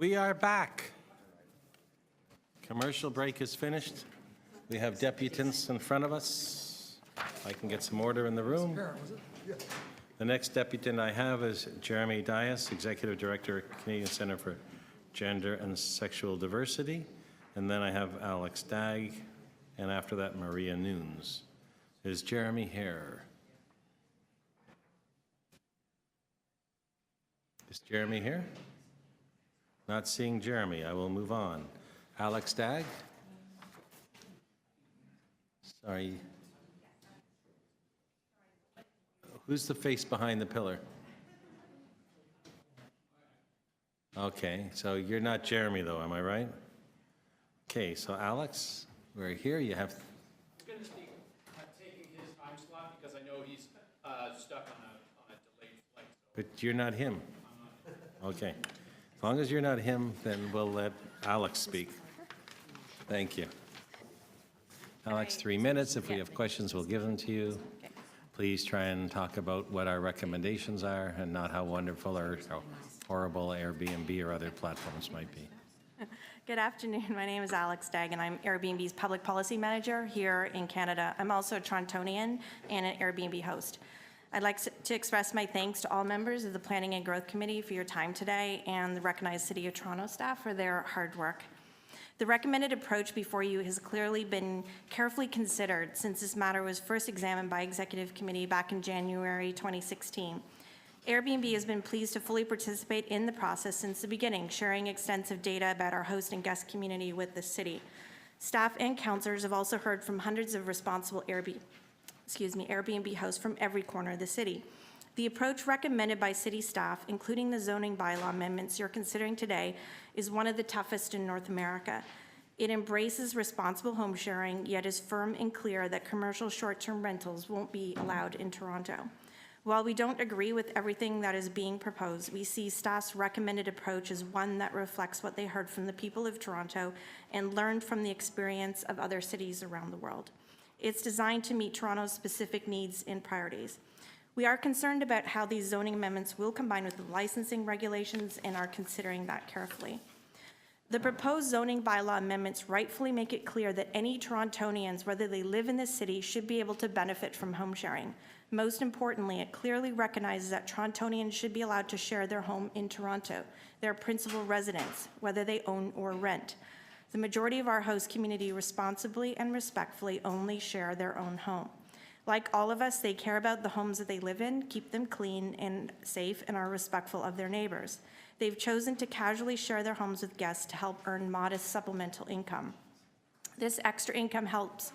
We are back. Commercial break is finished. We have deputants in front of us. I can get some order in the room. The next deputant I have is Jeremy Dias, Executive Director, Canadian Centre for Gender and Sexual Diversity. And then I have Alex Dagg, and after that, Maria Nunes. Is Jeremy here? Is Jeremy here? Not seeing Jeremy. I will move on. Alex Dagg? Sorry. Who's the face behind the pillar? Okay, so you're not Jeremy, though, am I right? Okay, so Alex, we're here. You have. I'm going to be taking his time slot because I know he's stuck on a delayed flight. So. But you're not him. Okay. As long as you're not him, then we'll let Alex speak. Thank you. Alex, 3 minutes. If we have questions, we'll give them to you. Please try and talk about what our recommendations are and not how wonderful or how horrible Airbnb or other platforms might be. Good afternoon. My name is Alex Dagg, and I'm Airbnb's Public Policy Manager here in Canada. I'm also a Torontonian and an Airbnb host. I'd like to express my thanks to all members of the Planning and Growth Committee for your time today and the recognized City of Toronto staff for their hard work. The recommended approach before you has clearly been carefully considered since this matter was first examined by Executive Committee back in January 2016. Airbnb has been pleased to fully participate in the process since the beginning, sharing extensive data about our host and guest community with the city. Staff and councillors have also heard from hundreds of responsible Airbnb hosts from every corner of the city. The approach recommended by city staff, including the zoning bylaw amendments you're considering today, is one of the toughest in North America. It embraces responsible home sharing, yet is firm and clear that commercial short-term rentals won't be allowed in Toronto. While we don't agree with everything that is being proposed, we see staff's recommended approach as one that reflects what they heard from the people of Toronto and learned from the experience of other cities around the world. It's designed to meet Toronto's specific needs and priorities. We are concerned about how these zoning amendments will combine with the licensing regulations and are considering that carefully. The proposed zoning bylaw amendments rightfully make it clear that any Torontonians, whether they live in the city, should be able to benefit from home sharing. Most importantly, it clearly recognizes that Torontonians should be allowed to share their home in Toronto, their principal residence, whether they own or rent. The majority of our host community responsibly and respectfully only share their own home. Like all of us, they care about the homes that they live in, keep them clean and safe, and are respectful of their neighbors. They've chosen to casually share their homes with guests to help earn modest supplemental income. This extra income helps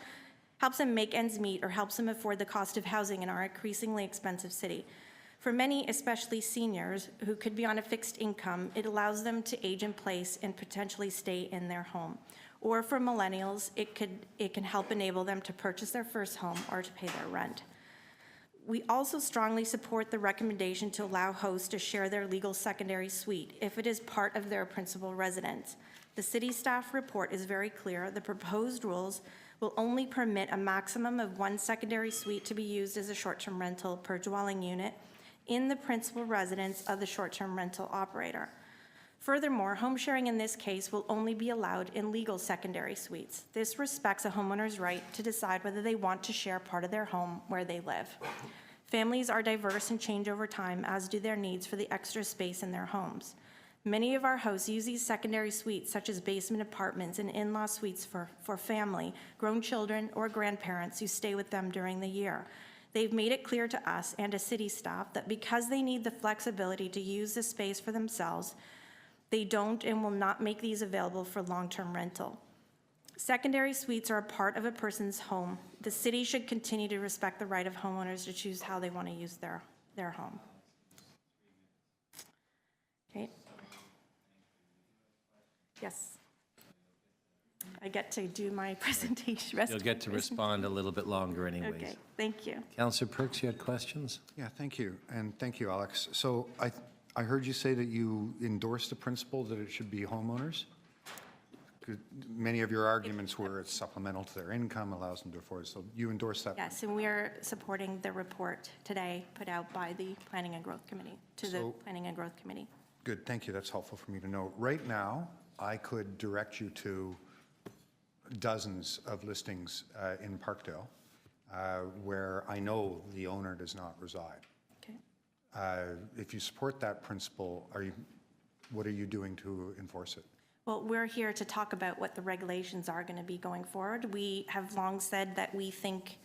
them make ends meet or helps them afford the cost of housing in our increasingly expensive city. For many, especially seniors who could be on a fixed income, it allows them to age in place and potentially stay in their home. Or for millennials, it can help enable them to purchase their first home or to pay their rent. We also strongly support the recommendation to allow hosts to share their legal secondary suite if it is part of their principal residence. The city staff report is very clear. The proposed rules will only permit a maximum of one secondary suite to be used as a short-term rental per dwelling unit in the principal residence of the short-term rental operator. Furthermore, home sharing in this case will only be allowed in legal secondary suites. This respects a homeowner's right to decide whether they want to share part of their home where they live. Families are diverse and change over time, as do their needs for the extra space in their homes. Many of our hosts use these secondary suites, such as basement apartments and in-law suites for family, grown children, or grandparents who stay with them during the year. They've made it clear to us and to city staff that because they need the flexibility to use the space for themselves, they don't and will not make these available for long-term rental. Secondary suites are a part of a person's home. The city should continue to respect the right of homeowners to choose how they want to use their home. Okay. Yes. I get to do my presentation. You'll get to respond a little bit longer anyways. Okay, thank you. Councillor Perks, you had questions? Yeah, thank you. And thank you, Alex. So I heard you say that you endorse the principle that it should be homeowners. Many of your arguments were it's supplemental to their income, allows them to afford. So you endorse that? Yes, and we are supporting the report today put out by the Planning and Growth Committee, the Planning and Growth Committee. Good, thank you. That's helpful for me to know. Right now, I could direct you to dozens of listings in Parkdale where I know the owner does not reside. Okay. If you support that principle, what are you doing to enforce it? Well, we're here to talk about what the regulations are going to be going forward. We have long said that we think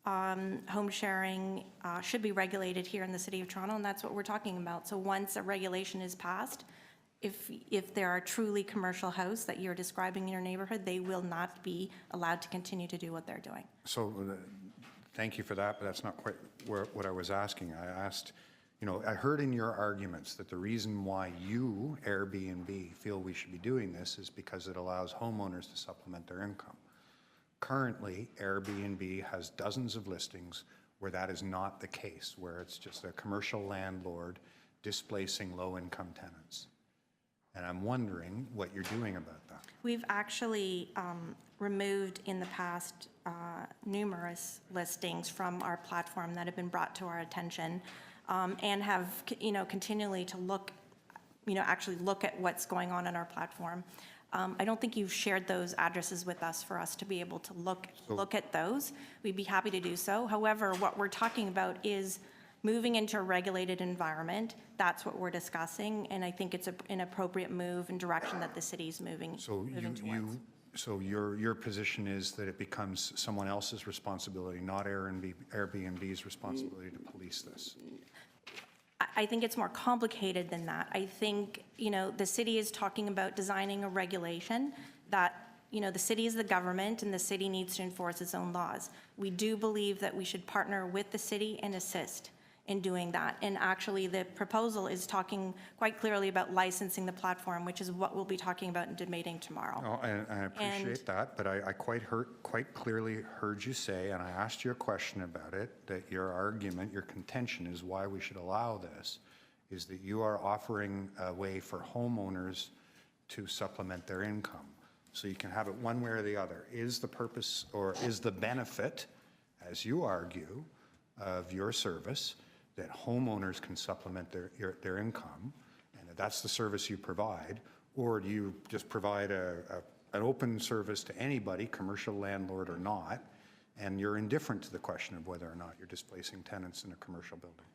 home sharing should be regulated here in the City of Toronto, and that's what we're talking about. So once a regulation is passed, if there are truly commercial house that you're describing in your neighborhood, they will not be allowed to continue to do what they're doing. So thank you for that, but that's not quite what I was asking. I asked, I heard in your arguments that the reason why you, Airbnb, feel we should be doing this is because it allows homeowners to supplement their income. Currently, Airbnb has dozens of listings where that is not the case, where it's just a commercial landlord displacing low-income tenants. And I'm wondering what you're doing about that. We've actually removed in the past numerous listings from our platform that have been brought to our attention and have, continually to look, actually look at what's going on in our platform. I don't think you've shared those addresses with us for us to be able to look at those. We'd be happy to do so. However, what we're talking about is moving into a regulated environment. That's what we're discussing, and I think it's an appropriate move and direction that the city's moving towards. So your position is that it becomes someone else's responsibility, not Airbnb's responsibility to police this? I think it's more complicated than that. I think, the city is talking about designing a regulation that, the city is the government and the city needs to enforce its own laws. We do believe that we should partner with the city and assist in doing that. And actually, the proposal is talking quite clearly about licensing the platform, which is what we'll be talking about and debating tomorrow. Oh, and I appreciate that, but I quite clearly heard you say, and I asked you a question about it, that your argument, your contention is why we should allow this, is that you are offering a way for homeowners to supplement their income. So you can have it one way or the other. Is the purpose or is the benefit, as you argue, of your service that homeowners can supplement their income, and that's the service you provide, or do you just provide an open service to anybody, commercial landlord or not, and you're indifferent to the question of whether or not you're displacing tenants in a commercial building?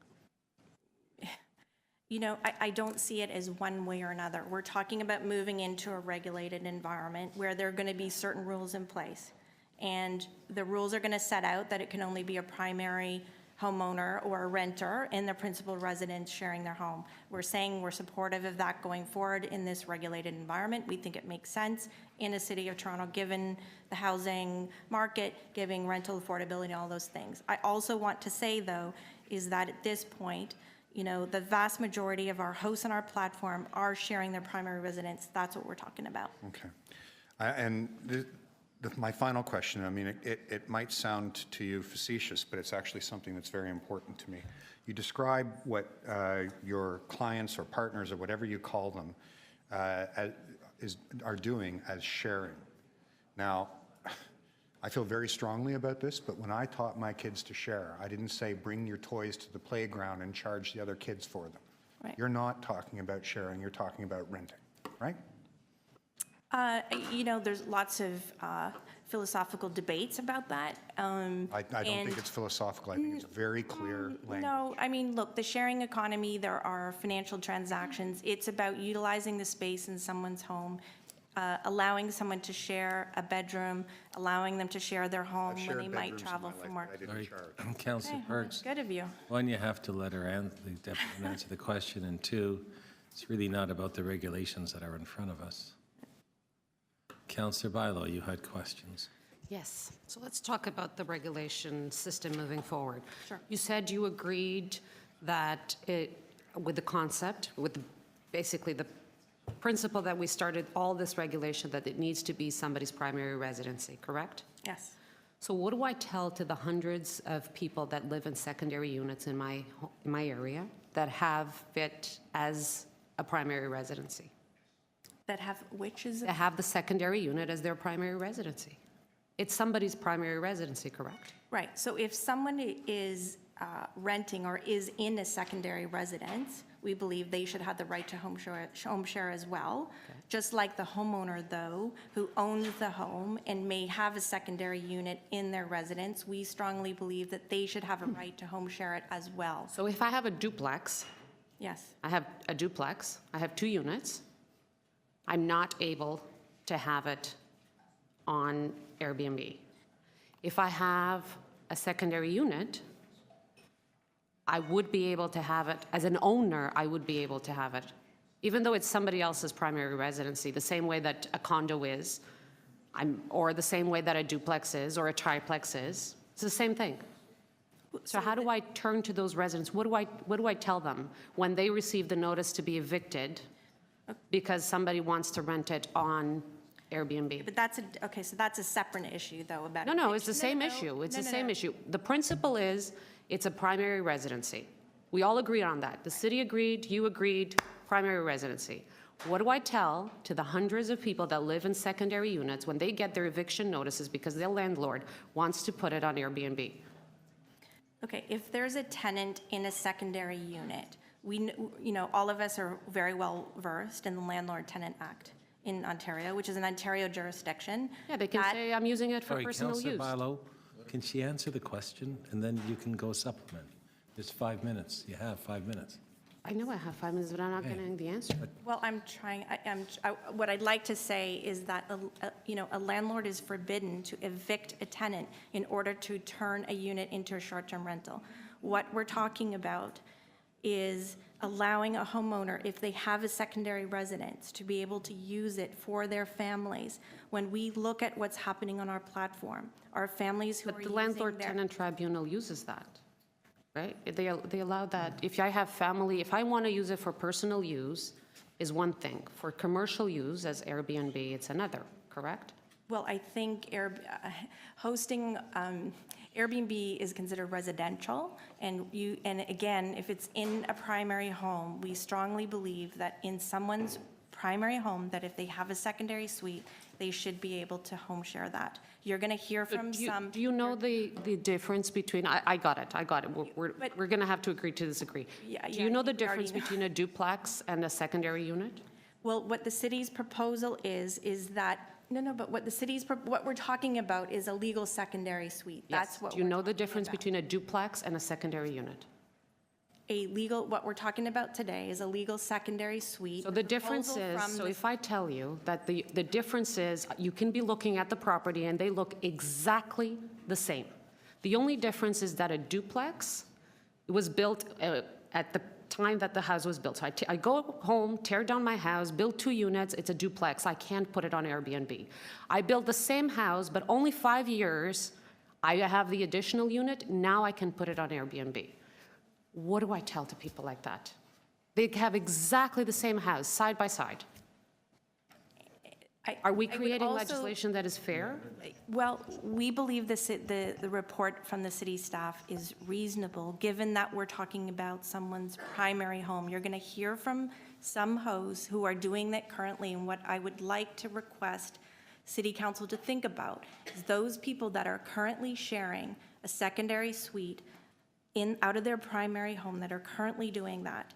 I don't see it as one way or another. We're talking about moving into a regulated environment where there are going to be certain rules in place. And the rules are going to set out that it can only be a primary homeowner or a renter and the principal residence sharing their home. We're saying we're supportive of that going forward in this regulated environment. We think it makes sense in the City of Toronto, given the housing market, giving rental affordability and all those things. I also want to say, though, is that at this point, the vast majority of our hosts on our platform are sharing their primary residence. That's what we're talking about. Okay. My final question, it might sound to you facetious, but it's actually something that's very important to me. You describe what your clients or partners or whatever you call them are doing as sharing. Now, I feel very strongly about this, but when I taught my kids to share, I didn't say bring your toys to the playground and charge the other kids for them. Right. You're not talking about sharing, you're talking about renting, right? There's lots of philosophical debates about that. I don't think it's philosophical. I think it's very clear language. No, look, the sharing economy, there are financial transactions. It's about utilizing the space in someone's home, allowing someone to share a bedroom, allowing them to share their home when they might travel from work. I didn't charge. Councillor Perks, Good of you. one, you have to let her answer the question, and two, it's really not about the regulations that are in front of us. Councillor Bilo, you had questions. Yes. So let's talk about the regulation system moving forward. Sure. You said you agreed that with the concept, with basically the principle that we started all this regulation, that it needs to be somebody's primary residency, correct? Yes. So what do I tell to the hundreds of people that live in secondary units in my area that have it as a primary residency? That have which is That have the secondary unit as their primary residency. It's somebody's primary residency, correct? right. So if someone is renting or is in a secondary residence, we believe they should have the right to home share as well. Just like the homeowner, though, who owns the home and may have a secondary unit in their residence, we strongly believe that they should have a right to home share it as well. So if I have a duplex, Yes. I have 2 units, I'm not able to have it on Airbnb. If I have a secondary unit, I would be able to have it, as an owner, I would be able to have it, even though it's somebody else's primary residency, the same way that a condo is, or the same way that a duplex is, or a triplex is. It's the same thing. So how do I turn to those residents? What do I tell them when they receive the notice to be evicted because somebody wants to rent it on Airbnb? But that's okay, so that's a separate issue, though, about. No, it's the eviction. same issue. It's No, the no, same no. issue. The principle is, it's a primary residency. We all agreed on that. The city agreed, you agreed, primary residency. What do I tell to the hundreds of people that live in secondary units when they get their eviction notices because their landlord wants to put it on Airbnb? Okay, if there's a tenant in a secondary unit, all of us are very well versed in the Landlord-Tenant Act in Ontario, which is an Ontario jurisdiction. Yeah, they can That- say, I'm using it for Sorry, personal Councillor use. Barlow, can she answer the question, and then you can go supplement? There's 5 minutes. You have 5 minutes. I know I have 5 minutes, but I'm not getting the answer. Well, I'm trying, what I'd like to say is that, a landlord is forbidden to evict a tenant in order to turn a unit into a short-term rental. What we're talking about is allowing a homeowner, if they have a secondary residence, to be able to use it for their families. When we look at what's happening on our platform, our families who are But the using landlord-tenant tribunal uses that, right? They allow that. If I have family, if I want to use it for personal use, is one thing. For commercial use, as Airbnb, it's another, correct? Well, I think hosting Airbnb is considered residential, and again, if it's in a primary home, we strongly believe that in someone's primary home, that if they have a secondary suite, they should be able to home share that. You're going to hear from some. Do you know the difference between, I got it. We're going to have to agree to disagree. Yeah, Do yeah, you know I the think we already difference know. between a duplex and a secondary unit? Well, what the city's proposal is that, but what we're talking about is a legal secondary suite. That's Yes. what Do you we're know the talking difference about. between a duplex and a secondary unit? What we're talking about today is a legal secondary suite. So the difference proposal is, from so the- if I tell you that the difference is, you can be looking at the property and they look exactly the same. The only difference is that a duplex was built at the time that the house was built. So I go home, tear down my house, build 2 units, it's a duplex. I can't put it on Airbnb. I build the same house, but only 5 years, I have the additional unit, now I can put it on Airbnb. What do I tell to people like that? They have exactly the same house, side by side. Are we I would creating also- legislation that is fair? Well, we believe the report from the city staff is reasonable, given that we're talking about someone's primary home. You're going to hear from some hosts who are doing that currently, and what I would like to request city council to think about is those people that are currently sharing a secondary suite out of their primary home that are currently doing that.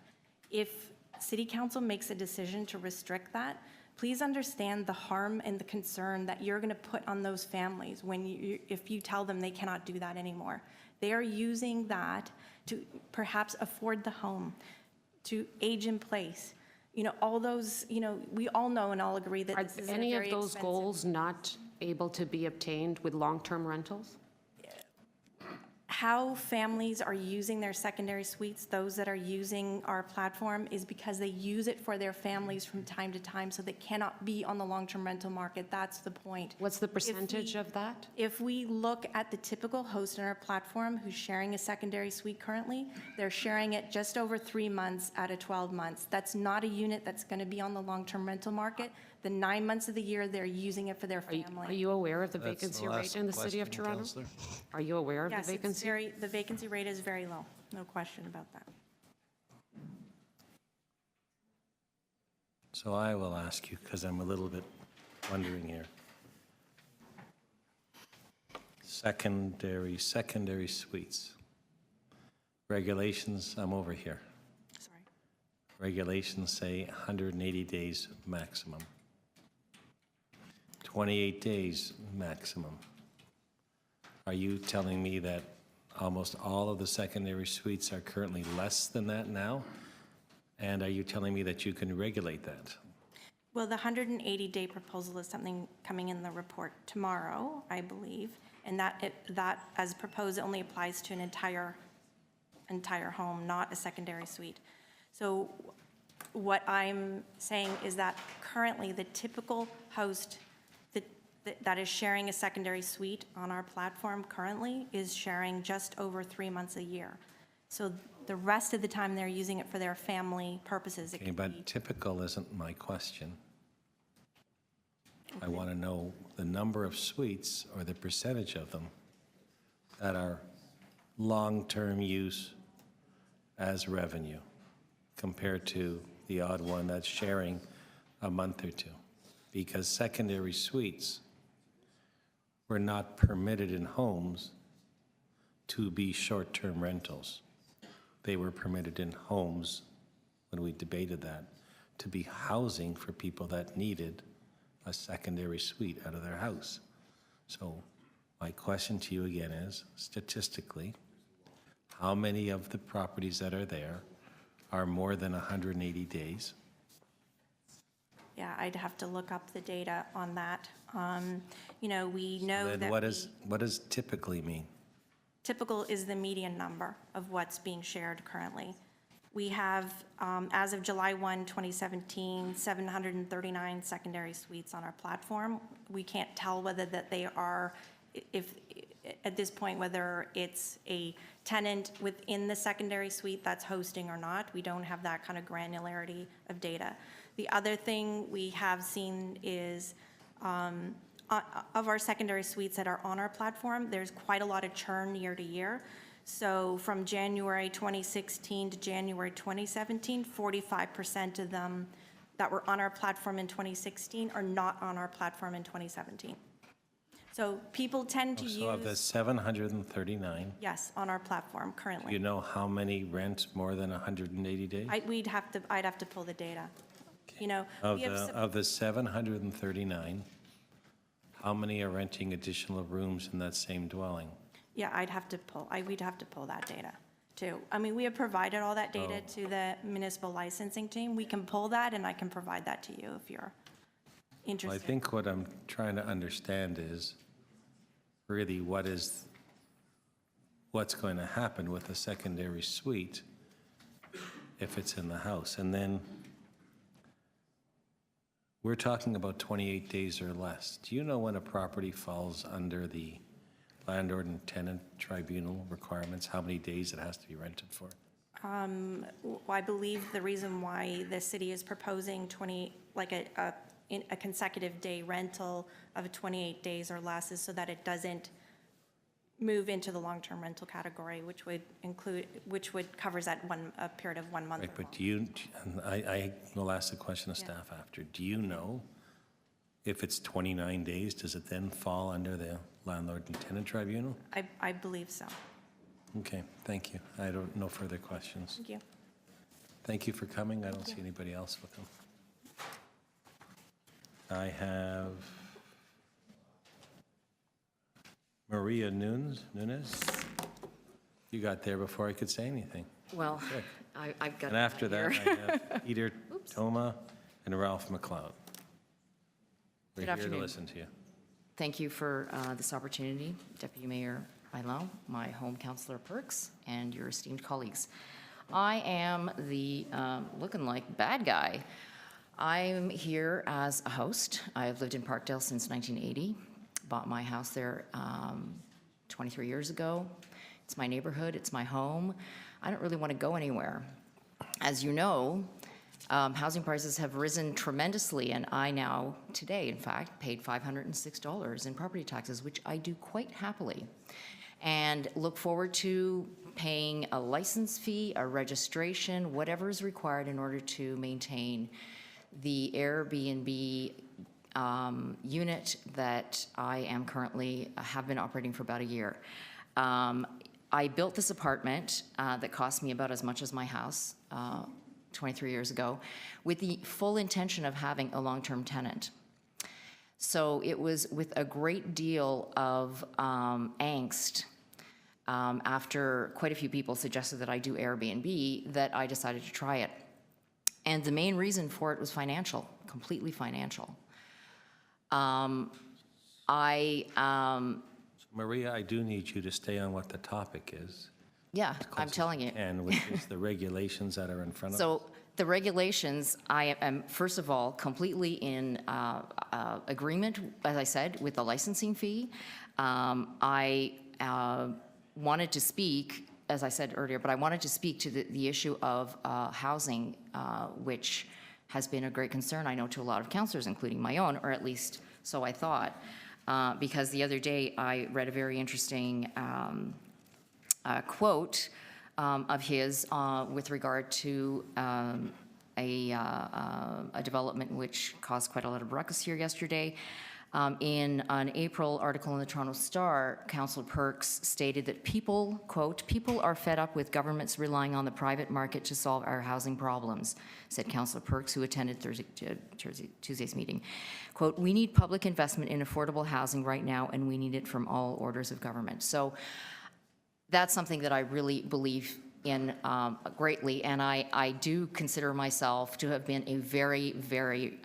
If city council makes a decision to restrict that, please understand the harm and the concern that you're going to put on those families if you tell them they cannot do that anymore. They are using that to perhaps afford the home, to age in place. All those, we all know and all agree that Are this is a any of very those expensive. goals not able to be obtained with long-term rentals? How families are using their secondary suites, those that are using our platform, is because they use it for their families from time to time, so they cannot be on the long-term rental market. That's the point. What's the percentage of that? If we look at the typical host on our platform who's sharing a secondary suite currently, they're sharing it just over 3 months out of 12 months. That's not a unit that's going to be on the long-term rental market. The 9 months of the year, they're using it for their Are family. you aware of the That's vacancy the rate last in the city of question, Toronto? Councillor. Are you aware of the Yes, vacancy? the vacancy rate is very low, no question about that. So I will ask you, because I'm a little bit wondering here. Secondary suites. Regulations, I'm over here. Sorry. Regulations say 180 days maximum. 28 days maximum. Are you telling me that almost all of the secondary suites are currently less than that now? And are you telling me that you can regulate that? Well, the 180-day proposal is something coming in the report tomorrow, I believe, and that, as proposed, only applies to an entire home, not a secondary suite. So what I'm saying is that currently the typical host that is sharing a secondary suite on our platform currently is sharing just over 3 months a year. So the rest of the time, they're using it for their family purposes. It Okay, could but be- typical isn't my question. I want to know the number of suites or the percentage of them that are long-term use as revenue compared to the odd one that's sharing a month or two. Because secondary suites were not permitted in homes to be short-term rentals. They were permitted in homes, when we debated that, to be housing for people that needed a secondary suite out of their house. So my question to you again is, statistically, how many of the properties that are there are more than 180 days? Yeah, I'd have to look up the data on that. You know, we know Then that what does typically mean? typical is the median number of what's being shared currently. We have, as of July 1, 2017, 739 secondary suites on our platform. We can't tell whether that they are, if, at this point, whether it's a tenant within the secondary suite that's hosting or not. We don't have that kind of granularity of data. The other thing we have seen is, of our secondary suites that are on our platform, there's quite a lot of churn year to year. So from January 2016 to January 2017, 45% of them that were on our platform in 2016 are not on our platform in 2017. So people tend to So of the use, 739, yes, on our platform do currently. you know how many rent more than 180 days? I'd have to pull the data. You know, we have some- Of the 739, how many are renting additional rooms in that same dwelling? yeah, we'd have to pull that data too. I mean, we have provided all that data to the municipal licensing team. We can pull that and I can provide that to you if you're Well, I interested. think what I'm trying to understand is really what's going to happen with a secondary suite if it's in the house. And then we're talking about 28 days or less. Do you know when a property falls under the landlord and tenant tribunal requirements, how many days it has to be rented for? I believe the reason why the city is proposing a consecutive day rental of 28 days or less is so that it doesn't move into the long-term rental category, which would covers that a period of 1 month. Right, or but do you, and I will ask the question of staff after, do you know if it's 29 days, does it then fall under the landlord and tenant tribunal? I believe so. Okay, thank you. I don't, no further questions. Thank you. Thank you for coming. I don't see anybody else with them. I have Maria Nunes. You got there before I could say anything. Well, Good. I've got. And after that, here. I have Peter Toma and Ralph McLeod. We're Good here to afternoon. listen to you. Thank you for this opportunity, Deputy Mayor Bailão, my home councillor Perks, and your esteemed colleagues. I am the looking like bad guy. I'm here as a host. I've lived in Parkdale since 1980. Bought my house there 23 years ago. It's my neighborhood, it's my home. I don't really want to go anywhere. As you know, housing prices have risen tremendously, and I now, today, in fact, paid $506 in property taxes, which I do quite happily, and look forward to paying a license fee, a registration, whatever is required in order to maintain the Airbnb unit that I am currently, have been operating for about a year. I built this apartment that cost me about as much as my house 23 years ago, with the full intention of having a long-term tenant. So it was with a great deal of angst after quite a few people suggested that I do Airbnb that I decided to try it. And the main reason for it was financial, completely financial. Maria, I do need you to stay on what the topic is. Yeah, I'm telling you. And which is the regulations that are in front of us. So the regulations, I am, first of all, completely in agreement, as I said, with the licensing fee. I wanted to speak, as I said earlier, but I wanted to speak to the issue of housing, which has been a great concern, I know, to a lot of councillors, including my own, or at least so I thought. Because the other day I read a very interesting quote of his with regard to a development which caused quite a lot of ruckus here yesterday. In an April article in the Toronto Star, Councillor Perks stated that people, quote, "People are fed up with governments relying on the private market to solve our housing problems," said Councillor Perks, who attended Tuesday's meeting. Quote, "We need public investment in affordable housing right now, and we need it from all orders of government." So that's something that I really believe in greatly, and I do consider myself to have been a very, very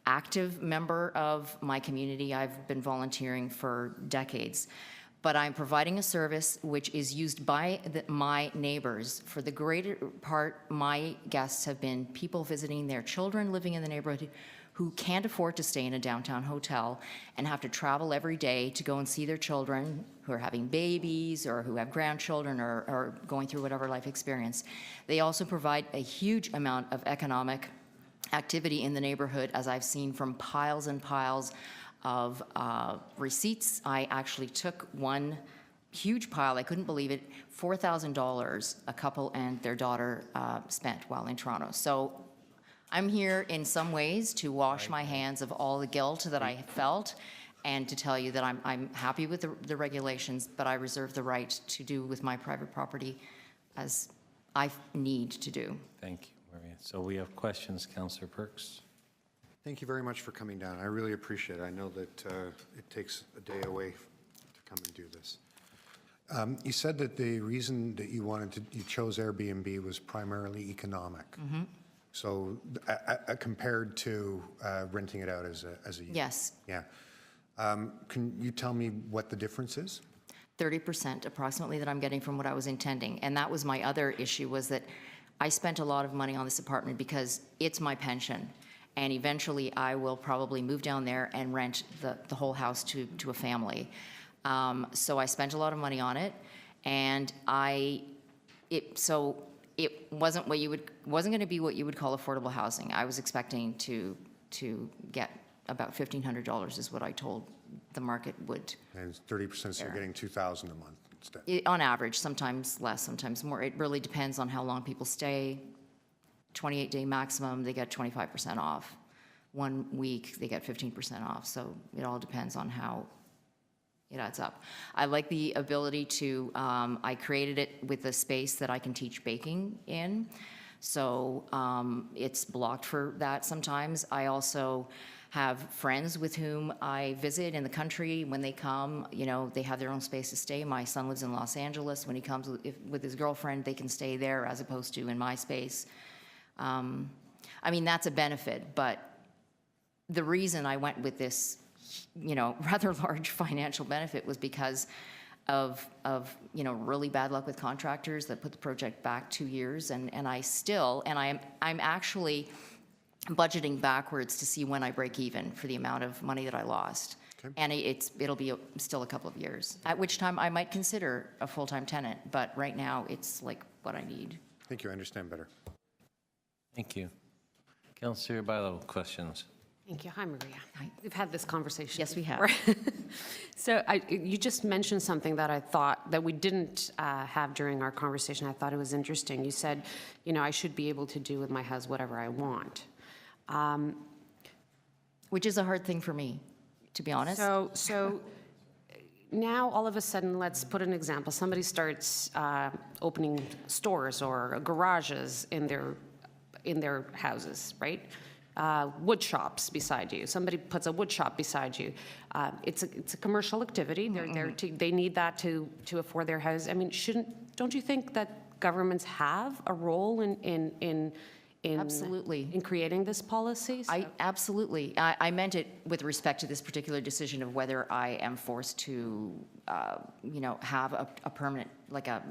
active member of my community. I've been volunteering for decades, but I'm providing a service which is used by my neighbors. For the greater part, my guests have been people visiting their children living in the neighborhood who can't afford to stay in a downtown hotel and have to travel every day to go and see their children who are having babies or who have grandchildren or going through whatever life experience. They also provide a huge amount of economic activity in the neighborhood, as I've seen from piles and piles of receipts. I actually took one huge pile, I couldn't believe it, $4,000 a couple and their daughter spent while in Toronto. So I'm here in some ways to wash my hands of all the guilt that I felt and to tell you that I'm happy with the regulations, but I reserve the right to do with my private property as I need to do. Thank you, Maria. So we have questions, Councillor Perks. Thank you very much for coming down. I really appreciate it. I know that it takes a day away to come and do this. You said that the reason that you chose Airbnb was primarily economic. Mm-hmm. So compared to renting it out as a Yes. Yeah. Can you tell me what the difference is? 30% approximately that I'm getting from what I was intending. And that was my other issue, was that I spent a lot of money on this apartment because it's my pension. And eventually I will probably move down there and rent the whole house to a family. So I spent a lot of money on it, and it wasn't going to be what you would call affordable housing. I was expecting to get about $1,500 is what I told the market would. And 30%, so you're getting $2,000 a month instead. On average, sometimes less, sometimes more. It really depends on how long people stay. 28-day maximum, they get 25% off. 1 week, they get 15% off. So it all depends on how it adds up. I like the ability to, I created it with a space that I can teach baking in. So it's blocked for that sometimes. I also have friends with whom I visit in the country. When they come, you know, they have their own space to stay. My son lives in Los Angeles. When he comes with his girlfriend, they can stay there as opposed to in my space. I mean, that's a benefit, but the reason I went with this, you know, rather large financial benefit was because of you know, really bad luck with contractors that put the project back 2 years, and I'm actually budgeting backwards to see when I break even for the amount of money that I lost. Okay. And it'll be still a couple of years, at which time I might consider a full-time tenant, but right now it's like what I need. Thank you, I understand better. Thank you. Councillor Bilo, questions? Thank you. Hi, Maria. Hi. We've had this conversation. Yes, we have. before. So you just mentioned something that I thought that we didn't have during our conversation. I thought it was interesting. You said, you know, I should be able to do with my house whatever I want. Which is a hard thing for me, to be honest. So now, all of a sudden, let's put an example. Somebody starts opening stores or garages in their houses, right? Wood shops beside you. Somebody puts a wood shop beside you. It's a commercial activity. They need that to afford their house. I mean, don't you think that governments have a role in Absolutely. in creating this policy? Absolutely. I meant it with respect to this particular decision of whether I am forced to, have a permanent, like a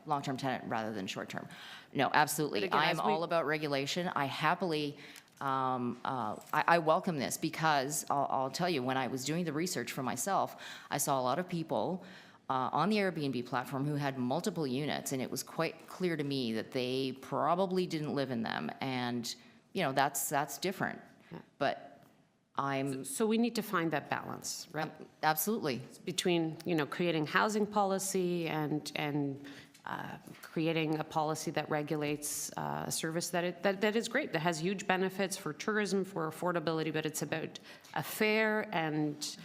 long-term tenant rather than short-term. No, absolutely. again, I am as we- all about regulation. I happily, I welcome this because I'll tell you, when I was doing the research for myself, I saw a lot of people on the Airbnb platform who had multiple units, and it was quite clear to me that they probably didn't live in them, and that's different. But So we need to find that balance, right? absolutely. Between, creating housing policy and creating a policy that regulates a service that is great, that has huge benefits for tourism, for affordability, but it's about a fair and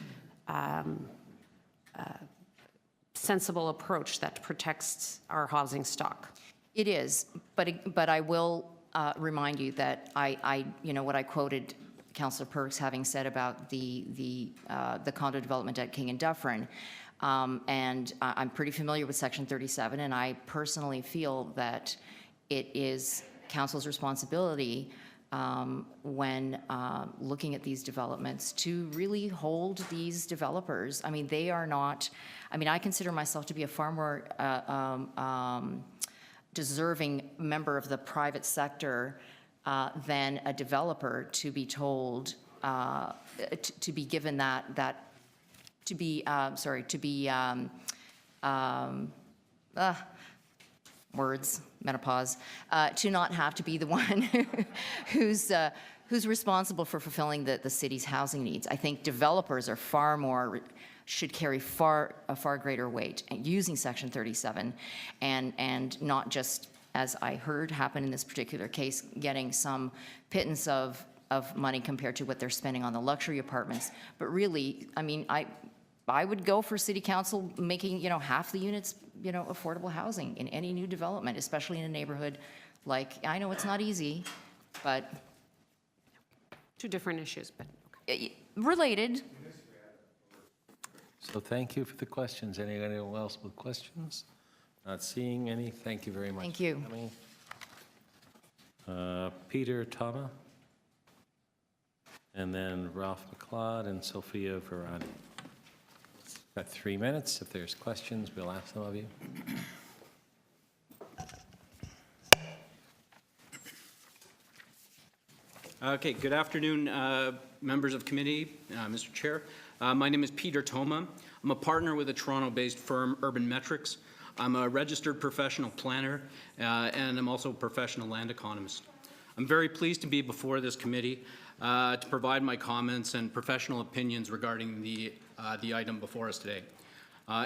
sensible approach that protects our housing stock. It is, but I will remind you that what I quoted Councillor Perks having said about the condo development at King and Dufferin, and I'm pretty familiar with Section 37, and I personally feel that it is council's responsibility when looking at these developments to really hold these developers. I mean, they are not, I consider myself to be a far more deserving member of the private sector than a developer to be told, to be given words, menopause, to not have to be the one who's responsible for fulfilling the city's housing needs. I think developers are should carry a far greater weight using Section 37 and not just, as I heard happen in this particular case, getting some pittance of money compared to what they're spending on the luxury apartments. But really, I would go for city council making, half the units, affordable housing in any new development, especially in a neighborhood like, I know it's not easy, but Two different issues, but related. So thank you for the questions. Anyone else with questions? Not seeing any. Thank you very much. Thank you. for coming. Peter Tama, and then Ralph McLeod and Sophia Verani. Got 3 minutes. If there's questions, we'll ask them of you. Okay, good afternoon, members of committee, Mr. Chair. My name is Peter Toma. I'm a partner with a Toronto-based firm, Urban Metrics. I'm a registered professional planner, and I'm also a professional land economist. I'm very pleased to be before this committee to provide my comments and professional opinions regarding the item before us today.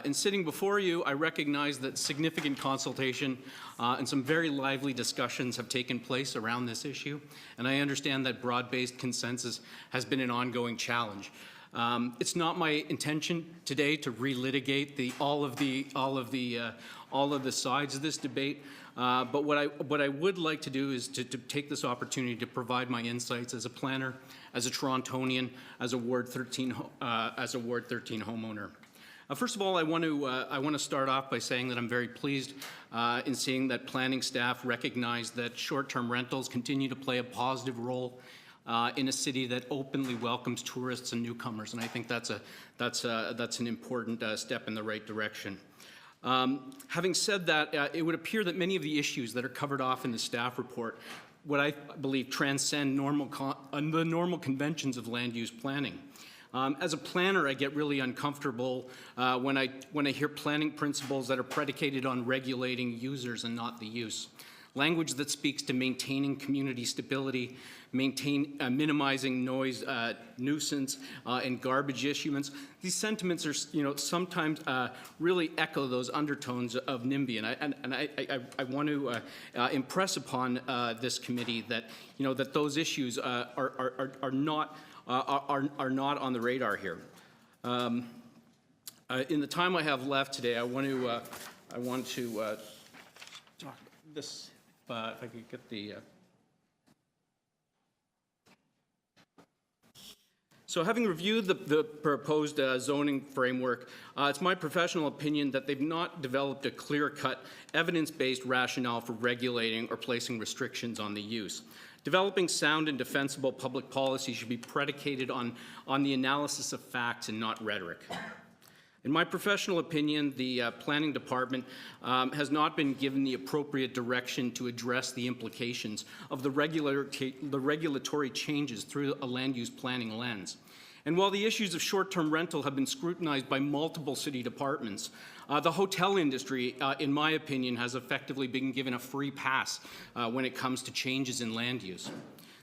In sitting before you, I recognize that significant consultation and some very lively discussions have taken place around this issue, and I understand that broad-based consensus has been an ongoing challenge. It's not my intention today to relitigate all of the sides of this debate, but what I would like to do is to take this opportunity to provide my insights as a planner, as a Torontonian, as a Ward 13 homeowner. First of all, I want to start off by saying that I'm very pleased in seeing that planning staff recognize that short-term rentals continue to play a positive role in a city that openly welcomes tourists and newcomers, and I think that's an important step in the right direction. Having said that, it would appear that many of the issues that are covered off in the staff report, what I believe transcend the normal conventions of land use planning. As a planner, I get really uncomfortable when I hear planning principles that are predicated on regulating users and not the use. Language that speaks to maintaining community stability, minimizing noise, nuisance, and garbage issuance. These sentiments are, sometimes really echo those undertones of NIMBY, and I want to impress upon this committee that, that those issues are not on the radar here. In the time I have left today, I want to talk this, if I could get the. So having reviewed the proposed zoning framework, it's my professional opinion that they've not developed a clear-cut, evidence-based rationale for regulating or placing restrictions on the use. Developing sound and defensible public policy should be predicated on the analysis of facts and not rhetoric. In my professional opinion, the planning department has not been given the appropriate direction to address the implications of the regulatory changes through a land use planning lens. And while the issues of short-term rental have been scrutinized by multiple city departments, the hotel industry, in my opinion, has effectively been given a free pass when it comes to changes in land use.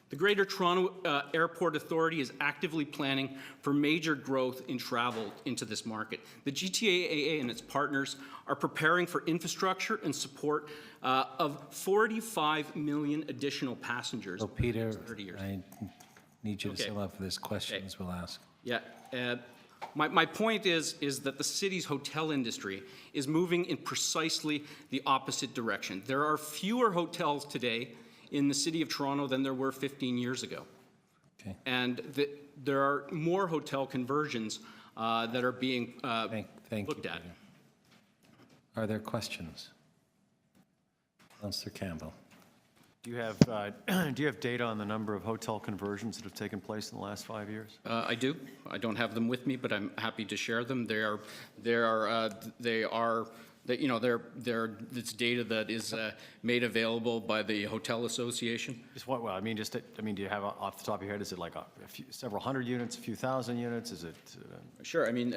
The Greater Toronto Airport Authority is actively planning for major growth in travel into this market. The GTAA and its partners are preparing for infrastructure and support of 45 million additional passengers. So Peter, over the next 30 years. I need you to Okay. sum up for this questions we'll ask. Yeah. My point is that the city's hotel industry is moving in precisely the opposite direction. There are fewer hotels today in the city of Toronto than there were 15 years ago. Okay. And there are more hotel conversions that are being Thank looked you, at. Peter. Are there questions? Councillor Campbell. Do you have data on the number of hotel conversions that have taken place in the last 5 years? I do. I don't have them with me, but I'm happy to share them. It's data that is made available by the Hotel Association. Just what? Well, I mean, do you have off the top of your head? Is it like several hundred units, a few thousand units? Is it? Sure. I mean,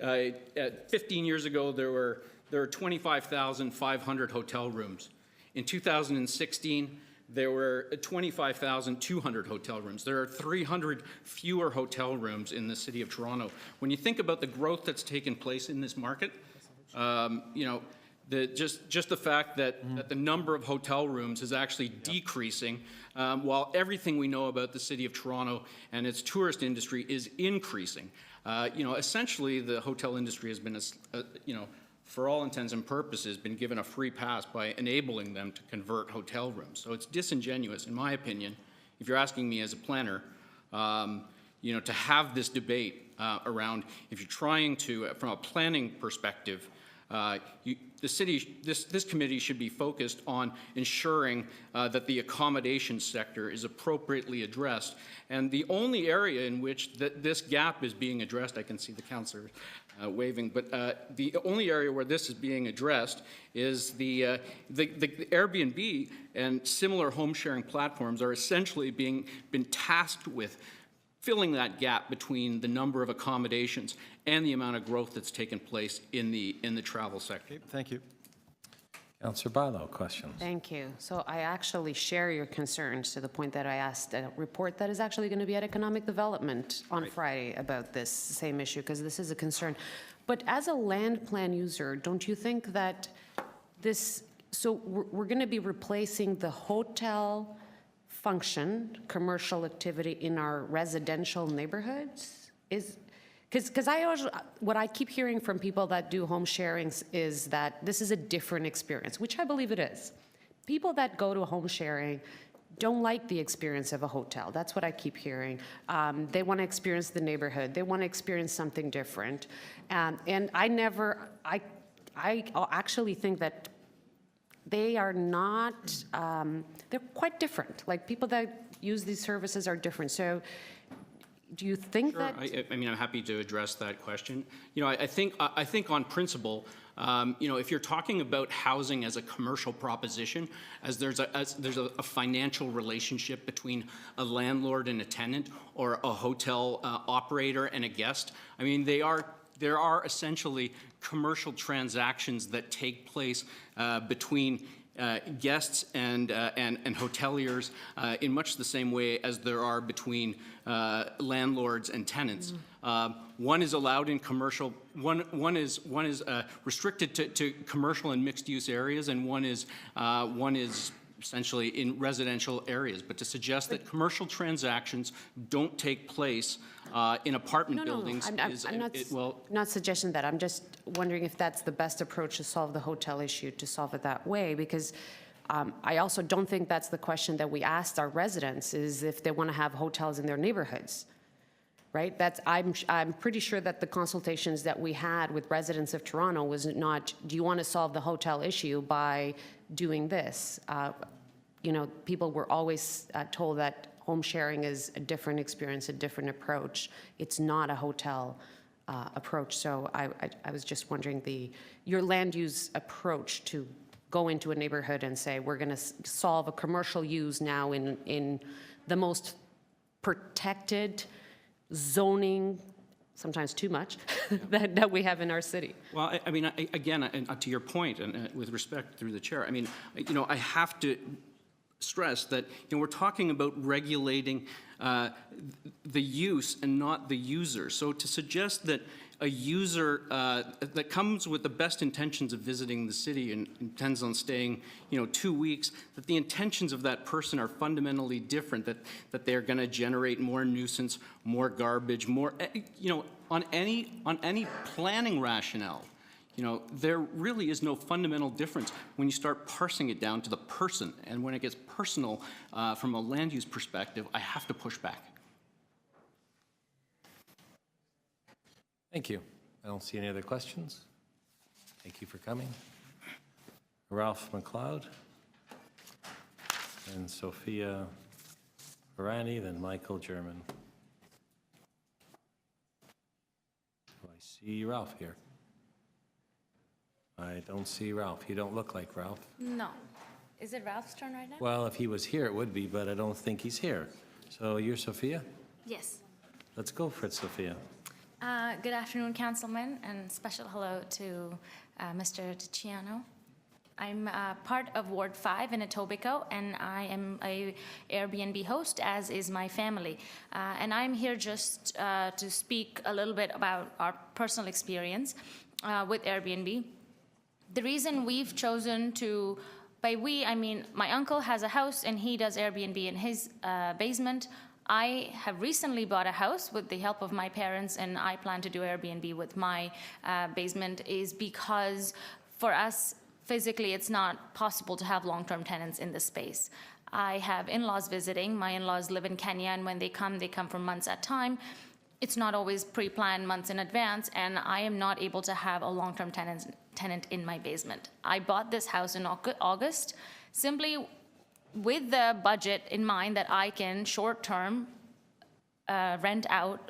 15 years ago, there were 25,500 hotel rooms. In 2016, there were 25,200 hotel rooms. There are 300 fewer hotel rooms in the city of Toronto. When you think about the growth that's taken place in this market, just the fact that the number of hotel rooms is actually decreasing, while everything we know about the city of Toronto and its tourist industry is increasing. Essentially, the hotel industry has been, for all intents and purposes, been given a free pass by enabling them to convert hotel rooms. So it's disingenuous, in my opinion, if you're asking me as a planner, to have this debate around, if you're trying to, from a planning perspective, this committee should be focused on ensuring that the accommodation sector is appropriately addressed. And the only area in which this gap is being addressed, I can see the councillor waving, but the only area where this is being addressed is the Airbnb and similar home sharing platforms are essentially been tasked with filling that gap between the number of accommodations and the amount of growth that's taken place in the travel sector. Okay, thank you. Councillor Barlow, questions? Thank you. So I actually share your concerns to the point that I asked a report that is actually going to be at Economic Development on Friday about this same issue, because this is a concern. But as a land plan user, don't you think that we're going to be replacing the hotel function, commercial activity in our residential neighborhoods? Because what I keep hearing from people that do home sharings is that this is a different experience, which I believe it is. People that go to home sharing don't like the experience of a hotel. That's what I keep hearing. They want to experience the neighborhood. They want to experience something different. And I actually think that they are not, they're quite different. Like, people that use these services are different. So do you think Sure. that? I mean, I'm happy to address that question. I think on principle, if you're talking about housing as a commercial proposition, as there's a financial relationship between a landlord and a tenant, or a hotel operator and a guest, I mean, there are essentially commercial transactions that take place between guests and hoteliers in much the same way as there are between landlords and tenants. One is allowed in commercial. One is restricted to commercial and mixed-use areas, and one is essentially in residential areas, but to suggest that commercial transactions don't take place in apartment buildings is, well, not suggesting that. I'm just wondering if that's the best approach to solve the hotel issue, to solve it that way, because I also don't think that's the question that we asked our residents, is if they want to have hotels in their neighborhoods, right? I'm pretty sure that the consultations that we had with residents of Toronto was not, do you want to solve the hotel issue by doing this? You know, people were always told that home sharing is a different experience, a different approach. It's not a hotel approach. So I was just wondering your land use approach to go into a neighborhood and say, we're going to solve a commercial use now in the most protected zoning, sometimes too much, that we have in our city. well, I mean, again, to your point, and with respect through the chair, I mean, you know, I have to stress that, you know, we're talking about regulating the use and not the user. So to suggest that a user that comes with the best intentions of visiting the city and intends on staying, you know, 2 weeks, that the intentions of that person are fundamentally different, that they're going to generate more nuisance, more garbage, more, you know, on any planning rationale. You know, there really is no fundamental difference when you start parsing it down to the person. And when it gets personal from a land use perspective, I have to push back. Thank you. I don't see any other questions. Thank you for coming. Ralph McLeod, and Sophia Varani, then Michael German. Do I see Ralph here? I don't see Ralph. You don't look like Ralph. No. Is it Ralph's turn right now? Well, if he was here, it would be, but I don't think he's here. So you're Sophia? Yes. Let's go for it, Sophia. Good afternoon, Councilman, and special hello to Mr. Ticiano. I'm part of Ward 5 in Etobicoke, and I am a Airbnb host, as is my family. And I'm here just to speak a little bit about our personal experience with Airbnb. The reason we've chosen to, by we, I mean my uncle has a house and he does Airbnb in his basement. I have recently bought a house with the help of my parents, and I plan to do Airbnb with my basement, is because for us, physically, it's not possible to have long-term tenants in this space. I have in-laws visiting. My in-laws live in Kenya, and when they come for months at a time. It's not always pre-planned months in advance, and I am not able to have a long-term tenant in my basement. I bought this house in August simply with the budget in mind that I can short-term rent out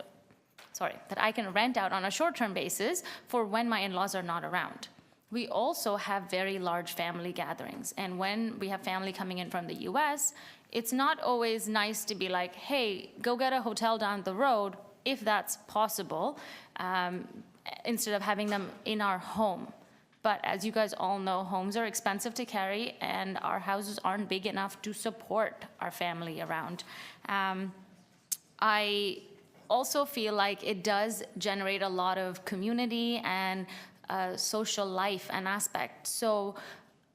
on a short-term basis for when my in-laws are not around. We also have very large family gatherings, and when we have family coming in from the US, it's not always nice to be like, hey, go get a hotel down the road, if that's possible, instead of having them in our home. But as you guys all know, homes are expensive to carry, and our houses aren't big enough to support our family around. I also feel like it does generate a lot of community and social life and aspect. So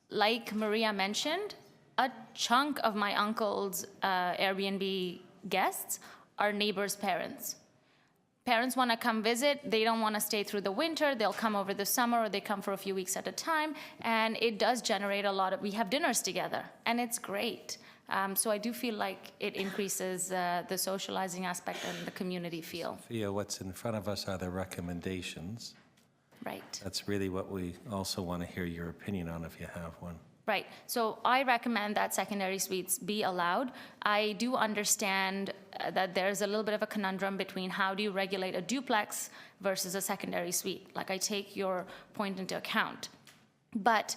like Maria mentioned, a chunk of my uncle's Airbnb guests are neighbors' parents. Parents want to come visit. They don't want to stay through the winter. They'll come over the summer, or they come for a few weeks at a time. And it does generate a lot of, we have dinners together, and it's great. So I do feel like it increases the socializing aspect and the community feel. Sophia, what's in front of us are the recommendations. Right. That's really what we also want to hear your opinion on, if you have one. Right. So I recommend that secondary suites be allowed. I do understand that there's a little bit of a conundrum between how do you regulate a duplex versus a secondary suite. Like, I take your point into account. But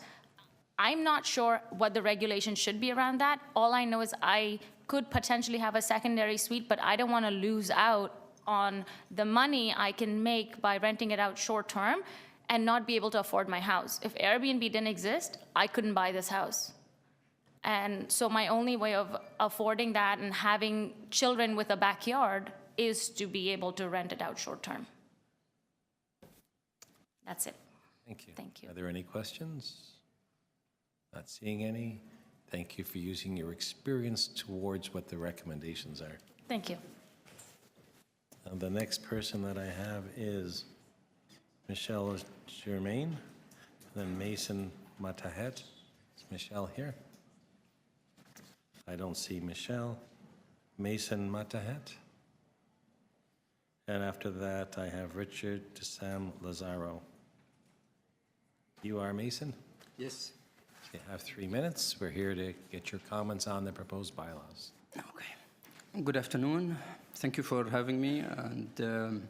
I'm not sure what the regulation should be around that. All I know is I could potentially have a secondary suite, but I don't want to lose out on the money I can make by renting it out short term and not be able to afford my house. If Airbnb didn't exist, I couldn't buy this house. And so my only way of affording that and having children with a backyard is to be able to rent it out short term. That's it. Thank you. Thank you. Are there any questions? Not seeing any. Thank you for using your experience towards what the recommendations are. Thank you. And the next person that I have is Michelle Germain, then Mason Matahet. Is Michelle here? I don't see Michelle. Mason Matahet. And after that, I have Richard DeSam Lazaro. You are Mason? Yes. You have 3 minutes. We're here to get your comments on the proposed bylaws. Okay. Good afternoon. Thank you for having me. And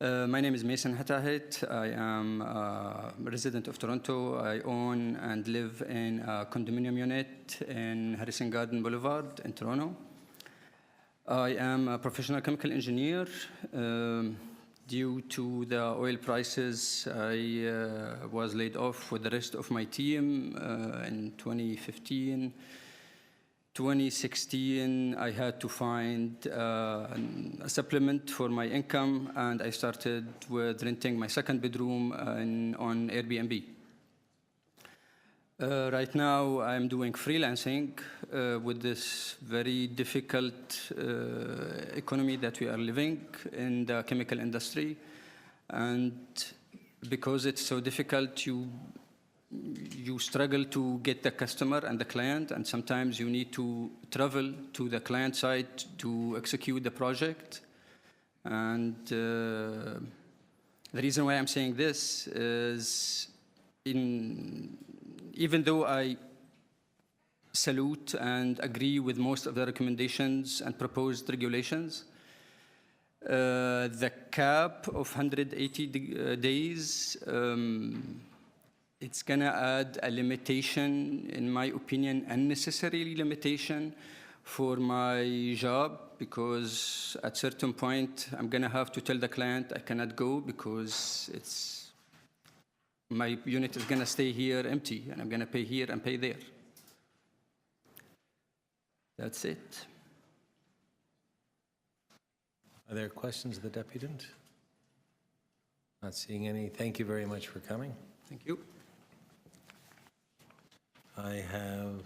my name is Mason Hatahet. I am a resident of Toronto. I own and live in a condominium unit in Harrison Garden Boulevard in Toronto. I am a professional chemical engineer. Due to the oil prices, I was laid off with the rest of my team in 2015. 2016, I had to find a supplement for my income, and I started with renting my second bedroom on Airbnb. Right now, I'm doing freelancing with this very difficult economy that we are living in the chemical industry. And because it's so difficult, you struggle to get the customer and the client, and sometimes you need to travel to the client site to execute the project. And the reason why I'm saying this is even though I salute and agree with most of the recommendations and proposed regulations, the cap of 180 days, it's gonna add a limitation, in my opinion, unnecessary limitation for my job, because at certain point, I'm gonna have to tell the client I cannot go because my unit is gonna stay here empty, and I'm gonna pay here and pay there. That's it. Are there questions of the deputant? Not seeing any. Thank you very much for coming. Thank you. I have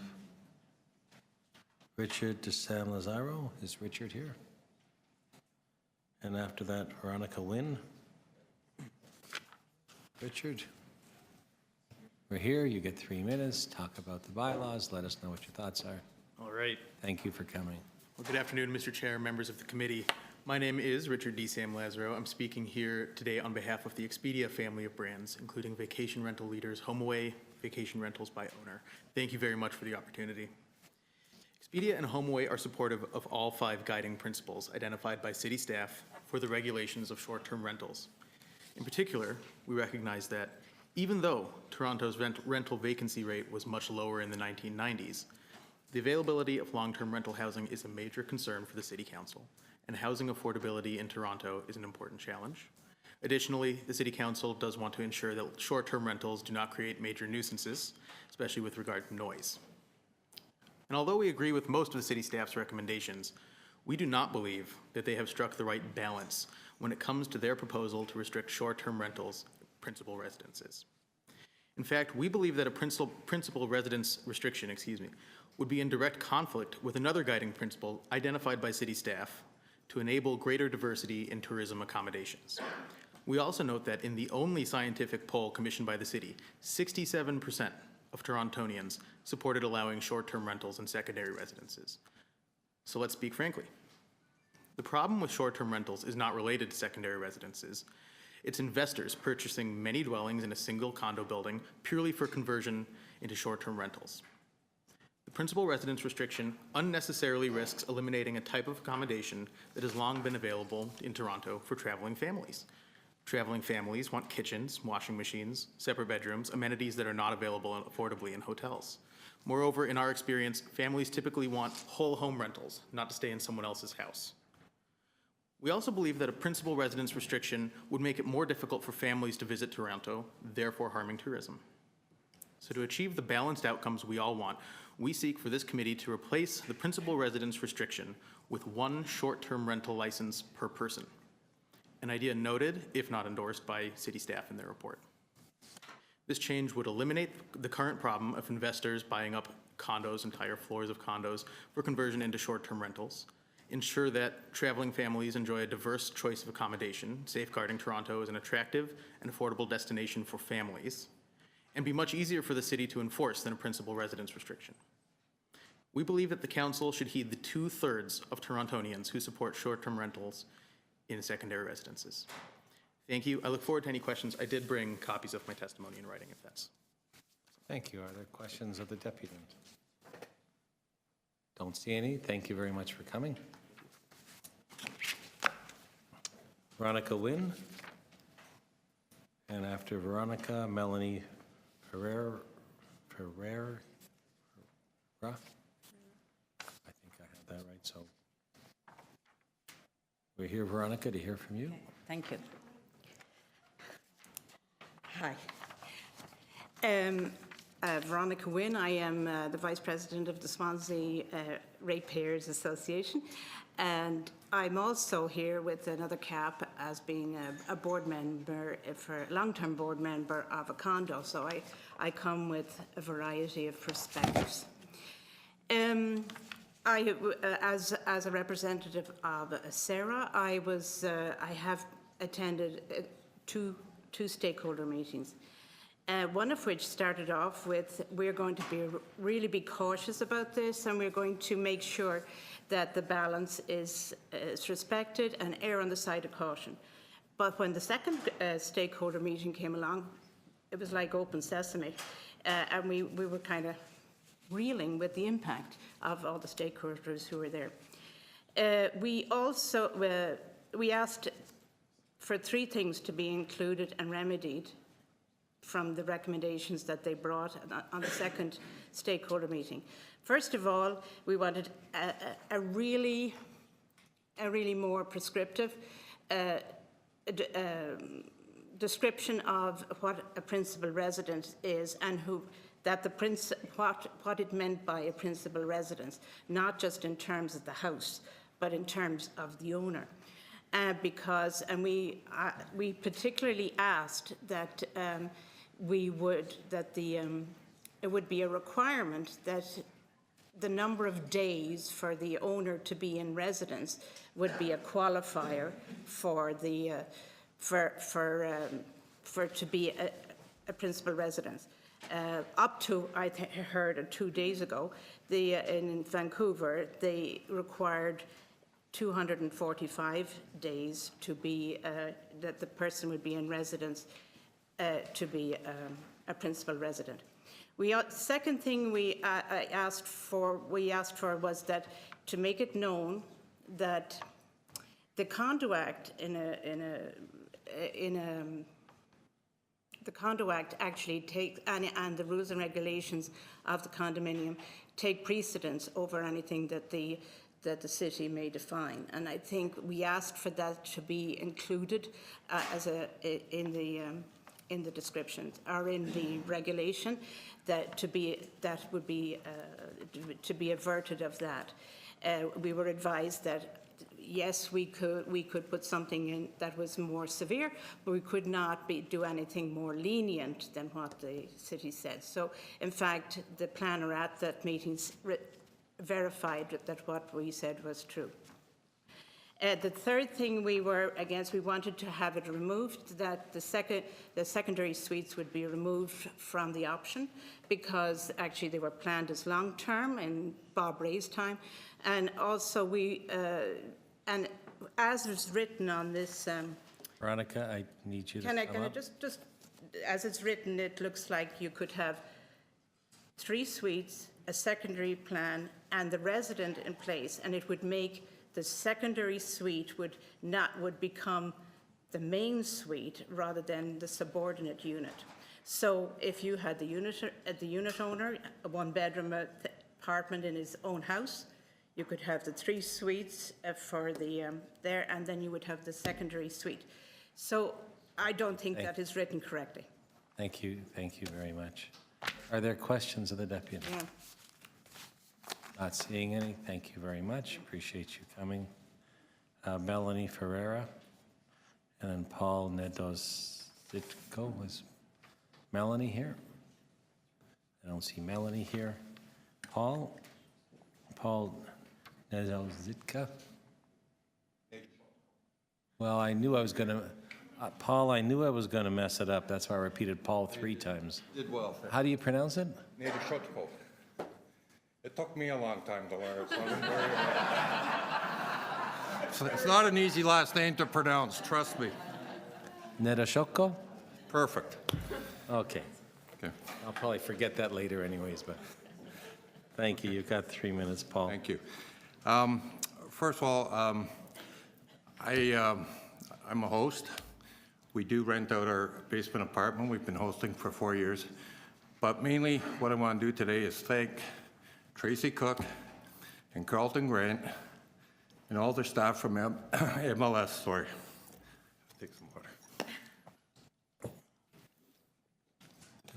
Richard DeSam Lazaro. Is Richard here? And after that, Veronica Lynn. Richard? We're here. You get 3 minutes. Talk about the bylaws. Let us know what your thoughts are. All right. Thank you for coming. Well, good afternoon, Mr. Chair, members of the committee. My name is Richard DeSam Lazaro. I'm speaking here today on behalf of the Expedia family of brands, including Vacation Rental Leaders, HomeAway, Vacation Rentals by Owner. Thank you very much for the opportunity. Expedia and HomeAway are supportive of all 5 guiding principles identified by city staff for the regulations of short-term rentals. In particular, we recognize that even though Toronto's rental vacancy rate was much lower in the 1990s, the availability of long-term rental housing is a major concern for the City Council, and housing affordability in Toronto is an important challenge. Additionally, the City Council does want to ensure that short-term rentals do not create major nuisances, especially with regard to noise. And although we agree with most of the city staff's recommendations, we do not believe that they have struck the right balance when it comes to their proposal to restrict short-term rentals principal residences. In fact, we believe that a principal residence restriction, would be in direct conflict with another guiding principle identified by city staff to enable greater diversity in tourism accommodations. We also note that in the only scientific poll commissioned by the city, 67% of Torontonians supported allowing short-term rentals in secondary residences. So let's speak frankly. The problem with short-term rentals is not related to secondary residences. It's investors purchasing many dwellings in a single condo building purely for conversion into short-term rentals. The principal residence restriction unnecessarily risks eliminating a type of accommodation that has long been available in Toronto for traveling families. Traveling families want kitchens, washing machines, separate bedrooms, amenities that are not available affordably in hotels. Moreover, in our experience, families typically want whole home rentals, not to stay in someone else's house. We also believe that a principal residence restriction would make it more difficult for families to visit Toronto, therefore harming tourism. So to achieve the balanced outcomes we all want, we seek for this committee to replace the principal residence restriction with 1 short-term rental license per person. An idea noted, if not endorsed, by city staff in their report. This change would eliminate the current problem of investors buying up condos, entire floors of condos, for conversion into short-term rentals, ensure that traveling families enjoy a diverse choice of accommodation, safeguarding Toronto as an attractive and affordable destination for families, and be much easier for the city to enforce than a principal residence restriction. We believe that the council should heed the 2/3 of Torontonians who support short-term rentals in secondary residences. Thank you. I look forward to any questions. I did bring copies of my testimony in writing, if that's. Thank you. Are there questions of the deputy? Don't see any. Thank you very much for coming. Veronica Wynn. And after Veronica, Melanie Ferrer. I think I have that right. So we're here, Veronica, to hear from you. Thank you. Hi. Veronica Wynn. I am the Vice President of the Swansea Ratepayers Association, and I'm also here with another cap as being a board member, for a long-term board member of a condo, so I come with a variety of perspectives. As a representative of Sarah, I have attended two stakeholder meetings. One of which started off with, we're going to really be cautious about this, and we're going to make sure that the balance is respected and err on the side of caution. But when the second stakeholder meeting came along, it was like open sesame, and we were kind of reeling with the impact of all the stakeholders who were there. We also we asked for 3 things to be included and remedied from the recommendations that they brought on the second stakeholder meeting. First of all, we wanted a really more prescriptive description of what a principal resident is and what it meant by a principal residence, not just in terms of the house, but in terms of the owner. We particularly asked that it would be a requirement that the number of days for the owner to be in residence would be a qualifier for to be a principal residence. Up to, I heard 2 days ago, in Vancouver, they required 245 days to be, that the person would be in residence to be a principal resident. Second thing we asked for was that to make it known that the Condo Act the Condo Act actually takes, and the rules and regulations of the condominium take precedence over anything that the city may define. And I think we asked for that to be included in the descriptions or in the regulation, to be averted of that. We were advised that yes, we could put something in that was more severe, but we could not do anything more lenient than what the city said. So, in fact, the planner at that meeting verified that what we said was true. The third thing we were against, we wanted to have it removed, that the secondary suites would be removed from the option, because actually they were planned as long-term in Bob Ray's time. And also and as it's written on this... Veronica, I need you to Can I just, as it's written, it looks like you could have 3 suites, a secondary plan, and the resident in place, and it would make the secondary suite would become the main suite rather than the subordinate unit. So if you had the unit owner, a 1-bedroom apartment in his own house, you could have the 3 suites for there, and then you would have the secondary suite. So I don't think that is written correctly. Thank you very much. Are there questions of the deputy? Yeah. Not seeing any. Thank you very much. Appreciate you coming. Melanie Ferreira, and then Paul Nedositko was Melanie here? I don't see Melanie here. Paul? Paul Nezelzitka? Well, I knew I was going to, Paul, I knew I was going to mess it up. That's why I repeated Paul 3 times. Did well. How do you pronounce it? Nedishotko. It took me a long time to learn it, so I wouldn't worry about it. It's not an easy last name to pronounce, trust me. Nedashoko? Perfect. Okay. Okay, I'll probably forget that later anyways, but thank you. You've got 3 minutes, Paul. thank you. First of all, I'm a host. We do rent out our basement apartment. We've been hosting for 4 years. But mainly what I want to do today is thank Tracy Cook and Carlton Grant and all their staff from MLS. Sorry. Take some water.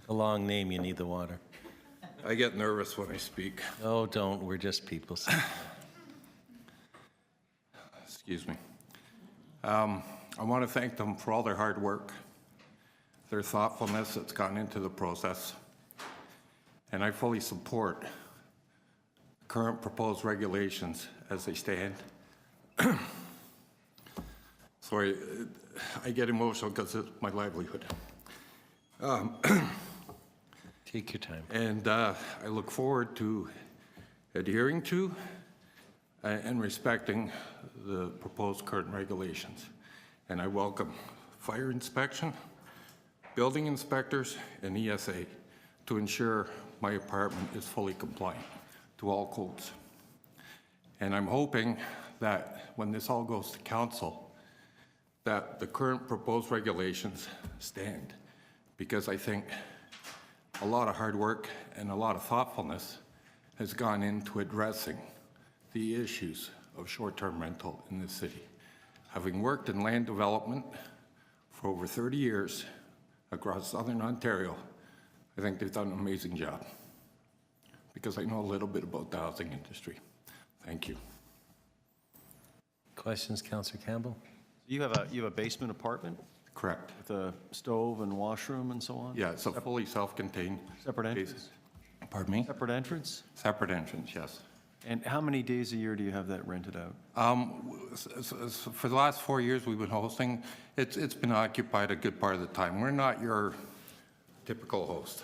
A long name, you need the water. I get nervous when I speak. Oh, don't. We're just people. Excuse me. I want to thank them for all their hard work, their thoughtfulness that's gone into the process, and I fully support current proposed regulations as they stand. Sorry, I get emotional because it's my livelihood. Take your time. And I look forward to adhering to and respecting the proposed current regulations. And I welcome fire inspection, building inspectors, and ESA to ensure my apartment is fully compliant to all codes. And I'm hoping that when this all goes to council, that the current proposed regulations stand, because I think a lot of hard work and a lot of thoughtfulness has gone into addressing the issues of short-term rental in this city. Having worked in land development for over 30 years across southern Ontario, I think they've done an amazing job, because I know a little bit about the housing industry. Thank you. Questions, Councillor Campbell? You have a basement apartment Correct. with a stove and washroom and so on? Yeah, it's a fully self-contained. Separate entrance? basis. Pardon me? Separate entrance? Separate entrance, yes. And how many days a year do you have that rented out? For the last 4 years we've been hosting, it's been occupied a good part of the time. We're not your typical host.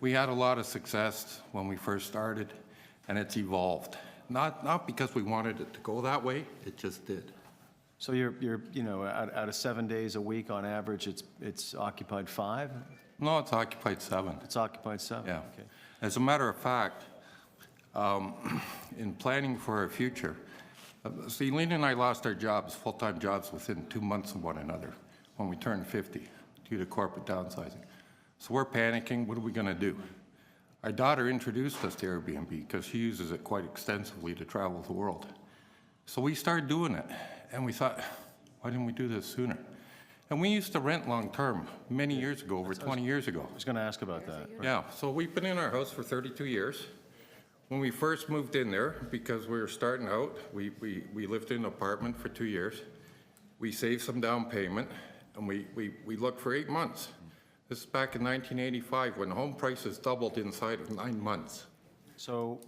We had a lot of success when we first started, and it's evolved. Not because we wanted it to go that way, it just did. So you're out of 7 days a week on average, it's occupied 5? No, it's occupied 7. It's occupied 7? Yeah. Okay. As a matter of fact, in planning for our future, see, Lena and I lost our jobs, full-time jobs, within 2 months of one another when we turned 50 due to corporate downsizing. So we're panicking. What are we going to do? Our daughter introduced us to Airbnb because she uses it quite extensively to travel the world. So we started doing it, and we thought, why didn't we do this sooner? And we used to rent long-term many years ago, over 20 years ago. I was going to ask about that. Yeah, so we've been in our house for 32 years. When we first moved in there, because we were starting out, we lived in an apartment for 2 years. We saved some down payment, and we looked for 8 months. This is back in 1985, when home prices doubled inside of 9 months. So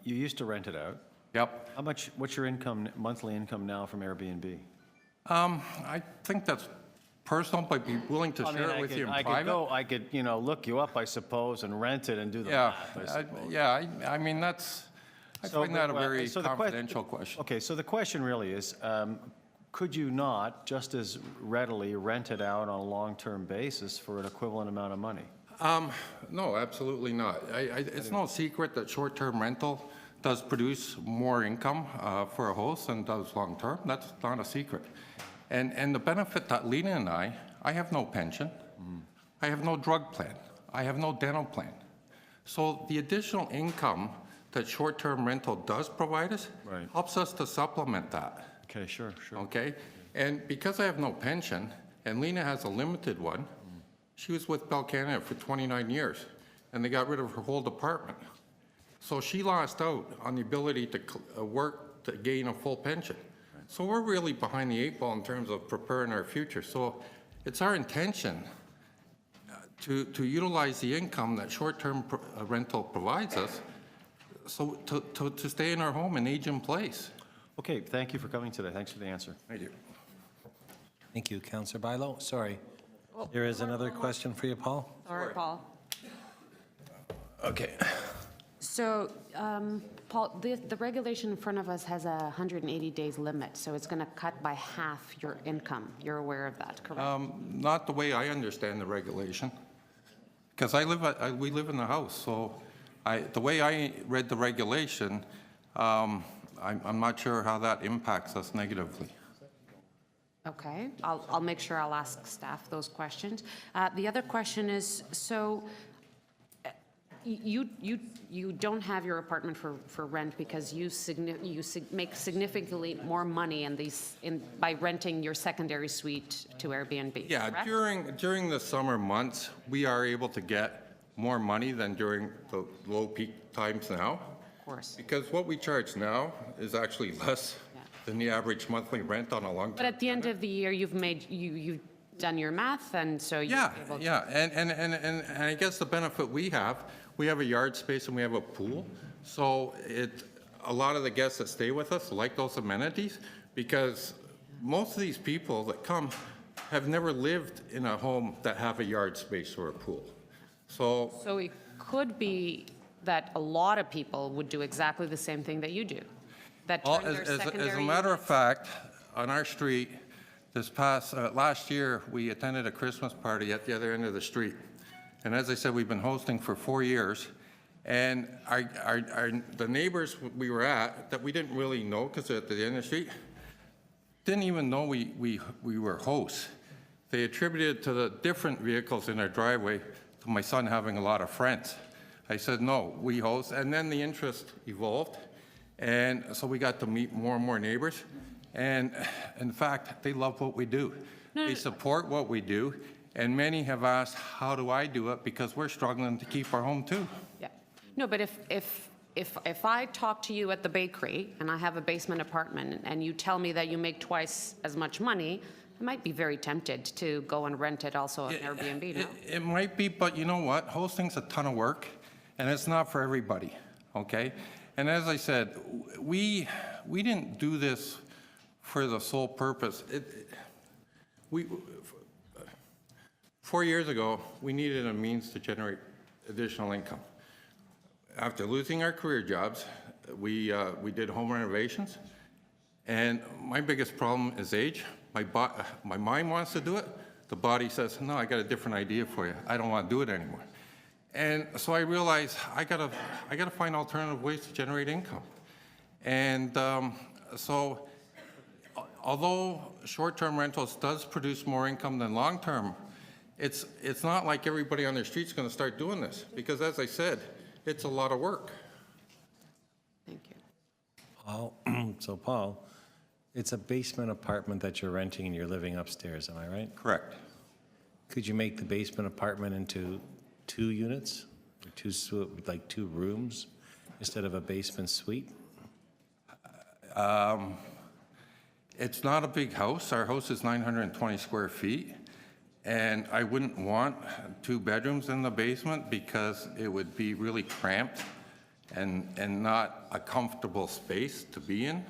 you used to rent it out. Yep. What's your income, monthly income now from Airbnb? I think that's personal, but I'd be willing to share it with you in private. I could look you up, I suppose, and rent it and do the Yeah, math, I suppose. I mean, I find that a very confidential question. Okay, so the question really is, could you not just as readily rent it out on a long-term basis for an equivalent amount of money? No, absolutely not. It's no secret that short-term rental does produce more income for a host than does long-term. That's not a secret. And the benefit that Lena and I have no pension. I have no drug plan. I have no dental plan. So the additional income that short-term rental does provide us helps us to supplement that. Okay, sure. Okay? And because I have no pension, and Lena has a limited one, she was with Bell Canada for 29 years, and they got rid of her whole department. So she lost out on the ability to work to gain a full pension. So we're really behind the 8 ball in terms of preparing our future. So it's our intention to utilize the income that short-term rental provides us, so to stay in our home and age in place. Okay, thank you for coming today. Thanks for the answer. Thank you. Thank you, Councillor Bilo. Sorry. There is another question for you, Paul? Sorry, Paul. Okay. So, Paul, the regulation in front of us has a 180 days limit, so it's going to cut by half your income. You're aware of that, correct? Not the way I understand the regulation, because we live in the house, so the way I read the regulation, I'm not sure how that impacts us negatively. Okay, I'll make sure I'll ask staff those questions. The other question is, so you don't have your apartment for rent because you make significantly more money by renting your secondary suite to Airbnb, Yeah, correct? during the summer months, we are able to get more money than during the low peak times now. Of course. Because what we charge now is actually less than the average monthly rent on a long-term. But at the end of the year, you've done your math, and so you're able to. Yeah, and I guess the benefit we have a yard space and we have a pool, so a lot of the guests that stay with us like those amenities, because most of these people that come have never lived in a home that have a yard space or a pool. So it could be that a lot of people would do exactly the same thing that you do, that turn their secondary. As a matter of fact, on our street, last year, we attended a Christmas party at the other end of the street. And as I said, we've been hosting for 4 years. And the neighbors we were at, that we didn't really know because they're at the end of the street, didn't even know we were hosts. They attributed to the different vehicles in our driveway to my son having a lot of friends. I said, no, we host. And then the interest evolved. And so we got to meet more and more neighbors. And in fact, they love what we do. They support what we do. And many have asked, how do I do it? Because we're struggling to keep our home too. Yeah. No, but if I talk to you at the bakery and I have a basement apartment and you tell me that you make twice as much money, I might be very tempted to go and rent it also on Airbnb now. It might be, but you know what? Hosting's a ton of work, and it's not for everybody, okay? And as I said, we didn't do this for the sole purpose. 4 years ago, we needed a means to generate additional income. After losing our career jobs, we did home renovations, and my biggest problem is age. My mind wants to do it. The body says, no, I got a different idea for you. I don't want to do it anymore. And so I realized I gotta find alternative ways to generate income. And so although short-term rentals does produce more income than long-term, it's not like everybody on their street's going to start doing this, because as I said, it's a lot of work. Thank you. Paul, so Paul, it's a basement apartment that you're renting and you're living upstairs, am I right? Correct. Could you make the basement apartment into 2 units, or like 2 rooms, instead of a basement suite? It's not a big house. Our house is 920 square feet. And I wouldn't want 2 bedrooms in the basement because it would be really cramped and not a comfortable space to be in.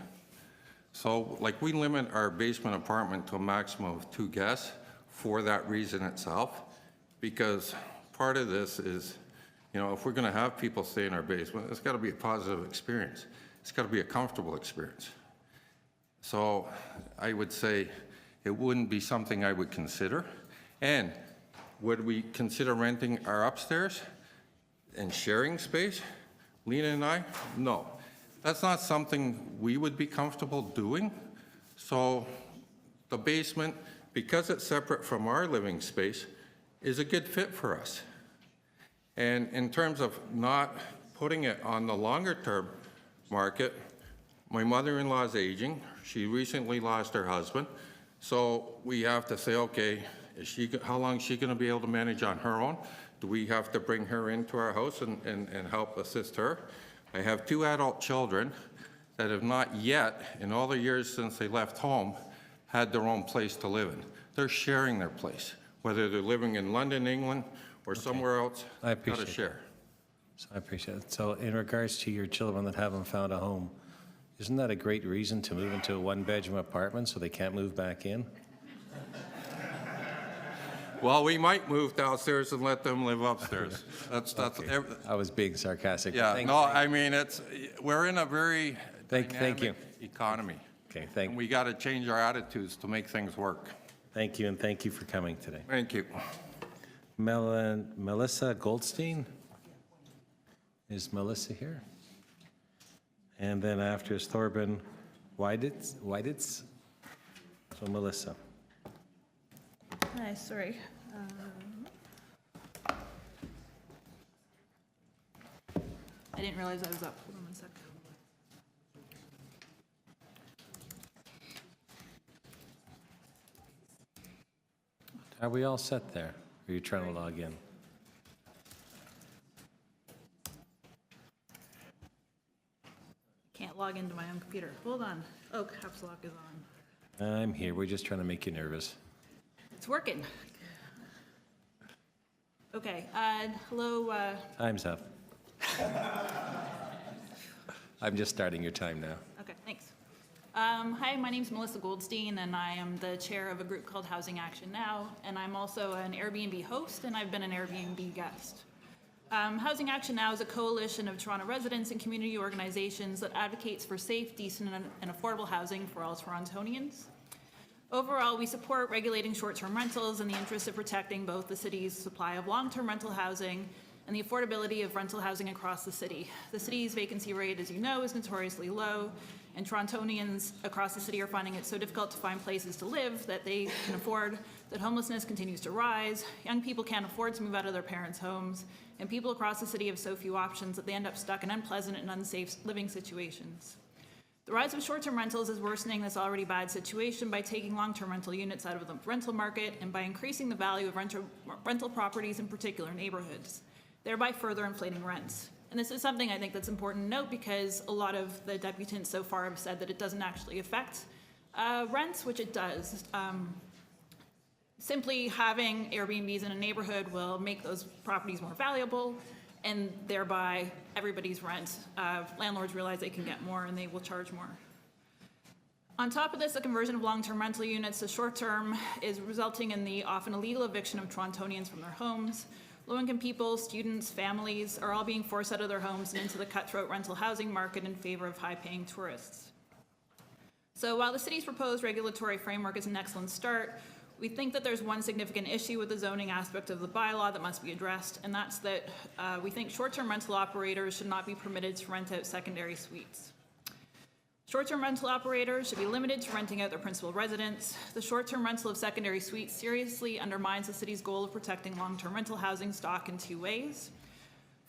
So like we limit our basement apartment to a maximum of 2 guests for that reason itself, because part of this is, if we're going to have people stay in our basement, it's got to be a positive experience. It's got to be a comfortable experience. So I would say it wouldn't be something I would consider. And would we consider renting our upstairs and sharing space, Lena and I? No. That's not something we would be comfortable doing. So the basement, because it's separate from our living space, is a good fit for us. And in terms of not putting it on the longer term market, my mother-in-law is aging. She recently lost her husband. So we have to say, okay, how long is she going to be able to manage on her own? Do we have to bring her into our house and help assist her? I have 2 adult children that have not yet, in all the years since they left home, had their own place to live in. They're sharing their place, whether they're living in London, England, or somewhere else, I got appreciate to that. share. So I appreciate it. So in regards to your children that haven't found a home, isn't that a great reason to move into a one-bedroom apartment so they can't move back in? Well, we might move downstairs and let them live upstairs. That's, Okay. I was being sarcastic. yeah, Thank- no, I mean, we're in a very Thank you. dynamic economy. Okay, And we got to change our attitudes to make things work. thank you, and thank you for coming today. Thank you. Melissa Goldstein? Is Melissa here? And then after is Thorben Weiditz. So Melissa. Hi, sorry. I didn't realize I was up. Hold on one sec. Are we all set there? Are you trying to log in? Can't log into my own computer. Hold on. Oh, caps lock is on. I'm here. We're just trying to make you nervous. It's working. Okay, hello, Time's up. I'm just starting your time now. okay, thanks. Hi, my name's Melissa Goldstein, and I am the chair of a group called Housing Action Now, and I'm also an Airbnb host, and I've been an Airbnb guest. Housing Action Now is a coalition of Toronto residents and community organizations that advocates for safe, decent, and affordable housing for all Torontonians. Overall, we support regulating short-term rentals in the interest of protecting both the city's supply of long-term rental housing and the affordability of rental housing across the city. The city's vacancy rate, as you know, is notoriously low, and Torontonians across the city are finding it so difficult to find places to live that they can afford, that homelessness continues to rise, young people can't afford to move out of their parents' homes, and people across the city have so few options that they end up stuck in unpleasant and unsafe living situations. The rise of short-term rentals is worsening this already bad situation by taking long-term rental units out of the rental market and by increasing the value of rental properties in particular neighborhoods, thereby further inflating rents. And this is something I think that's important to note because a lot of the deputants so far have said that it doesn't actually affect rents, which it does. Simply having Airbnbs in a neighborhood will make those properties more valuable, and thereby everybody's rent. Landlords realize they can get more and they will charge more. On top of this, the conversion of long-term rental units to short-term is resulting in the often illegal eviction of Torontonians from their homes. Low-income people, students, families are all being forced out of their homes and into the cutthroat rental housing market in favor of high-paying tourists. So while the city's proposed regulatory framework is an excellent start, we think that there's one significant issue with the zoning aspect of the bylaw that must be addressed, and that's that we think short-term rental operators should not be permitted to rent out secondary suites. Short-term rental operators should be limited to renting out their principal residence. The short-term rental of secondary suites seriously undermines the city's goal of protecting long-term rental housing stock in two ways.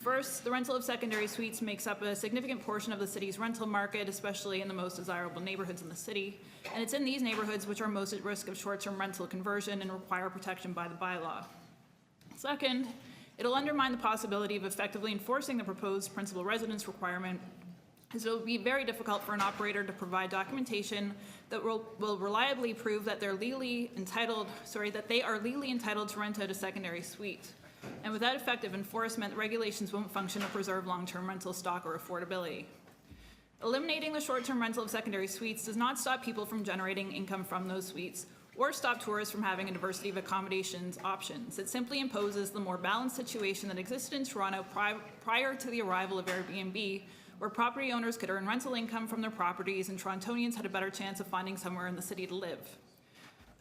First, the rental of secondary suites makes up a significant portion of the city's rental market, especially in the most desirable neighborhoods in the city. And it's in these neighborhoods which are most at risk of short-term rental conversion and require protection by the bylaw. Second, it'll undermine the possibility of effectively enforcing the proposed principal residence requirement, as it will be very difficult for an operator to provide documentation that will reliably prove that they are legally entitled to rent out a secondary suite. And without effective enforcement, regulations won't function to preserve long-term rental stock or affordability. Eliminating the short-term rental of secondary suites does not stop people from generating income from those suites or stop tourists from having a diversity of accommodations options. It simply imposes the more balanced situation that existed in Toronto prior to the arrival of Airbnb, where property owners could earn rental income from their properties and Torontonians had a better chance of finding somewhere in the city to live.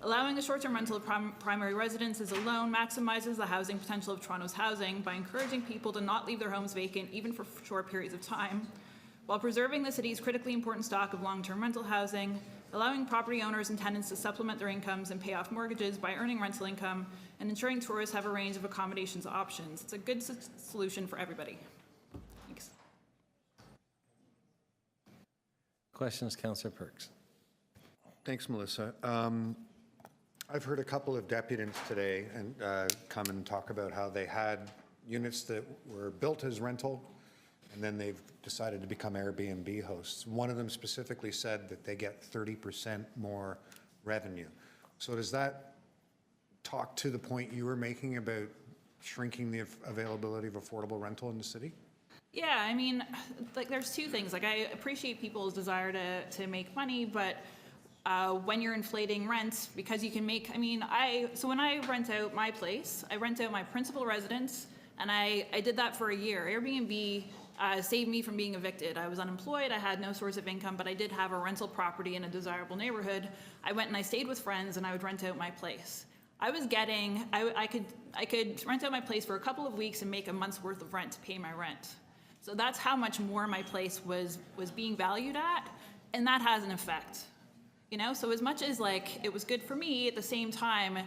Allowing the short-term rental of primary residences alone maximizes the housing potential of Toronto's housing by encouraging people to not leave their homes vacant even for short periods of time, while preserving the city's critically important stock of long-term rental housing, allowing property owners and tenants to supplement their incomes and pay off mortgages by earning rental income, and ensuring tourists have a range of accommodations options. It's a good solution for everybody. Thanks. Questions, Councillor Perks? Thanks, Melissa. I've heard a couple of deputants today and come and talk about how they had units that were built as rental, and then they've decided to become Airbnb hosts. One of them specifically said that they get 30% more revenue. So does that talk to the point you were making about shrinking the availability of affordable rental in the city? Yeah, I mean, like, there's two things. Like, I appreciate people's desire to make money, but when you're inflating rents, because you can make, I mean, so when I rent out my place, I rent out my principal residence, and I did that for a year. Airbnb saved me from being evicted. I was unemployed, I had no source of income, but I did have a rental property in a desirable neighborhood. I went and I stayed with friends, and I would rent out my place. I was getting, I could rent out my place for a couple of weeks and make a month's worth of rent to pay my rent. So that's how much more my place was being valued at, and that has an effect. You know, so as much as like it was good for me, at the same time,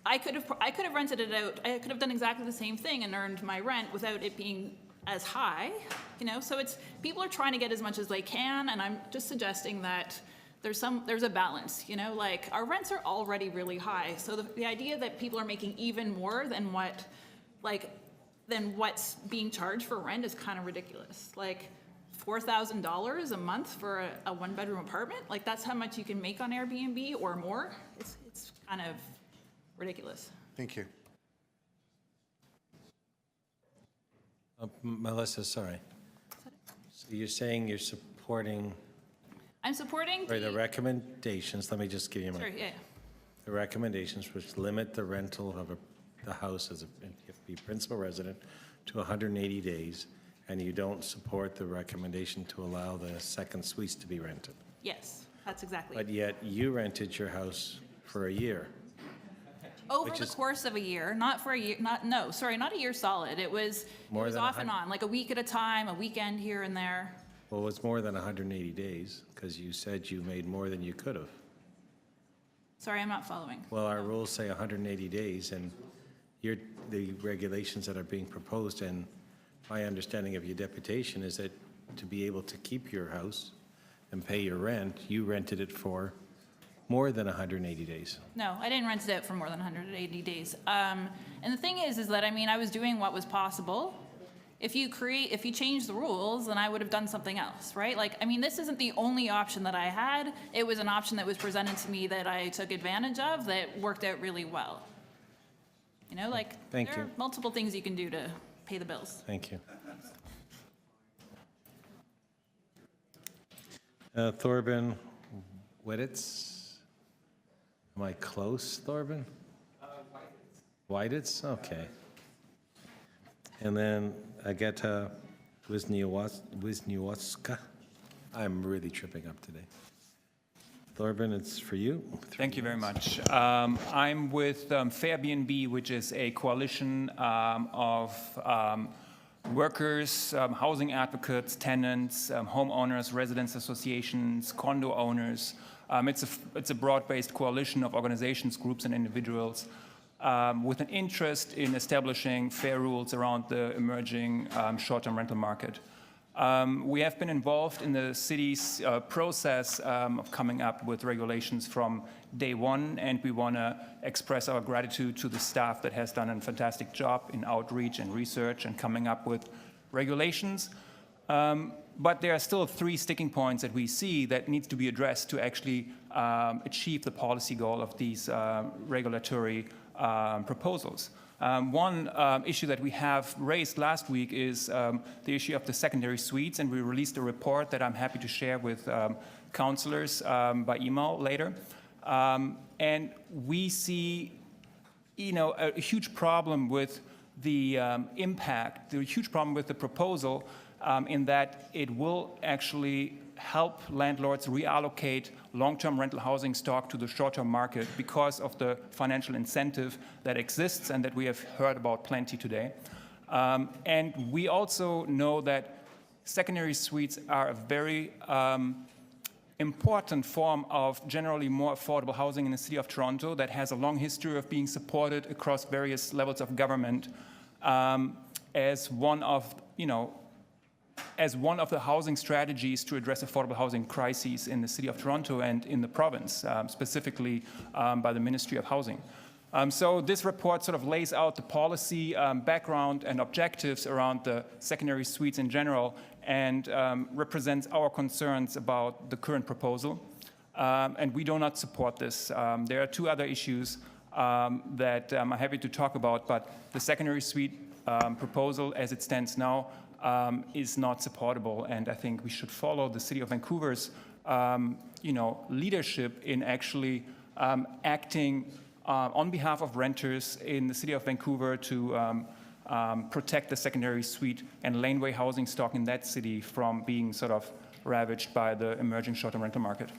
I could have rented it out. I could have done exactly the same thing and earned my rent without it being as high. You know, so it's people are trying to get as much as they can, and I'm just suggesting that there's a balance. You know, like our rents are already really high, so the idea that people are making even more than what's being charged for rent is kind of ridiculous. Like $4,000 a month for a one-bedroom apartment, like that's how much you can make on Airbnb or more. It's kind of ridiculous. Thank you. Melissa, sorry. So you're saying you're supporting, I'm supporting the recommendations, let me just give you my. Sure, yeah. The recommendations which limit the rental of the house as you have to be principal resident to 180 days, and you don't support the recommendation to allow the second suites to be rented. Yes, that's exactly. But yet you rented your house for a year. Over the course of a year, not for a year, not a year solid. It was off and on, like a week at a time, a weekend here and there. Well, it's more than 180 days because you said you made more than you could have. Sorry, I'm not following. Well, our rules say 180 days, and the regulations that are being proposed, and my understanding of your deputation is that to be able to keep your house and pay your rent, you rented it for more than 180 days. No, I didn't rent it out for more than 180 days. And the thing is that, I mean, I was doing what was possible. If you change the rules, then I would have done something else, right? Like, I mean, this isn't the only option that I had. It was an option that was presented to me that I took advantage of that worked out really well. You know, like, Thank there you. are multiple things you can do to pay the bills. Thank you. Thorben Wittitz. Am I close, Thorben? Whititz, okay. And then Agata Wisniewska. I'm really tripping up today. Thorben, it's for you. Thank you very much. I'm with Fairbnb, which is a coalition of workers, housing advocates, tenants, homeowners, residents associations, condo owners. It's a broad-based coalition of organizations, groups, and individuals with an interest in establishing fair rules around the emerging short-term rental market. We have been involved in the city's process of coming up with regulations from day one, and we want to express our gratitude to the staff that has done a fantastic job in outreach and research and coming up with regulations. But there are still 3 sticking points that we see that needs to be addressed to actually achieve the policy goal of these regulatory proposals. One issue that we have raised last week is the issue of the secondary suites, and we released a report that I'm happy to share with councillors by email later. And we see, a huge problem with the impact, the huge problem with the proposal in that it will actually help landlords reallocate long-term rental housing stock to the short-term market because of the financial incentive that exists and that we have heard about plenty today. And we also know that secondary suites are a very important form of generally more affordable housing in the city of Toronto that has a long history of being supported across various levels of government as one of the housing strategies to address affordable housing crises in the city of Toronto and in the province, specifically by the Ministry of Housing. So this report sort of lays out the policy background and objectives around the secondary suites in general and represents our concerns about the current proposal. And we do not support this. There are 2 other issues that I'm happy to talk about, but the secondary suite proposal as it stands now is not supportable, and I think we should follow the City of Vancouver's leadership in actually acting on behalf of renters in the City of Vancouver to protect the secondary suite and laneway housing stock in that city from being sort of ravaged by the emerging short-term rental market.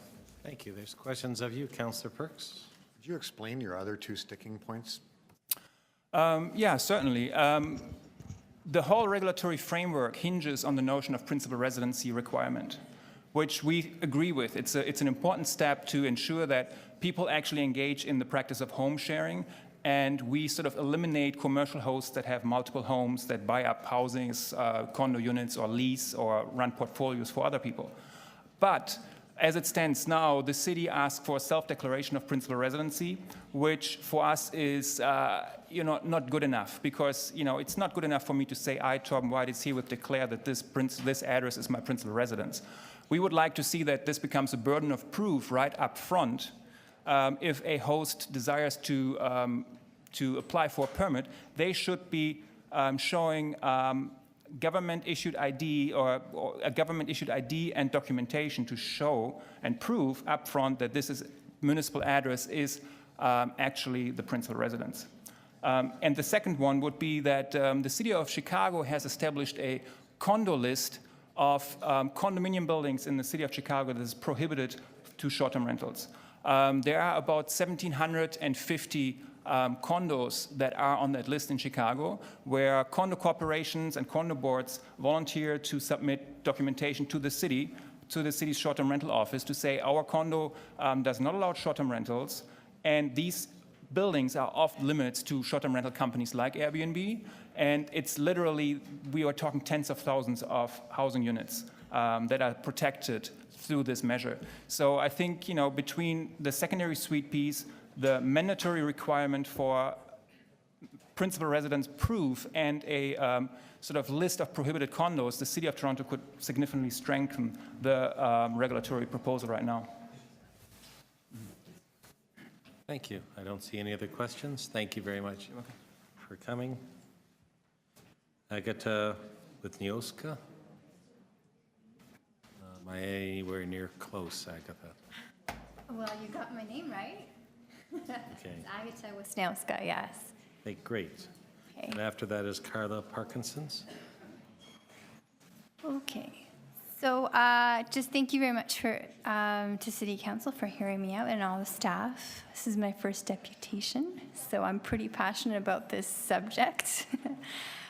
Thank you. There's questions of you, Councillor Perks. Could you explain your other two sticking points? Yeah, certainly. The whole regulatory framework hinges on the notion of principal residency requirement, which we agree with. It's an important step to ensure that people actually engage in the practice of home sharing, and we sort of eliminate commercial hosts that have multiple homes that buy up housings, condo units, or lease, or run portfolios for other people. But as it stands now, the city asks for a self-declaration of principal residency, which for us is not good enough, because it's not good enough for me to say, I, Torben White, is herewith declare that this address is my principal residence. We would like to see that this becomes a burden of proof right up front. If a host desires to apply for a permit, they should be showing government-issued ID or a government-issued ID and documentation to show and prove up front that this municipal address is actually the principal residence. And the second one would be that the City of Chicago has established a condo list of condominium buildings in the City of Chicago that is prohibited to short-term rentals. There are about 1,750 condos that are on that list in Chicago, where condo corporations and condo boards volunteer to submit documentation to the city's short-term rental office to say our condo does not allow short-term rentals, and these buildings are off limits to short-term rental companies like Airbnb, and it's literally, we are talking tens of thousands of housing units that are protected through this measure. So I think, between the secondary suite piece, the mandatory requirement for principal residence proof, and a sort of list of prohibited condos, the City of Toronto could significantly strengthen the regulatory proposal right now. Thank you. I don't see any other questions. Thank you very much for coming. Agata Litnioska. Am I anywhere near close, Agatha? Well, you got my name right. Okay. It's Agata Wisniewska, yes. Hey, great. Okay. And after that is Carla Parkinson's. Okay. So just thank you very much to City Council for hearing me out and all the staff. This is my first deputation, so I'm pretty passionate about this subject.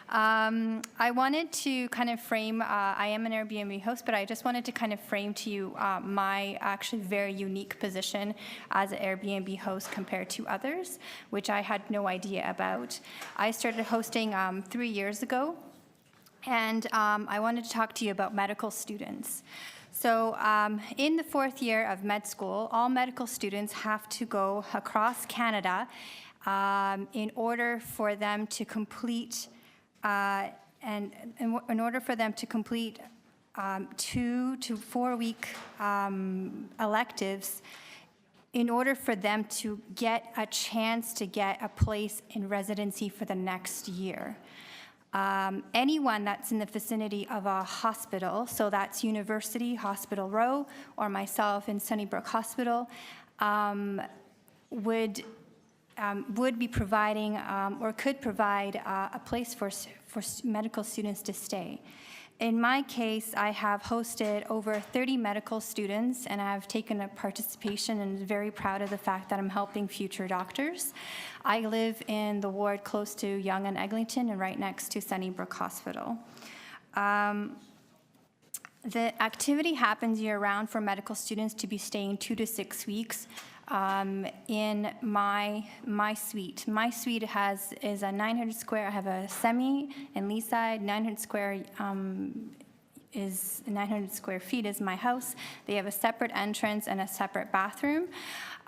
I wanted to kind of frame, I am an Airbnb host, but I just wanted to kind of frame to you my actually very unique position as an Airbnb host compared to others, which I had no idea about. I started hosting 3 years ago, and I wanted to talk to you about medical students. So in the 4th year of med school, all medical students have to go across Canada in order for them to complete in order for them to complete 2 to 4 week electives, in order for them to get a chance to get a place in residency for the next year. Anyone that's in the vicinity of a hospital, so that's University Hospital Row or myself in Sunnybrook Hospital, would be providing or could provide a place for medical students to stay. In my case, I have hosted over 30 medical students, and I've taken a participation and am very proud of the fact that I'm helping future doctors. I live in the ward close to Yonge and Eglinton and right next to Sunnybrook Hospital. The activity happens year-round for medical students to be staying 2 to 6 weeks in my suite. My suite is a 900 square. I have a semi in Leaside. 900 square is 900 square feet is my house. They have a separate entrance and a separate bathroom,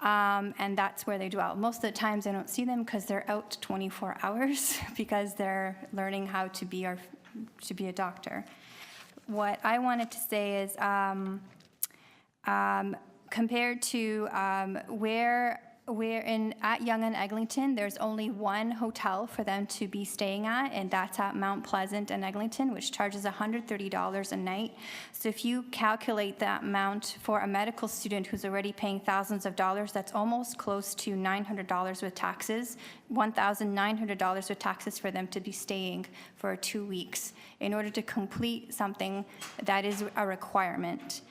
and that's where they dwell. Most of the times I don't see them because they're out 24 hours because they're learning how to be a doctor. What I wanted to say is, compared to where at Yonge and Eglinton, there's only one hotel for them to be staying at, and that's at Mount Pleasant and Eglinton, which charges $130 a night. So if you calculate that amount for a medical student who's already paying thousands of dollars, that's almost close to $900 with taxes, $1,900 with taxes for them to be staying for 2 weeks in order to complete something that is a requirement.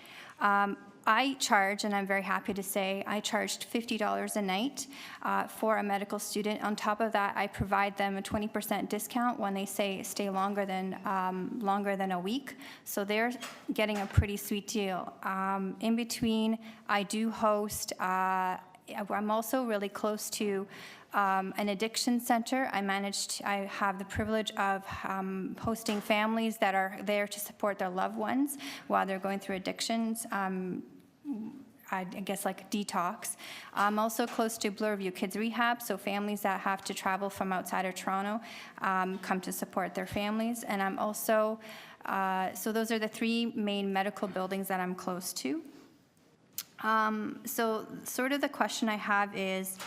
I charge, and I'm very happy to say, I charged $50 a night for a medical student. On top of that, I provide them a 20% discount when they stay longer than a week. So they're getting a pretty sweet deal. In between, I do host. I'm also really close to an addiction center. I have the privilege of hosting families that are there to support their loved ones while they're going through addictions. I guess like detox. I'm also close to Bloorview Kids Rehab, so families that have to travel from outside of Toronto come to support their families. And I'm also, so those are the 3 main medical buildings that I'm close to. So sort of the question I have is,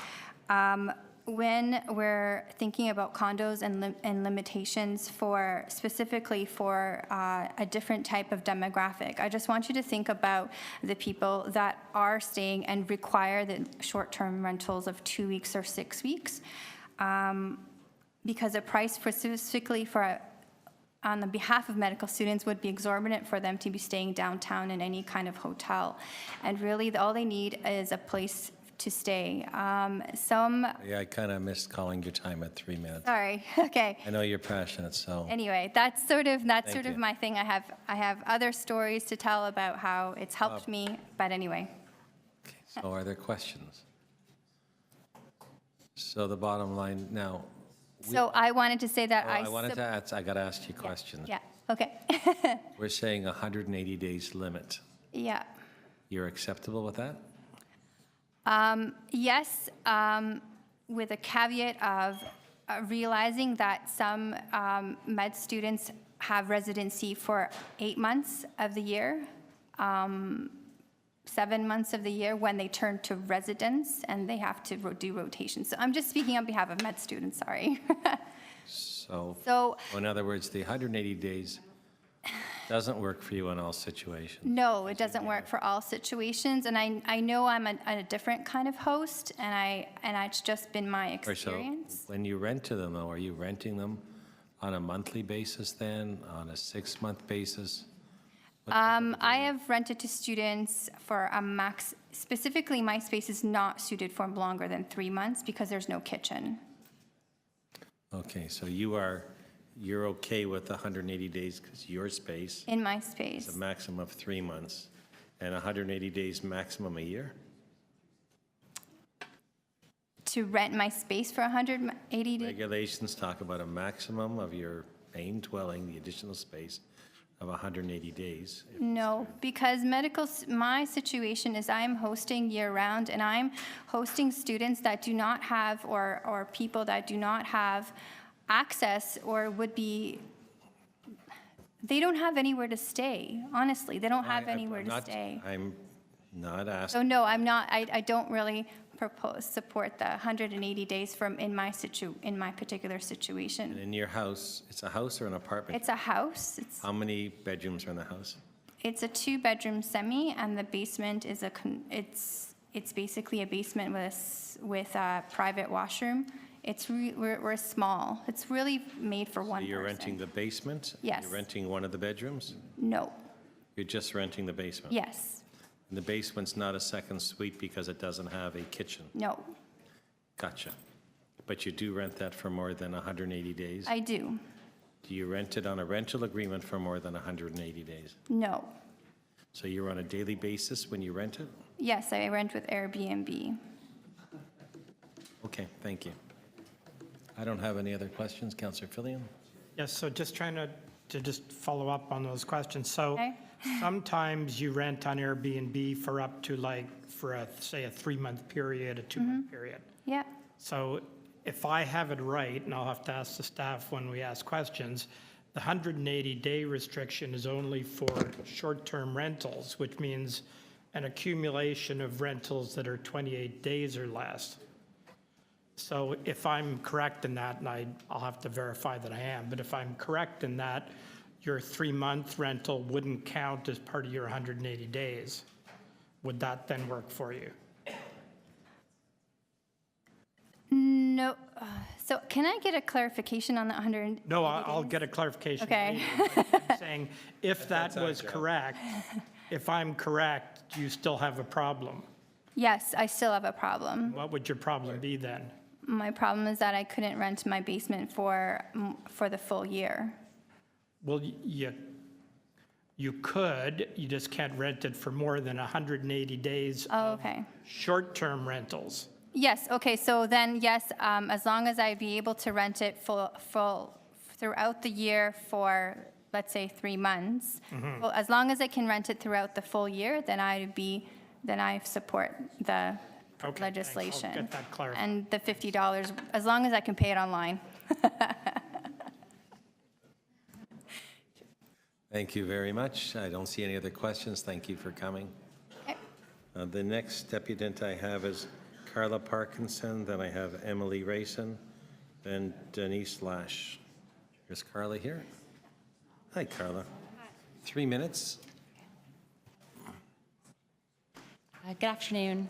when we're thinking about condos and limitations for specifically for a different type of demographic, I just want you to think about the people that are staying and require the short-term rentals of 2 weeks or 6 weeks, because a price for specifically for on the behalf of medical students would be exorbitant for them to be staying downtown in any kind of hotel, and really all they need is a place to stay. Yeah, I kind of missed calling your time at 3 minutes. Sorry, okay. I know you're passionate, so. Anyway, that's sort of you. my thing. I have other stories to tell about how it's helped me, but anyway. So are there questions? So the bottom line now. So I wanted to say that I wanted to ask, I got to ask you questions. Yeah, okay. We're saying 180 days limit. Yeah. You're acceptable with that? Yes, with a caveat of realizing that some med students have residency for 8 months of the year, 7 months of the year when they turn to residence, and they have to do rotations. So I'm just speaking on behalf of med students, sorry. So in other words, the 180 days doesn't work for you in all situations. No, it doesn't work for all situations, and I know I'm a different kind of host, and it's just been my experience. So when you rent to them, though, are you renting them on a monthly basis then, on a 6-month basis? I have rented to students for a max, specifically my space is not suited for longer than 3 months because there's no kitchen. Okay, so you're okay with 180 days because your space In my space. is a maximum of 3 months and 180 days maximum a year? To rent my space for 180 days? Regulations talk about a maximum of your main dwelling, the additional space, of 180 days. No, because my situation is I'm hosting year-round, and I'm hosting students that do not have, or people that do not have access or would be, they don't have anywhere to stay, honestly. They don't have anywhere to stay. I'm not So asking. no, I'm not, I don't really support the 180 days in my particular situation. And in your house, it's a house or an apartment? It's a house. How many bedrooms are in the house? It's a 2-bedroom semi, and the basement is it's basically a basement with a private washroom. We're small. It's really made for one person. You're renting the basement? Yes. You're renting one of the bedrooms? No. You're just renting the basement? Yes. And the basement's not a second suite because it doesn't have a kitchen? No. Gotcha. But you do rent that for more than 180 days? I do. Do you rent it on a rental agreement for more than 180 days? No. So you're on a daily basis when you rent it? Yes, I rent with Airbnb. Okay, thank you. I don't have any other questions. Councillor Fillion? Yes, so just trying to just follow up on those questions. So Okay. sometimes you rent on Airbnb for up to say a 3-month period, a 2-month period. Yeah. So if I have it right, and I'll have to ask the staff when we ask questions, the 180-day restriction is only for short-term rentals, which means an accumulation of rentals that are 28 days or less. So if I'm correct in that, and I'll have to verify that I am, but if I'm correct in that, your 3-month rental wouldn't count as part of your 180 days. Would that then work for you? No, so can I get a clarification on the 100? No, I'll get a clarification Okay. later. I'm saying, if that was correct, if I'm correct, you still have a problem. Yes, I still have a problem. What would your problem be then? My problem is that I couldn't rent my basement for the full year. Well, you could, you just can't rent it for more than 180 days Oh, okay. short-term rentals. Yes, okay, so then, yes, as long as I'd be able to rent it full throughout the year for, let's say, 3 months, well, as long as I can rent it throughout the full year, then I support the Okay, thanks. legislation. I'll get that clarified. And the $50, as long as I can pay it online. Thank you very much. I don't see any other questions. Thank you for coming. Okay. The next deputant I have is Carla Parkinson, then I have Emily Rayson, then Denise Lash. Is Carla here? Hi, Carla. 3 minutes. Good afternoon.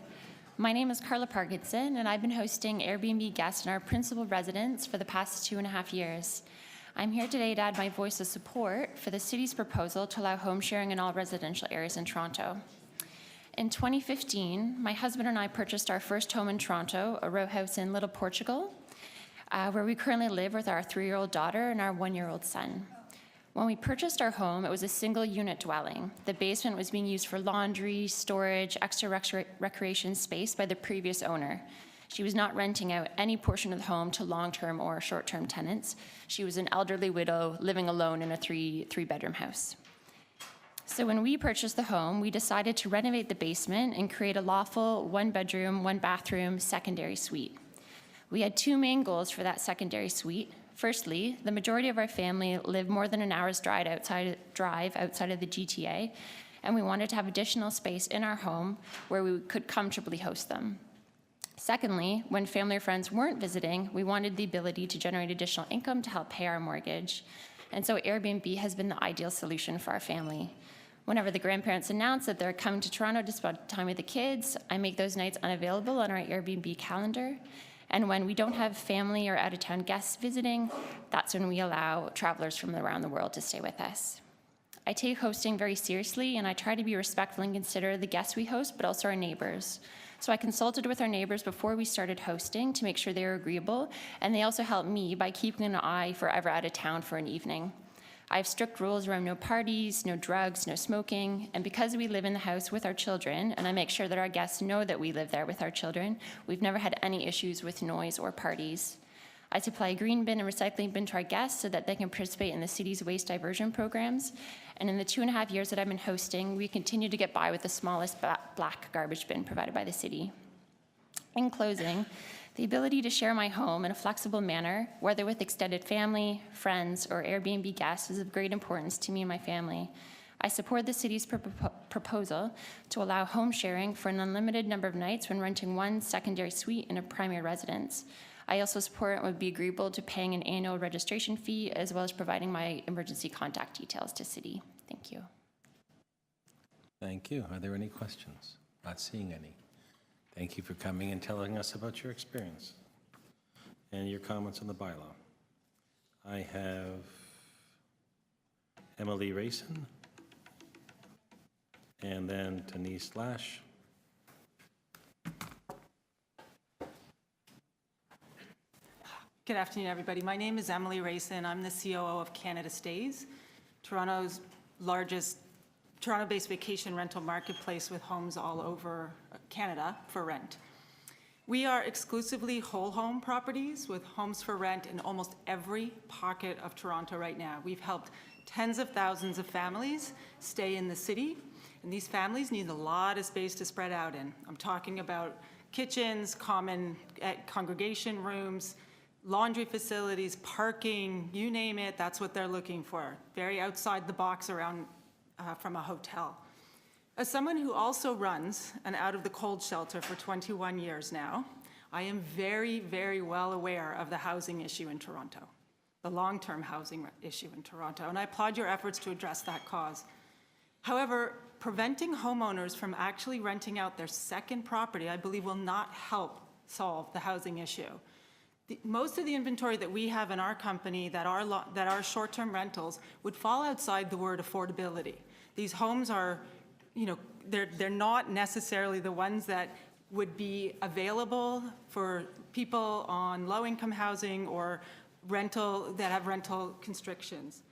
My name is Carla Parkinson, and I've been hosting Airbnb guests in our principal residence for the past 2.5 years. I'm here today to add my voice of support for the city's proposal to allow home sharing in all residential areas in Toronto. In 2015, my husband and I purchased our first home in Toronto, a row house in Little Portugal, where we currently live with our 3-year-old daughter and our 1-year-old son. When we purchased our home, it was a single-unit dwelling. The basement was being used for laundry, storage, extra recreation space by the previous owner. She was not renting out any portion of the home to long-term or short-term tenants. She was an elderly widow living alone in a three-bedroom house. So when we purchased the home, we decided to renovate the basement and create a lawful 1-bedroom, 1-bathroom secondary suite. We had 2 main goals for that secondary suite. Firstly, the majority of our family live more than an hour's drive outside of the GTA, and we wanted to have additional space in our home where we could comfortably host them. Secondly, when family or friends weren't visiting, we wanted the ability to generate additional income to help pay our mortgage. And so Airbnb has been the ideal solution for our family. Whenever the grandparents announce that they're coming to Toronto to spend time with the kids, I make those nights unavailable on our Airbnb calendar. And when we don't have family or out-of-town guests visiting, that's when we allow travelers from around the world to stay with us. I take hosting very seriously, and I try to be respectful and consider the guests we host, but also our neighbors. So I consulted with our neighbors before we started hosting to make sure they were agreeable, and they also helped me by keeping an eye if we're ever out of town for an evening. I have strict rules around no parties, no drugs, no smoking, and because we live in the house with our children, and I make sure that our guests know that we live there with our children, we've never had any issues with noise or parties. I supply a green bin and recycling bin to our guests so that they can participate in the city's waste diversion programs. And in the 2.5 years that I've been hosting, we continue to get by with the smallest black garbage bin provided by the city. In closing, the ability to share my home in a flexible manner, whether with extended family, friends, or Airbnb guests, is of great importance to me and my family. I support the city's proposal to allow home sharing for an unlimited number of nights when renting one secondary suite in a primary residence. I also support and would be agreeable to paying an annual registration fee, as well as providing my emergency contact details to city. Thank you. Thank you. Are there any questions? Not seeing any. Thank you for coming and telling us about your experience and your comments on the bylaw. I have Emily Rayson and then Denise Lash. Good afternoon, everybody. My name is Emily Rayson. I'm the COO of Canada Stays, Toronto's largest Toronto-based vacation rental marketplace with homes all over Canada for rent. We are exclusively whole home properties with homes for rent in almost every pocket of Toronto right now. We've helped tens of thousands of families stay in the city, and these families need a lot of space to spread out in. I'm talking about kitchens, common congregation rooms, laundry facilities, parking, you name it, that's what they're looking for. Very outside the box around from a hotel. As someone who also runs an Out of the Cold shelter for 21 years now, I am very, very well aware of the housing issue in Toronto, the long-term housing issue in Toronto, and I applaud your efforts to address that cause. However, preventing homeowners from actually renting out their second property, I believe, will not help solve the housing issue. Most of the inventory that we have in our company that are short-term rentals would fall outside the word affordability. These homes are, you know, they're not necessarily the ones that would be available for people on low-income housing or rental that have rental constrictions.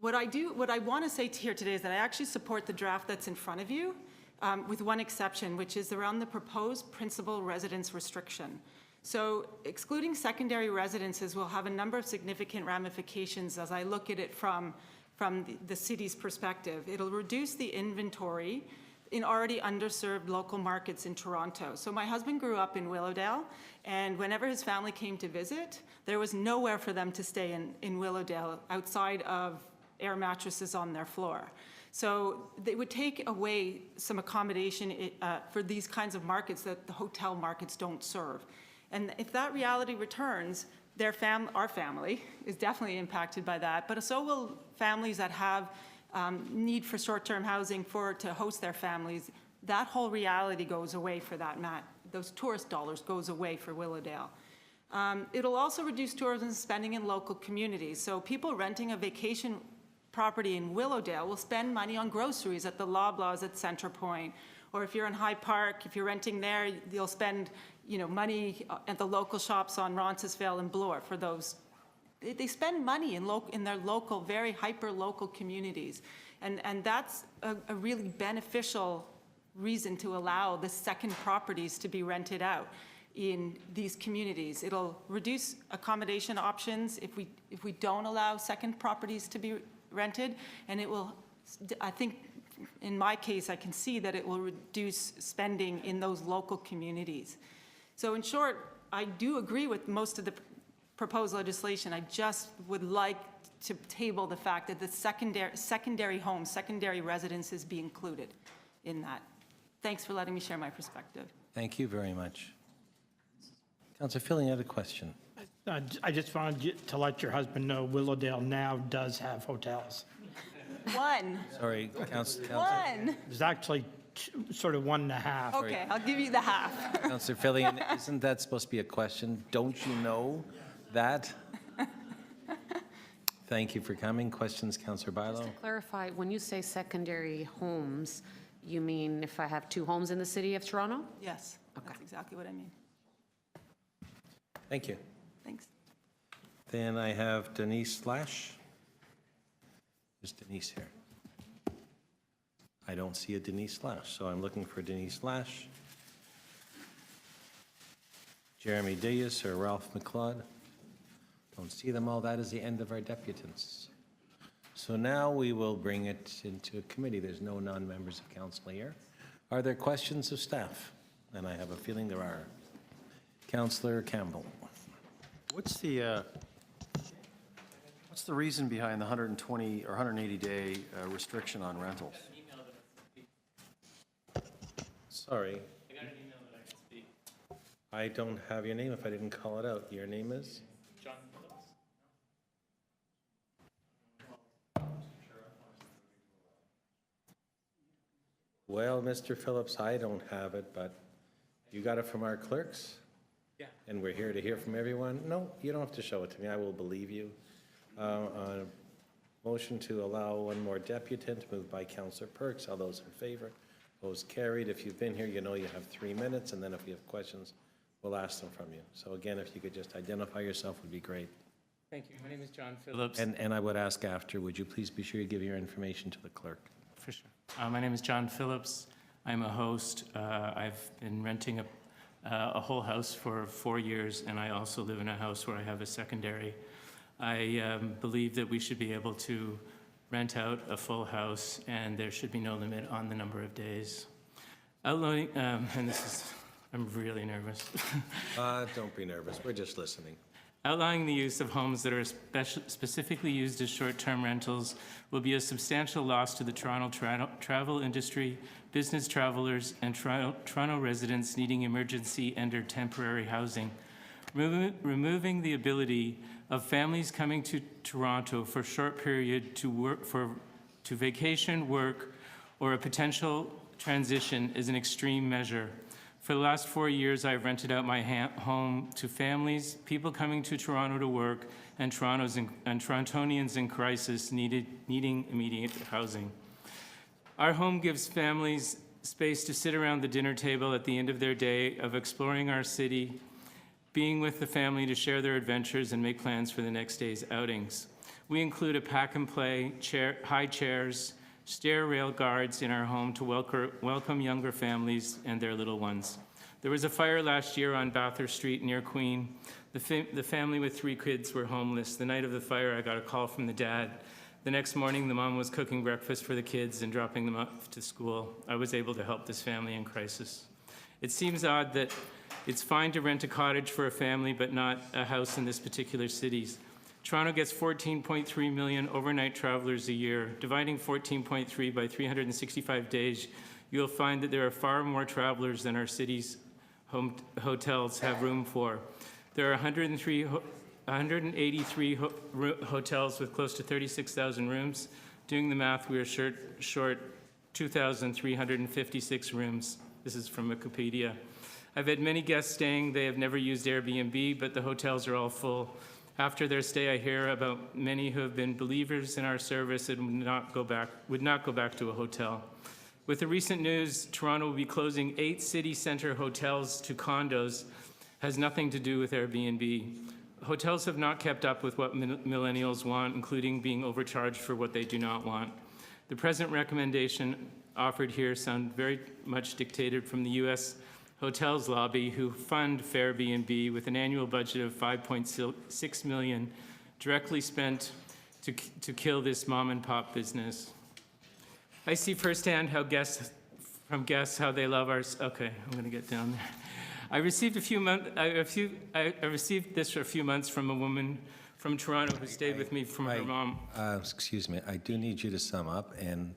What I want to say here today is that I actually support the draft that's in front of you, with one exception, which is around the proposed principal residence restriction. So excluding secondary residences will have a number of significant ramifications as I look at it from the city's perspective. It'll reduce the inventory in already underserved local markets in Toronto. So my husband grew up in Willowdale, and whenever his family came to visit, there was nowhere for them to stay in Willowdale outside of air mattresses on their floor. So they would take away some accommodation for these kinds of markets that the hotel markets don't serve. And if that reality returns, our family is definitely impacted by that, but so will families that have need for short-term housing to host their families. That whole reality goes away for that, those tourist dollars goes away for Willowdale. It'll also reduce tourism spending in local communities. So people renting a vacation property in Willowdale will spend money on groceries at the Loblaws at Centrepoint, or if you're in High Park, if you're renting there, you'll spend money at the local shops on Roncesvalles and Bloor for those. They spend money in their local, very hyper-local communities. And that's a really beneficial reason to allow the second properties to be rented out in these communities. It'll reduce accommodation options if we don't allow second properties to be rented, and it will, I think, in my case, I can see that it will reduce spending in those local communities. So in short, I do agree with most of the proposed legislation. I just would like to table the fact that the secondary homes, secondary residences be included in that. Thanks for letting me share my perspective. Thank you very much. Councillor Filling, you had a question. I just wanted to let your husband know Willowdale now does have hotels. One. Sorry, Councillor. One. There's actually sort of 1.5. Okay, I'll give you the half. Councillor Filling, isn't that supposed to be a question? Don't you know that? Thank you for coming. Questions, Councillor Bailo? To clarify, when you say secondary homes, you mean if I have 2 homes in the city of Toronto? Yes, that's exactly what I mean. Thank you. Thanks. Then I have Denise Lash. Is Denise here? I don't see a Denise Lash, so I'm looking for Denise Lash. Jeremy Dias or Ralph McLeod. Don't see them all. That is the end of our deputants. So now we will bring it into a committee. There's no non-members of council here. Are there questions of staff? And I have a feeling there are. Councillor Campbell. What's the reason behind the 120 or 180-day restriction on rentals? Sorry. I got an email that I can speak. I don't have your name if I didn't call it out. Your name is? John Phillips. Well, Mr. Phillips, I don't have it, but you got it from our clerks? Yeah. And we're here to hear from everyone? No, you don't have to show it to me. I will believe you. Motion to allow one more deputant, moved by Councillor Perks. All those in favor? Opposed? Carried. If you've been here, you know you have 3 minutes, and then if we have questions, we'll ask them from you. So again, if you could just identify yourself would be great. Thank you. My name is John Phillips. And I would ask after, would you please be sure you give your information to the clerk? For sure. My name is John Phillips. I'm a host. I've been renting a whole house for 4 years, and I also live in a house where I have a secondary. I believe that we should be able to rent out a full house, and there should be no limit on the number of days. Outlining, and this is, I'm really nervous. Don't be nervous. We're just listening. Outlawing the use of homes that are specifically used as short-term rentals will be a substantial loss to the Toronto travel industry, business travelers, and Toronto residents needing emergency and/or temporary housing. Removing the ability of families coming to Toronto for a short period to vacation, work, or a potential transition is an extreme measure. For the last 4 years, I've rented out my home to families, people coming to Toronto to work, and Torontonians in crisis needing immediate housing. Our home gives families space to sit around the dinner table at the end of their day of exploring our city, being with the family to share their adventures and make plans for the next day's outings. We include a pack and play, high chairs, stair rail guards in our home to welcome younger families and their little ones. There was a fire last year on Bathurst Street near Queen. The family with 3 kids were homeless. The night of the fire, I got a call from the dad. The next morning, the mom was cooking breakfast for the kids and dropping them off to school. I was able to help this family in crisis. It seems odd that it's fine to rent a cottage for a family, but not a house in this particular city. Toronto gets 14.3 million overnight travelers a year. Dividing 14.3 by 365 days, you'll find that there are far more travelers than our city's hotels have room for. There are 183 hotels with close to 36,000 rooms. Doing the math, we are short 2,356 rooms. This is from Wikipedia. I've had many guests staying. They have never used Airbnb, but the hotels are all full. After their stay, I hear about many who have been believers in our service and would not go back to a hotel. With the recent news, Toronto will be closing 8 city center hotels to condos, has nothing to do with Airbnb. Hotels have not kept up with what millennials want, including being overcharged for what they do not want. The present recommendation offered here sound very much dictated from the U.S. hotels lobby, who fund Airbnb with an annual budget of $5.6 million directly spent to kill this mom and pop business. I see firsthand how guests how they love our. Okay, I'm going to get down there. I received this for a few months from a woman from Toronto who stayed with me from her mom. Excuse me, I do need you to sum up, and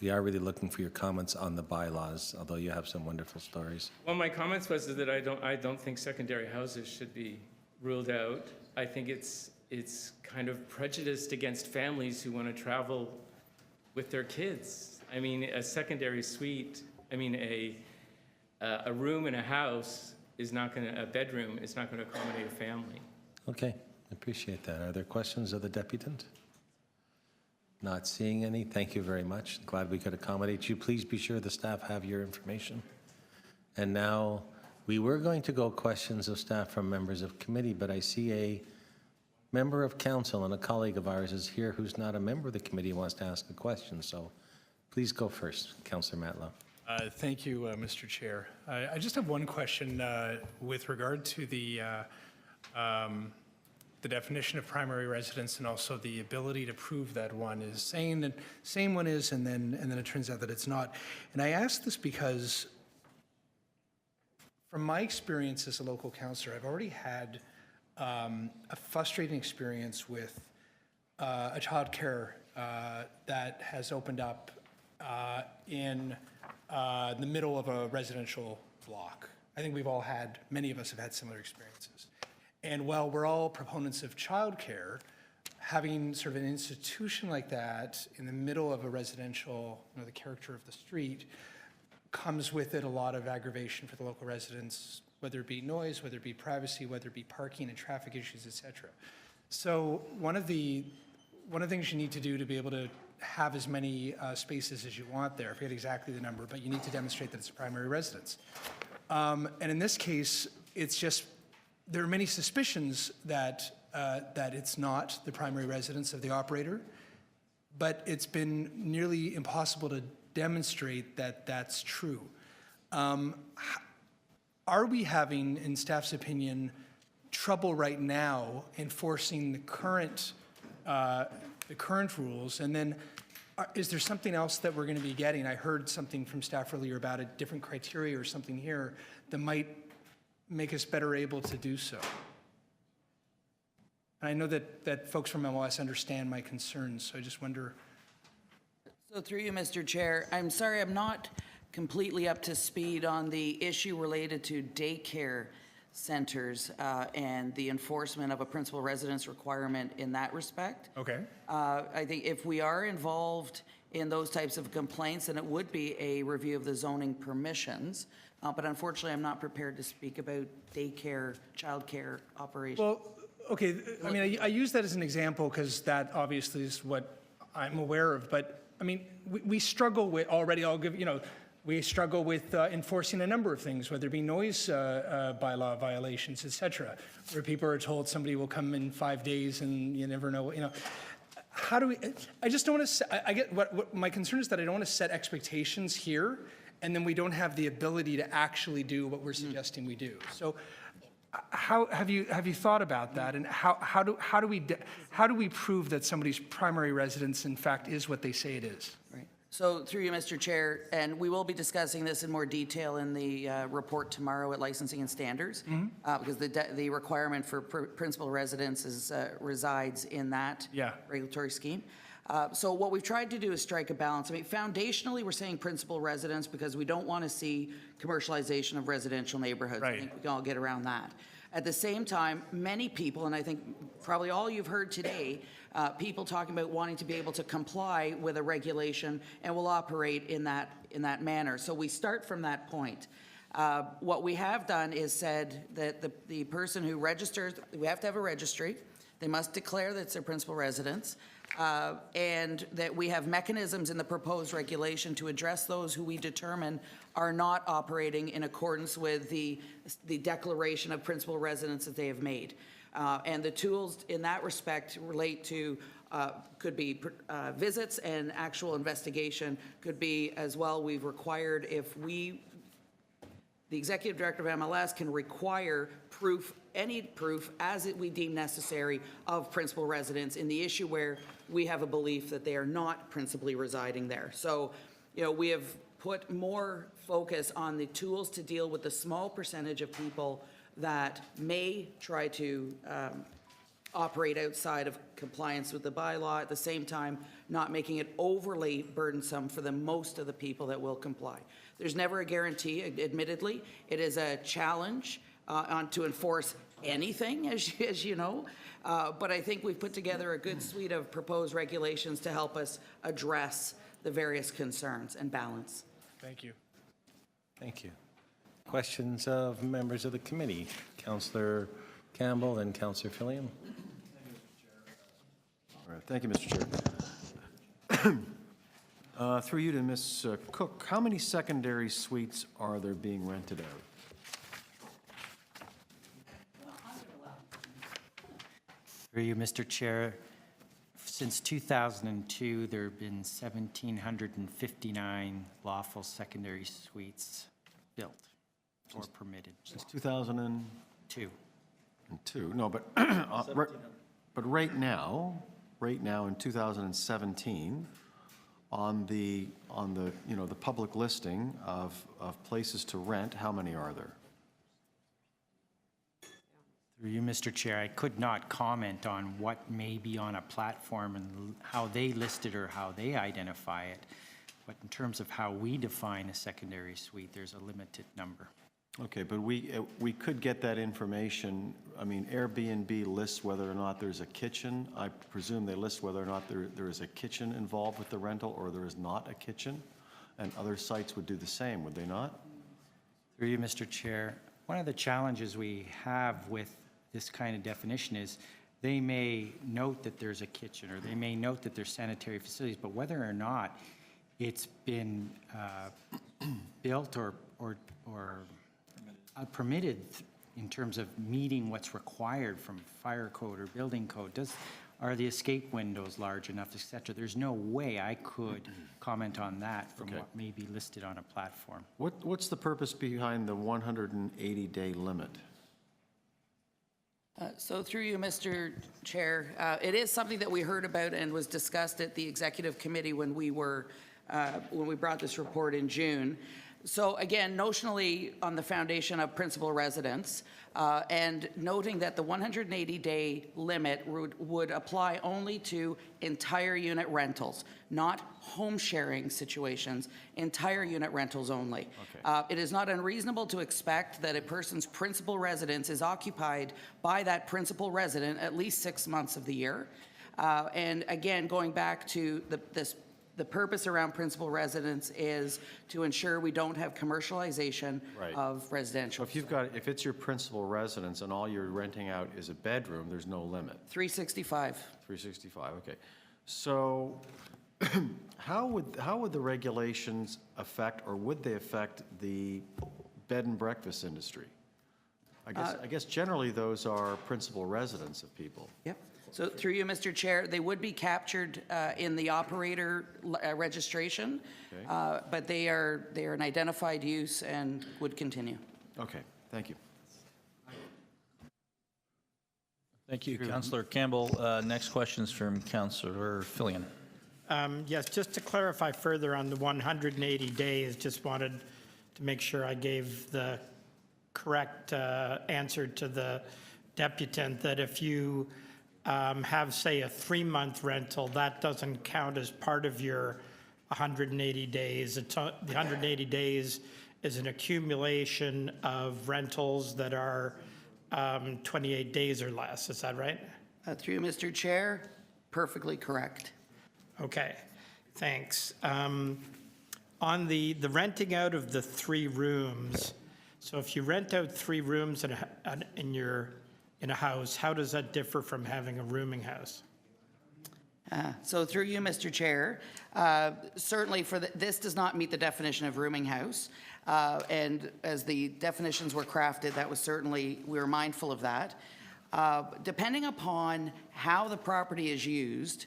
we are really looking for your comments on the bylaws, although you have some wonderful stories. Well, my comments was that I don't think secondary houses should be ruled out. I think it's kind of prejudiced against families who want to travel with their kids. I mean, a secondary suite, a room in a house is not going to, a bedroom is not going to accommodate a family. Okay, appreciate that. Are there questions of the deputant? Not seeing any. Thank you very much. Glad we could accommodate you. Please be sure the staff have your information. And now, we were going to go questions of staff from members of committee, but I see a member of council and a colleague of ours is here who's not a member of the committee and wants to ask a question. So please go first, Councillor Matlow. Thank you, Mr. Chair. I just have one question with regard to the definition of primary residence and also the ability to prove that one is saying that same one is, and then it turns out that it's not. And I ask this because, from my experience as a local councillor, I've already had a frustrating experience with a childcare that has opened up in the middle of a residential block. I think many of us have had similar experiences. And while we're all proponents of childcare, having sort of an institution like that in the middle of a residential, the character of the street, comes with it a lot of aggravation for the local residents, whether it be noise, whether it be privacy, whether it be parking and traffic issues, et cetera. So one of the things you need to do to be able to have as many spaces as you want there, I forget exactly the number, but you need to demonstrate that it's a primary residence. And in this case, it's just, there are many suspicions that it's not the primary residence of the operator, but it's been nearly impossible to demonstrate that that's true. Are we having, in staff's opinion, trouble right now enforcing the current rules? And then is there something else that we're going to be getting? I heard something from staff earlier about a different criteria or something here that might make us better able to do so. And I know that folks from MLS understand my concerns, so I just wonder. So through you, Mr. Chair, I'm sorry, I'm not completely up to speed on the issue related to daycare centers and the enforcement of a principal residence requirement in that respect. Okay. I think if we are involved in those types of complaints, then it would be a review of the zoning permissions. But unfortunately, I'm not prepared to speak about daycare, childcare operations. Well, okay, I mean, I use that as an example because that obviously is what I'm aware of. But I mean, we struggle with already, we struggle with enforcing a number of things, whether it be noise bylaw violations, et cetera, where people are told somebody will come in 5 days and you never know, How do we, I just don't want to, I get what my concern is that I don't want to set expectations here and then we don't have the ability to actually do what we're suggesting we do. So how have you thought about that, and how do we prove that somebody's primary residence in fact is what they say it is? Right. So through you, Mr. Chair, and we will be discussing this in more detail in the report tomorrow at Licensing and Standards, because the requirement for principal residence resides in that regulatory scheme. So what we've tried to do is strike a balance. I mean, foundationally, we're saying principal residence because we don't want to see commercialization of residential neighborhoods. I think we can all get around that. At the same time, many people, and I think probably all you've heard today, people talking about wanting to be able to comply with a regulation and will operate in that manner. So we start from that point. What we have done is said that the person who registers, we have to have a registry. They must declare that it's their principal residence. And that we have mechanisms in the proposed regulation to address those who we determine are not operating in accordance with the declaration of principal residence that they have made. And the tools in that respect relate to, could be visits, and actual investigation could be as well. We've required, the executive director of MLS can require proof, any proof as we deem necessary of principal residence in the issue where we have a belief that they are not principally residing there. So, we have put more focus on the tools to deal with the small percentage of people that may try to operate outside of compliance with the bylaw, at the same time not making it overly burdensome for the most of the people that will comply. There's never a guarantee, admittedly. It is a challenge to enforce anything, as you know. But I think we've put together a good suite of proposed regulations to help us address the various concerns and balance. Thank you. Thank you. Questions of members of the committee? Councillor Campbell and Councillor Fillion. All right, thank you, Mr. Chair. Through you to Ms. Cook, how many secondary suites are there being rented out? Through you, Mr. Chair, since 2002, there have been 1,759 lawful secondary suites built or permitted. Since 2002. No, but but right now in 2017, on the the public listing of places to rent, how many are there? Through you, Mr. Chair, I could not comment on what may be on a platform and how they list it or how they identify it. But in terms of how we define a secondary suite, there's a limited number. Okay, but we could get that information. I mean, Airbnb lists whether or not there's a kitchen. I presume they list whether or not there is a kitchen involved with the rental or there is not a kitchen. And other sites would do the same, would they not? Through you, Mr. Chair, one of the challenges we have with this kind of definition is they may note that there's a kitchen or they may note that there's sanitary facilities, but whether or not it's been built or permitted in terms of meeting what's required from fire code or building code, are the escape windows large enough, et cetera? There's no way I could comment on that from what may be listed on a platform. What's the purpose behind the 180-day limit? So through you, Mr. Chair, it is something that we heard about and was discussed at the executive committee when we brought this report in June. So again, notionally on the foundation of principal residence, and noting that the 180-day limit would apply only to entire unit rentals, not home sharing situations, entire unit rentals only. It is not unreasonable to expect that a person's principal residence is occupied by that principal resident at least 6 months of the year. And again, going back to the purpose around principal residence is to ensure we don't have commercialization of residential. So if it's your principal residence and all you're renting out is a bedroom, there's no limit. 365. 365, okay. So how would the regulations affect, or would they affect the bed and breakfast industry? I guess generally those are principal residents of people. Yep. So through you, Mr. Chair, they would be captured in the operator registration, but they are an identified use and would continue. Okay, thank you. Thank you, Councillor Campbell. Next question is from Councillor Fillion. Yes, just to clarify further on the 180 days, just wanted to make sure I gave the correct answer to the deputant, that if you have, say, a 3-month rental, that doesn't count as part of your 180 days. The 180 days is an accumulation of rentals that are 28 days or less. Is that right? Through you, Mr. Chair, perfectly correct. Okay, thanks. On the renting out of the 3 rooms, so if you rent out 3 rooms in a house, how does that differ from having a rooming house? So through you, Mr. Chair, certainly this does not meet the definition of rooming house. And as the definitions were crafted, that was certainly, we were mindful of that. Depending upon how the property is used,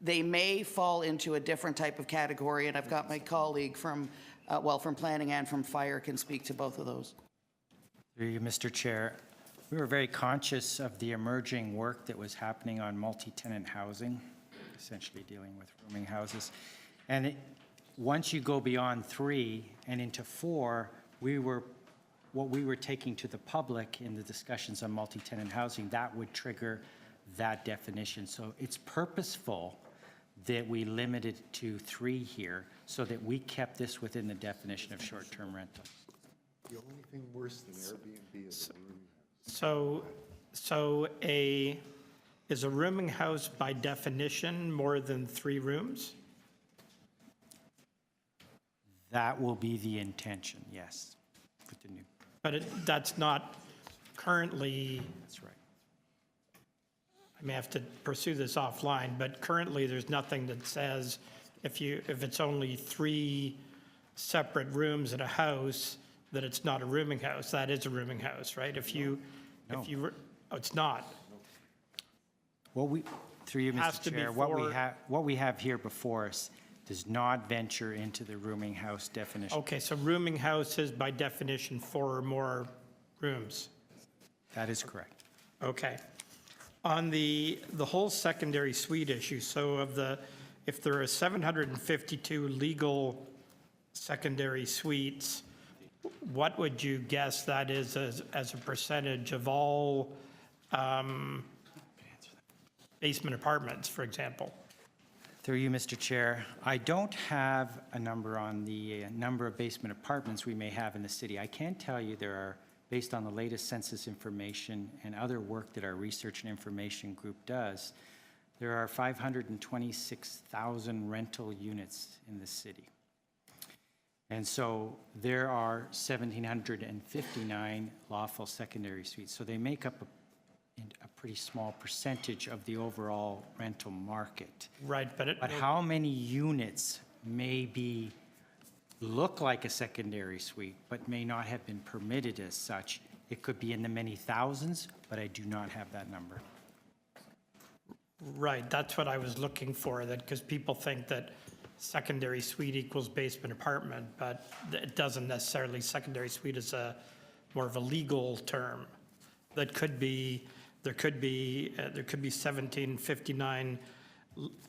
they may fall into a different type of category. And I've got my colleague from planning and from fire can speak to both of those. Through you, Mr. Chair. We were very conscious of the emerging work that was happening on multi-tenant housing, essentially dealing with rooming houses. And once you go beyond 3 and into 4, what we were taking to the public in the discussions on multi-tenant housing, that would trigger that definition. So it's purposeful that we limited to 3 here so that we kept this within the definition of short-term rental. The only thing worse than Airbnb is a room. So is a rooming house by definition more than 3 rooms? That will be the intention, yes. With the new. But that's not currently. That's right. I may have to pursue this offline, but currently there's nothing that says if it's only 3 separate rooms in a house, that it's not a rooming house. That is a rooming house, right? It's not. Through you, Mr. Chair, what we have here before us does not venture into the rooming house definition. Okay, so rooming house is by definition 4 or more rooms. That is correct. Okay. On the whole secondary suite issue, so if there are 752 legal secondary suites, what would you guess that is as a percentage of all basement apartments, for example? Through you, Mr. Chair, I don't have a number on the number of basement apartments we may have in the city. I can tell you there are, based on the latest census information and other work that our research and information group does, there are 526,000 rental units in the city. And so there are 1,759 lawful secondary suites. So they make up a pretty small percentage of the overall rental market. Right, but how many units may look like a secondary suite, but may not have been permitted as such? It could be in the many thousands, but I do not have that number. Right, that's what I was looking for, that because people think that secondary suite equals basement apartment, but it doesn't necessarily. Secondary suite is more of a legal term. There could be 1,759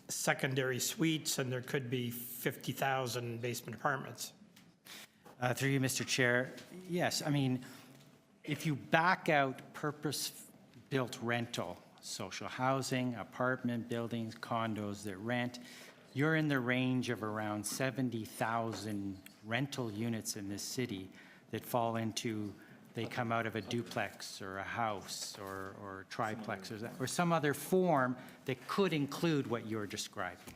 secondary suites, and there could be 50,000 basement apartments. Through you, Mr. Chair. Yes, I mean, if you back out purpose-built rental, social housing, apartment buildings, condos that rent, you're in the range of around 70,000 rental units in this city that fall into, they come out of a duplex or a house or a triplex or some other form that could include what you're describing.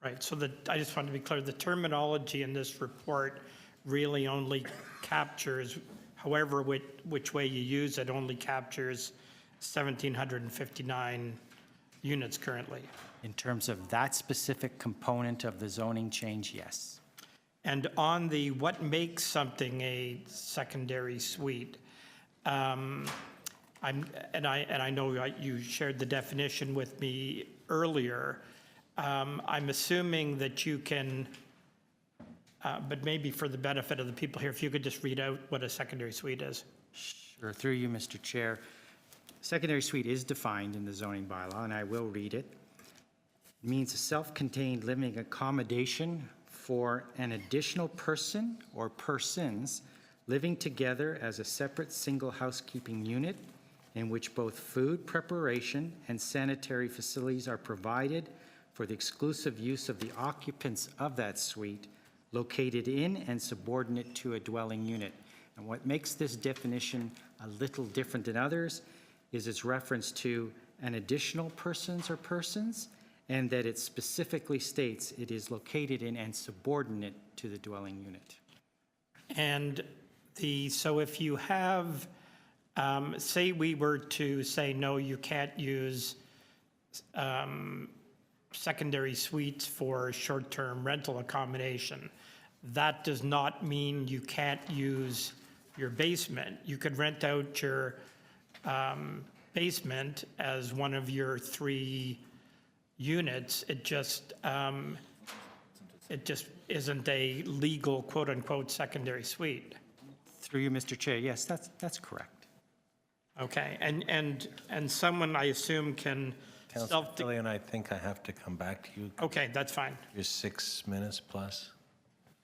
Right, so I just want to be clear, the terminology in this report really only captures, however which way you use it, only captures 1,759 units currently. In terms of that specific component of the zoning change, yes. And on the what makes something a secondary suite, I know you shared the definition with me earlier. I'm assuming that you can, but maybe for the benefit of the people here, if you could just read out what a secondary suite is. Sure, through you, Mr. Chair. Secondary suite is defined in the zoning bylaw, and I will read it. It means a self-contained living accommodation for an additional person or persons living together as a separate single housekeeping unit in which both food preparation and sanitary facilities are provided for the exclusive use of the occupants of that suite located in and subordinate to a dwelling unit. And what makes this definition a little different than others is its reference to an additional persons or persons, and that it specifically states it is located in and subordinate to the dwelling unit. And so if you have, say we were to say, no, you can't use secondary suites for short-term rental accommodation, that does not mean you can't use your basement. You could rent out your basement as one of your 3 units. It just isn't a legal quote-unquote secondary suite. Through you, Mr. Chair, yes, that's correct. Okay, and someone, I assume, can Councilor Fillion, I think I have to come back to you. Okay, that's fine. You're 6 minutes plus.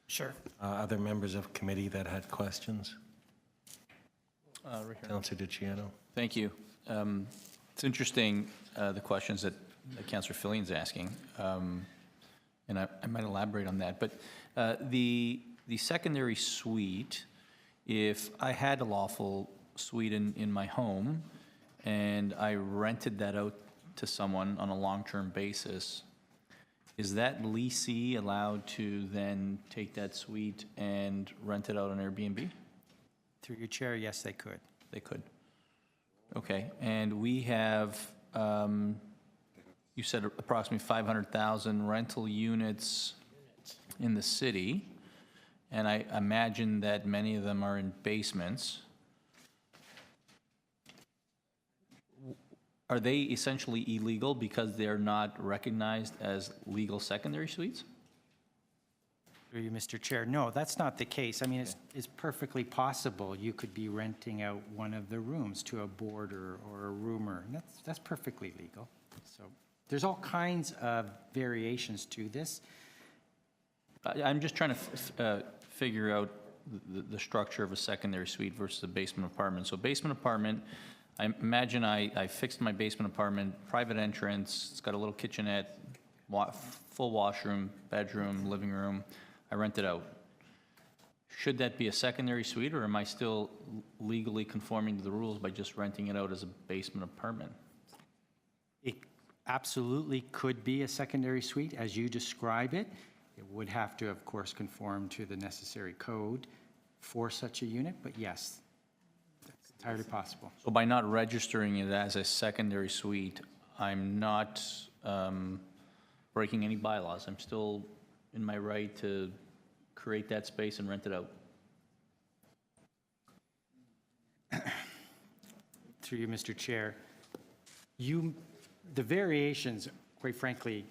Sure. Other members of committee that had questions? Councilor DiCiano. Thank you. It's interesting, the questions that Councilor Fillion's asking, and I might elaborate on that. But the secondary suite, if I had a lawful suite in my home and I rented that out to someone on a long-term basis, is that leasee allowed to then take that suite and rent it out on Airbnb? Through your chair, yes, they could. They could. Okay, and we have, you said approximately 500,000 rental units in the city, and I imagine that many of them are in basements. Are they essentially illegal because they're not recognized as legal secondary suites? Through you, Mr. Chair, no, that's not the case. I mean, it's perfectly possible you could be renting out one of the rooms to a boarder or a roomer. And that's perfectly legal. So there's all kinds of variations to this. I'm just trying to figure out the structure of a secondary suite versus a basement apartment. So basement apartment, I imagine I fixed my basement apartment, private entrance, it's got a little kitchenette, full washroom, bedroom, living room. I rent it out. Should that be a secondary suite, or am I still legally conforming to the rules by just renting it out as a basement apartment? It absolutely could be a secondary suite as you describe it. It would have to, of course, conform to the necessary code for such a unit, but yes, that's entirely possible. So by not registering it as a secondary suite, I'm not breaking any bylaws. I'm still in my right to create that space and rent it out. Through you, Mr. Chair, the variations, quite frankly,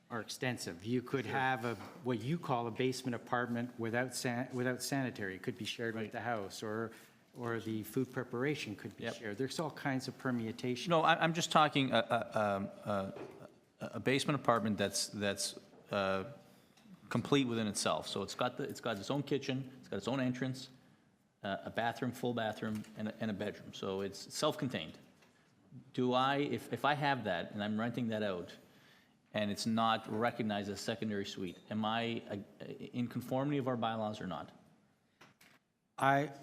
are extensive. You could have what you call a basement apartment without sanitary. It could be shared with the house, or the food preparation could be shared. There's all kinds of permutations. No, I'm just talking a basement apartment that's complete within itself. So it's got its own kitchen, it's got its own entrance, a bathroom, full bathroom, and a bedroom. So it's self-contained. Do I, if I have that and I'm renting that out and it's not recognized as a secondary suite, am I in conformity of our bylaws or not?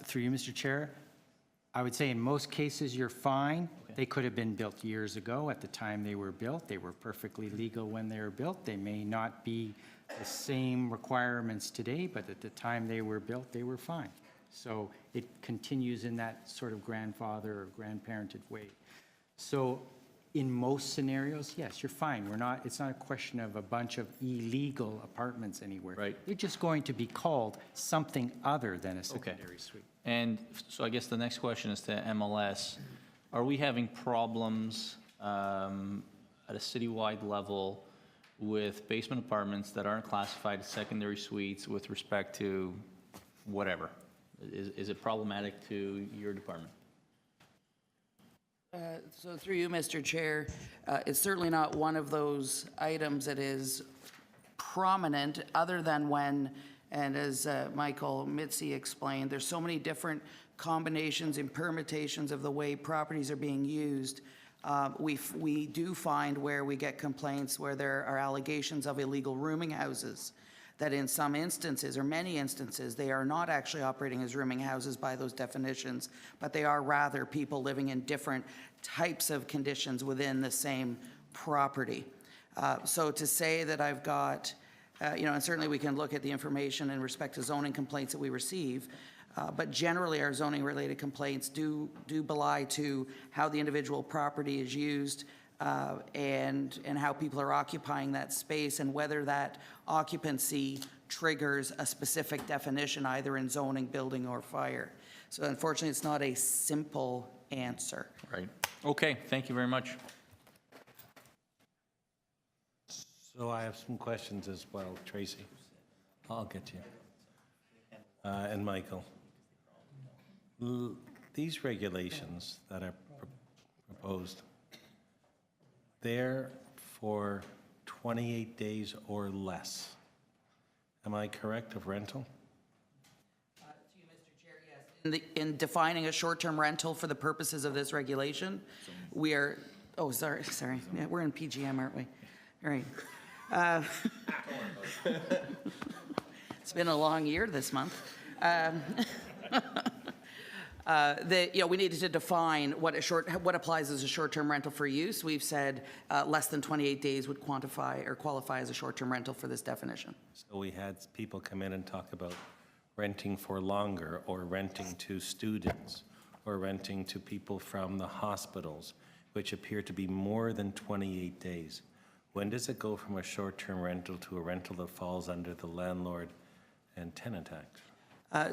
Through you, Mr. Chair, I would say in most cases, you're fine. Okay. They could have been built years ago at the time they were built. They were perfectly legal when they were built. They may not be the same requirements today, but at the time they were built, they were fine. So it continues in that sort of grandfather or grandparented way. So in most scenarios, yes, you're fine. It's not a question of a bunch of illegal apartments anywhere. Right. They're just going to be called something other than a secondary suite. And so I guess the next question is to MLS. Are we having problems at a citywide level with basement apartments that aren't classified as secondary suites with respect to whatever? Is it problematic to your department? So through you, Mr. Chair, it's certainly not one of those items that is prominent other than when, and as Michael Mitzi explained, there's so many different combinations and permutations of the way properties are being used. We do find where we get complaints where there are allegations of illegal rooming houses, that in some instances, or many instances, they are not actually operating as rooming houses by those definitions, but they are rather people living in different types of conditions within the same property. So to say that I've got, and certainly we can look at the information in respect to zoning complaints that we receive, but generally our zoning related complaints do belie to how the individual property is used, and how people are occupying that space and whether that occupancy triggers a specific definition either in zoning, building, or fire. So unfortunately, it's not a simple answer. Right. Okay, thank you very much. So I have some questions as well, Tracy. I'll get you. And Michael. These regulations that are proposed, they're for 28 days or less. Am I correct of rental? In defining a short-term rental for the purposes of this regulation, we are, sorry. Yeah, we're in PGM, aren't we? All right. It's been a long year this month. We needed to define what applies as a short-term rental for use. We've said less than 28 days would quantify or qualify as a short-term rental for this definition. So we had people come in and talk about renting for longer, or renting to students, or renting to people from the hospitals, which appear to be more than 28 days. When does it go from a short-term rental to a rental that falls under the Landlord and Tenant Act?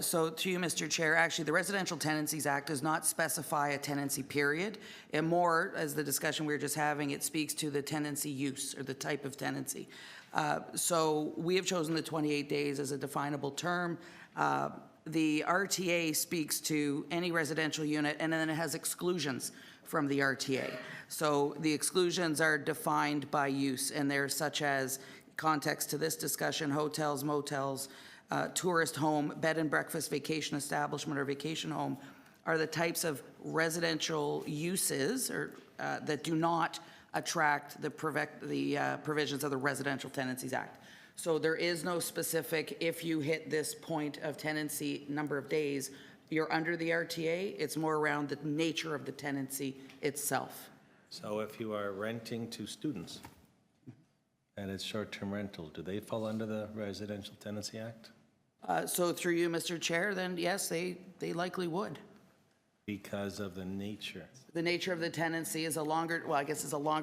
So to you, Mr. Chair, actually, the Residential Tenancies Act does not specify a tenancy period. And more, as the discussion we were just having, it speaks to the tenancy use or the type of tenancy. So we have chosen the 28 days as a definable term. The RTA speaks to any residential unit, and then it has exclusions from the RTA. So the exclusions are defined by use, and they're such as, context to this discussion, hotels, motels, tourist home, bed and breakfast, vacation establishment, or vacation home are the types of residential uses that do not attract the provisions of the Residential Tenancies Act. So there is no specific, if you hit this point of tenancy number of days, you're under the RTA. It's more around the nature of the tenancy itself. So if you are renting to students and it's short-term rental, do they fall under the Residential Tenancy Act? So through you, Mr. Chair, then yes, they likely would. Because of the nature. The nature of the tenancy is a longer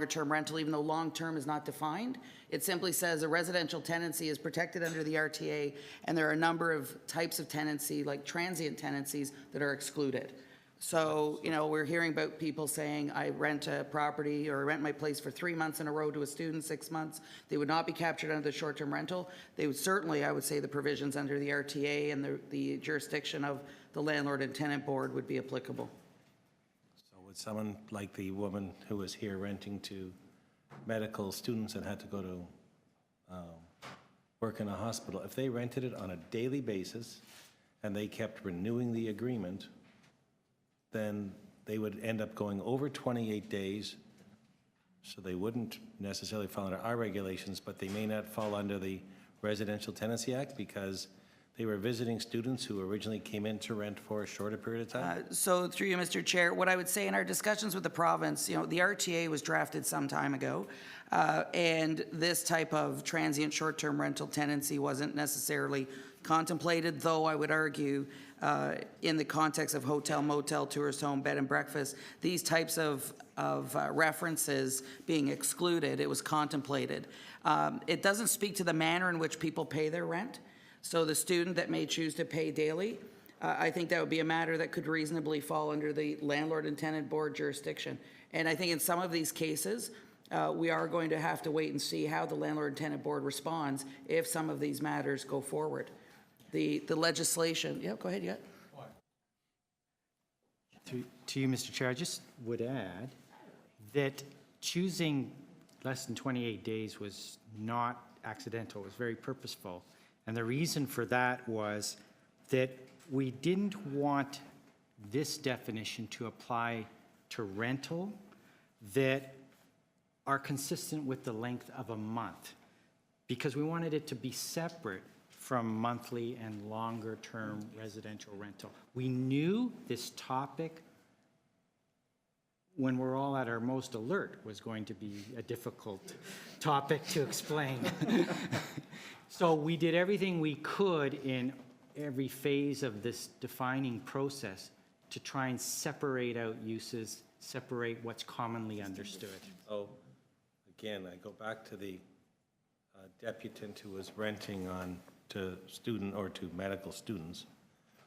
term rental, even though long-term is not defined. It simply says a residential tenancy is protected under the RTA, and there are a number of types of tenancy, like transient tenancies, that are excluded. So, we're hearing about people saying, I rent a property or rent my place for 3 months in a row to a student, 6 months. They would not be captured under the short-term rental. They would certainly, I would say, the provisions under the RTA and the jurisdiction of the Landlord and Tenant Board would be applicable. So would someone like the woman who was here renting to medical students and had to go to work in a hospital, if they rented it on a daily basis and they kept renewing the agreement, then they would end up going over 28 days. So they wouldn't necessarily fall under our regulations, but they may not fall under the Residential Tenancy Act because they were visiting students who originally came in to rent for a shorter period of time? So through you, Mr. Chair, what I would say in our discussions with the province, you know, the RTA was drafted some time ago, and this type of transient short-term rental tenancy wasn't necessarily contemplated, though I would argue in the context of hotel, motel, tourist home, bed and breakfast, these types of references being excluded, it was contemplated. It doesn't speak to the manner in which people pay their rent. So the student that may choose to pay daily, I think that would be a matter that could reasonably fall under the Landlord and Tenant Board jurisdiction. And I think in some of these cases, we are going to have to wait and see how the Landlord and Tenant Board responds if some of these matters go forward. The legislation, yeah, go ahead, yeah. To you, Mr. Chair, I just would add that choosing less than 28 days was not accidental, it was very purposeful. And the reason for that was that we didn't want this definition to apply to rental that are consistent with the length of a month, because we wanted it to be separate from monthly and longer-term residential rental. We knew this topic, when we're all at our most alert, was going to be a difficult topic to explain. So we did everything we could in every phase of this defining process to try and separate out uses, separate what's commonly understood. Oh, again, I go back to the deputant who was renting on to student or to medical students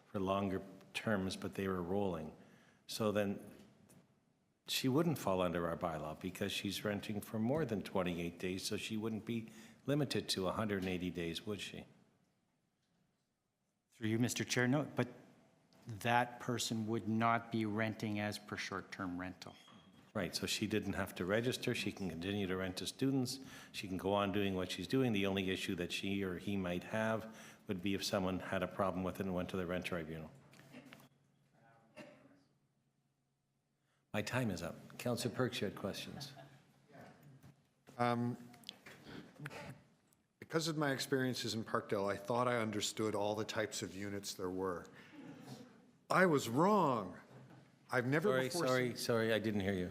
for longer terms, but they were rolling. So then she wouldn't fall under our bylaw because she's renting for more than 28 days, so she wouldn't be limited to 180 days, would she? Through you, Mr. Chair, no, but that person would not be renting as per short-term rental. Right, so she didn't have to register, she can continue to rent to students, she can go on doing what she's doing. The only issue that she or he might have would be if someone had a problem with it and went to the rent tribunal. My time is up. Councillor Perks, you had questions. Because of my experiences in Parkdale, I thought I understood all the types of units there were. I was wrong. I've never before Sorry, I didn't hear you.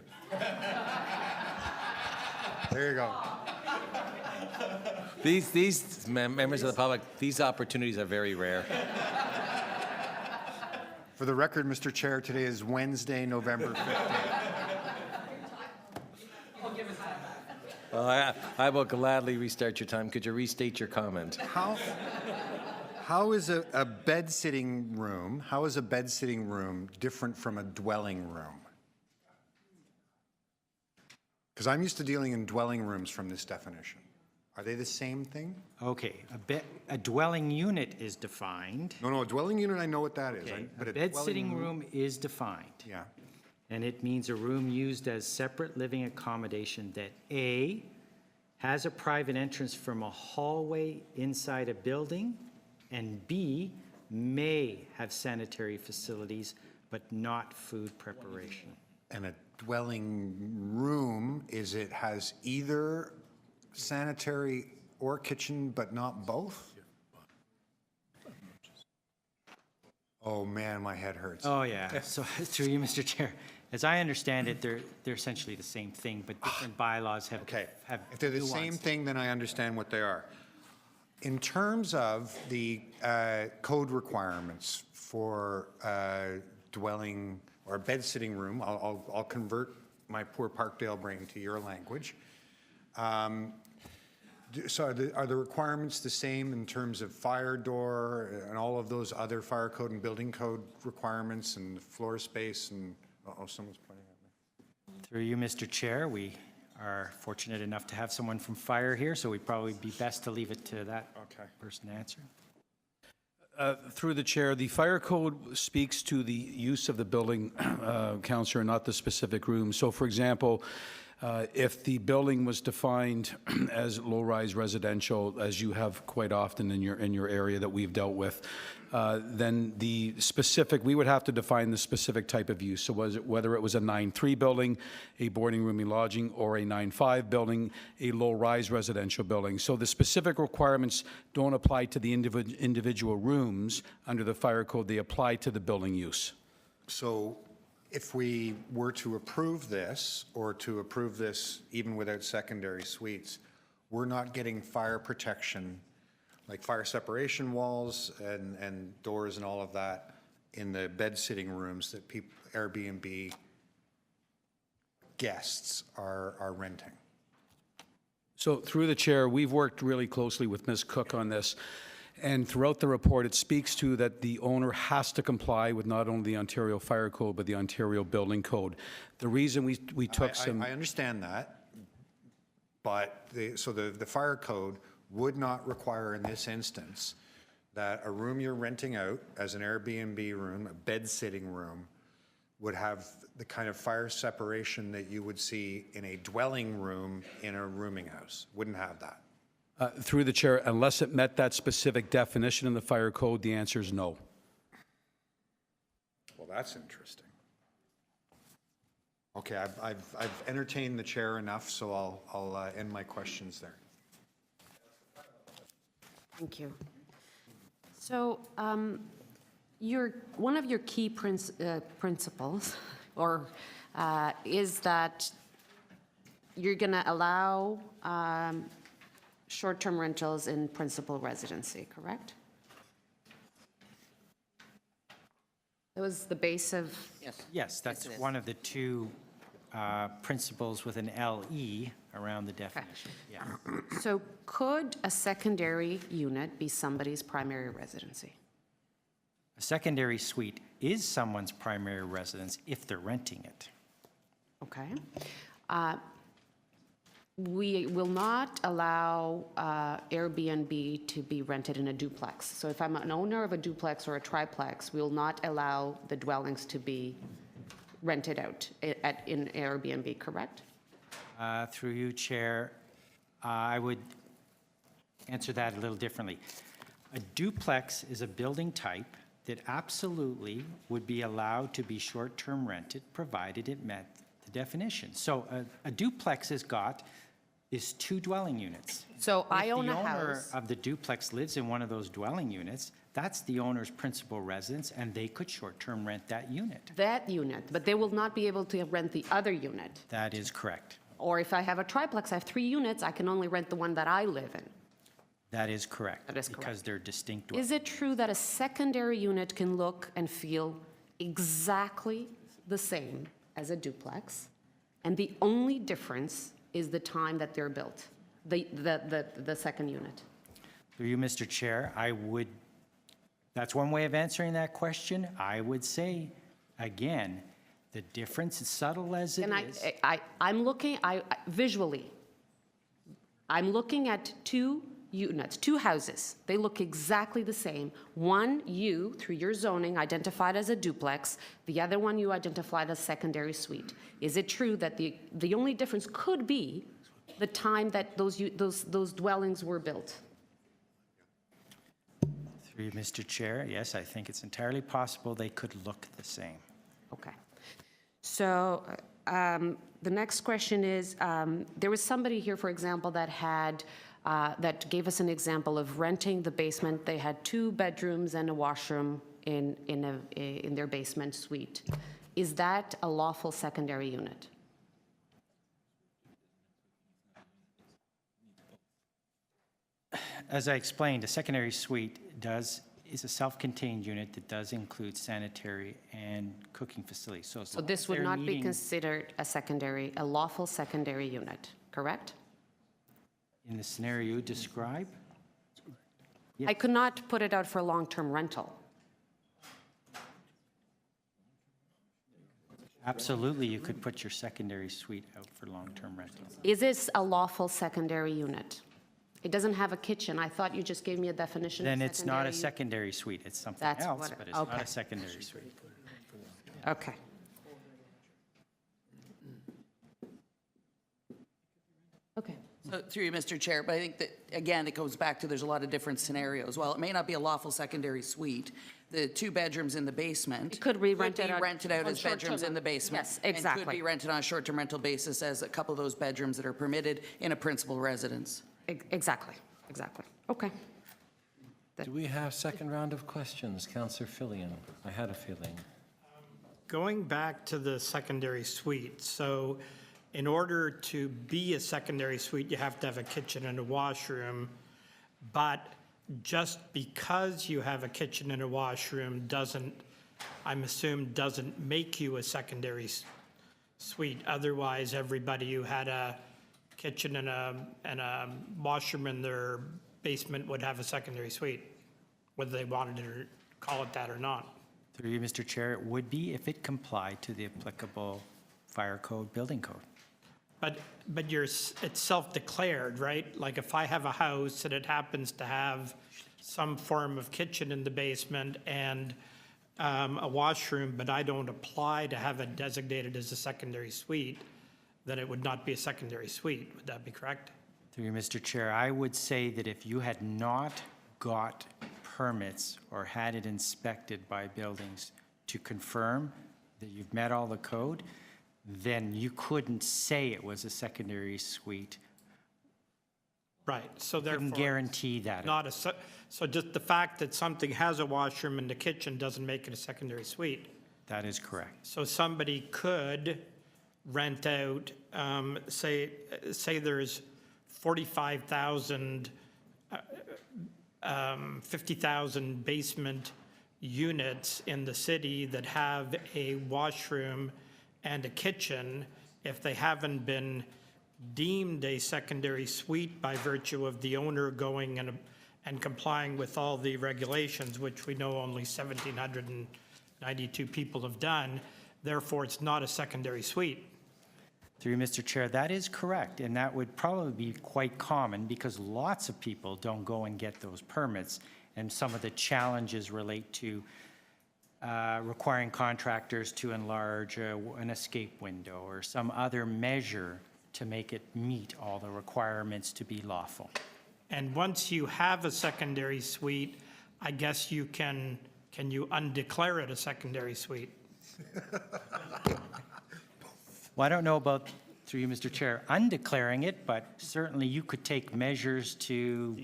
There you go. These members of the public, these opportunities are very rare. For the record, Mr. Chair, today is Wednesday, November 15th. Well, I will gladly restart your time. Could you restate your comment? How is a bed-sitting room, different from a dwelling room? Because I'm used to dealing in dwelling rooms from this definition. Are they the same thing? Okay, a dwelling unit is defined. No, a dwelling unit, I know what that is. Okay, But a bed-sitting room is defined. Yeah. And it means a room used as separate living accommodation that A, has a private entrance from a hallway inside a building, and B, may have sanitary facilities, but not food preparation. And a dwelling room has either sanitary or kitchen, but not both? Oh, man, my head hurts. Oh, yeah. So through you, Mr. Chair, as I understand it, they're essentially the same thing, but different bylaws have If they're the same thing, then I understand what they are. In terms of the code requirements for dwelling or bed-sitting room, I'll convert my poor Parkdale brain to your language. So are the requirements the same in terms of fire door and all of those other fire code and building code requirements and floor space and, someone's pointing at me. Through you, Mr. Chair, we are fortunate enough to have someone from fire here, so we'd probably be best to leave it to that person to answer. Through the chair, the fire code speaks to the use of the building, Councillor, not the specific room. So, for example, If the building was defined as low-rise residential, as you have quite often in your area that we've dealt with, then the specific, we would have to define the specific type of use. So whether it was a 9.3 building, a boarding, rooming, lodging, or a 9.5 building, a low-rise residential building. So the specific requirements don't apply to the individual rooms under the fire code, they apply to the building use. So if we were to approve this, or to approve this even without secondary suites, we're not getting fire protection, like fire separation walls and doors and all of that in the bed sitting rooms that people, Airbnb guests are renting. So through the chair, we've worked really closely with Ms. Cook on this. And throughout the report, it speaks to that the owner has to comply with not only the Ontario Fire Code, but the Ontario Building Code. The reason we took some... I understand that, but the fire code would not require in this instance that a room you're renting out as an Airbnb room, a bed-sitting room, would have the kind of fire separation that you would see in a dwelling room in a rooming house. Wouldn't have that. Through the chair, unless it met that specific definition in the fire code, the answer is no. Well, that's interesting. Okay, I've entertained the chair enough, so I'll end my questions there. Thank you. So one of your key principles is that you're going to allow short-term rentals in principal residency, correct? That was the base of... Yes, that's one of the two principles with an LE around the definition. Yeah. So could a secondary unit be somebody's primary residency? A secondary suite is someone's primary residence if they're renting it. Okay. We will not allow Airbnb to be rented in a duplex. So if I'm an owner of a duplex or a triplex, we will not allow the dwellings to be rented out in Airbnb, correct? Through you, Chair, I would answer that a little differently. A duplex is a building type that absolutely would be allowed to be short-term rented, provided it met the definition. So a duplex is two dwelling units. So I own a house. If the owner of the duplex lives in one of those dwelling units, that's the owner's principal residence, and they could short-term rent that unit. That unit, but they will not be able to rent the other unit. That is correct. Or if I have a triplex, I have 3 units, I can only rent the one that I live in. That is correct. That is correct. Because they're distinct. Is it true that a secondary unit can look and feel exactly the same as a duplex, and the only difference is the time that they're built, the second unit? Through you, Mr. Chair, that's one way of answering that question. I would say, again, the difference, as subtle as it is. I'm looking, visually, I'm looking at 2 units, 2 houses. They look exactly the same. One, you, through your zoning, identified as a duplex. The other one you identified as secondary suite. Is it true that the only difference could be the time that those dwellings were built? Through you, Mr. Chair, yes, I think it's entirely possible they could look the same. Okay. So the next question is, there was somebody here, for example, that gave us an example of renting the basement. They had 2 bedrooms and a washroom in their basement suite. Is that a lawful secondary unit? As I explained, a secondary suite is a self-contained unit that does include sanitary and cooking facilities. So this would not be considered a lawful secondary unit, correct? In the scenario you describe? I could not put it out for long-term rental. Absolutely, you could put your secondary suite out for long-term rental. Is this a lawful secondary unit? It doesn't have a kitchen. I thought you just gave me a definition of Then it's not a secondary. secondary suite. It's something That's else, what but it's okay. not a secondary suite. Okay. Okay. So, through you, Mr. Chair, but I think that, again, it goes back to there's a lot of different scenarios. While it may not be a lawful secondary suite, the 2 bedrooms in the basement. It could be rented Could be rented out on as bedrooms short-term. in the basement. Yes, And exactly. could be rented on a short-term rental basis as a couple of those bedrooms that are permitted in a principal residence. Exactly, exactly. Okay. Do we have second round of questions? Councillor Fillion, I had a feeling. Going back to the secondary suite, so in order to be a secondary suite, you have to have a kitchen and a washroom, but just because you have a kitchen and a washroom doesn't, I'm assuming, doesn't make you a secondary suite. Otherwise, everybody who had a kitchen and a washroom in their basement would have a secondary suite, whether they wanted to call it that or not. Through you, Mr. Chair, it would be if it complied to the applicable fire code, building code. But it's self-declared, right? Like if I have a house and it happens to have some form of kitchen in the basement and a washroom, but I don't apply to have it designated as a secondary suite, then it would not be a secondary suite. Would that be correct? Through you, Mr. Chair, I would say that if you had not got permits or had it inspected by buildings to confirm that you've met all the code, then you couldn't say it was a secondary suite. Right, so therefore. Couldn't guarantee that. So just the fact that something has a washroom in the kitchen doesn't make it a secondary suite. That is correct. So somebody could rent out, say there's 45,000, 50,000 basement units in the city that have a washroom and a kitchen. If they haven't been deemed a secondary suite by virtue of the owner going and complying with all the regulations, which we know only 1,792 people have done, therefore it's not a secondary suite. Through you, Mr. Chair, that is correct, and that would probably be quite common because lots of people don't go and get those permits, and some of the challenges relate to requiring contractors to enlarge an escape window or some other measure to make it meet all the requirements to be lawful. And once you have a secondary suite, I guess you can you undeclare it a secondary suite? Well, I don't know about, through you, Mr. Chair, undeclaring it, but certainly you could take measures to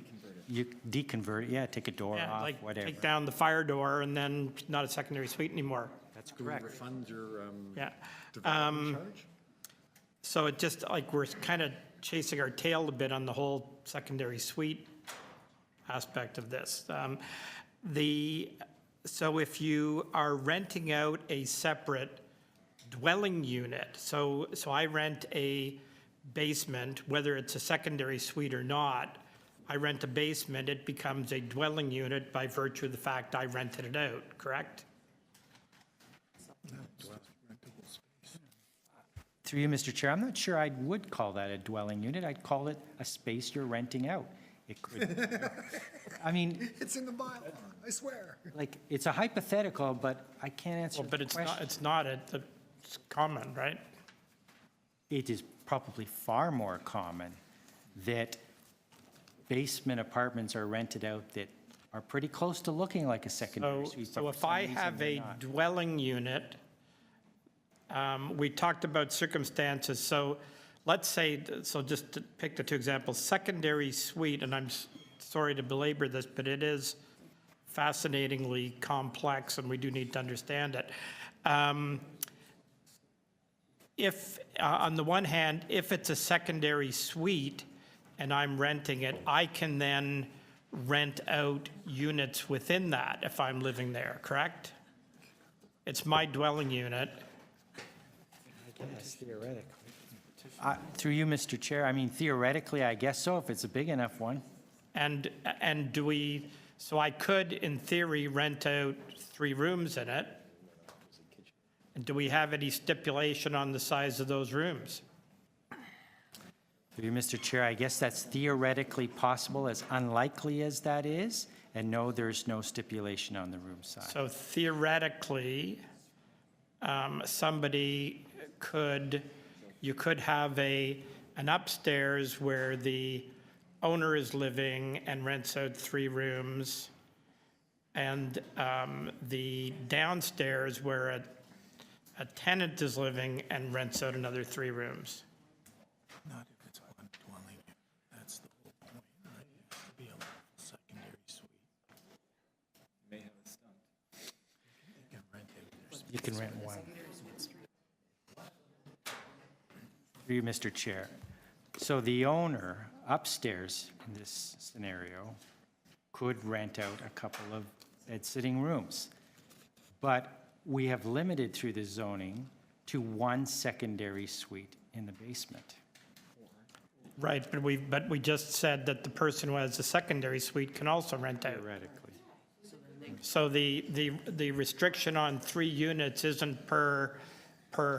deconvert it, yeah, take a door Yeah, off, like whatever. take down the fire door and then not a secondary suite anymore. That's correct. Fund your Yeah. development charge? So it just like we're kind of chasing our tail a bit on the whole secondary suite aspect of this. So if you are renting out a separate dwelling unit, so I rent a basement, whether it's a secondary suite or not, I rent a basement, it becomes a dwelling unit by virtue of the fact I rented it out, correct? Through you, Mr. Chair, I'm not sure I would call that a dwelling unit. I'd call it a space you're renting out. It could, I mean, It's in the bylaw, I swear. like, it's a hypothetical, but I can't answer Well, but the it's question. not, it's common, right? It is probably far more common that basement apartments are rented out that are pretty close to looking like a secondary suite. but So for if some I reason have they're a not. dwelling unit, we talked about circumstances, so let's say, so just to pick the two examples, secondary suite, and I'm sorry to belabor this, but it is fascinatingly complex and we do need to understand it. If, on the one hand, if it's a secondary suite and I'm renting it, I can then rent out units within that if I'm living there, correct? It's my dwelling unit. Yes, theoretically. Through you, Mr. Chair, I mean, theoretically, I guess so, if it's a big enough one. And do we, so I could, in theory, rent out 3 rooms in it. And do we have any stipulation on the size of those rooms? Through you, Mr. Chair, I guess that's theoretically possible, as unlikely as that is, and no, there's no stipulation on the room size. So theoretically, somebody could, you could have a an upstairs where the owner is living and rents out 3 rooms, and the downstairs where a tenant is living and rents out another 3 rooms. Not if it's one dwelling, that's the whole point, right? It has to be a secondary suite. May have a stunt. You can rent it. You can rent one. Through you, Mr. Chair. So the owner upstairs in this scenario could rent out a couple of bed-sitting rooms. But we have limited through the zoning to 1 secondary suite in the basement. Right, but we just said that the person who has a secondary suite can also rent out. Theoretically. So the restriction on 3 units isn't per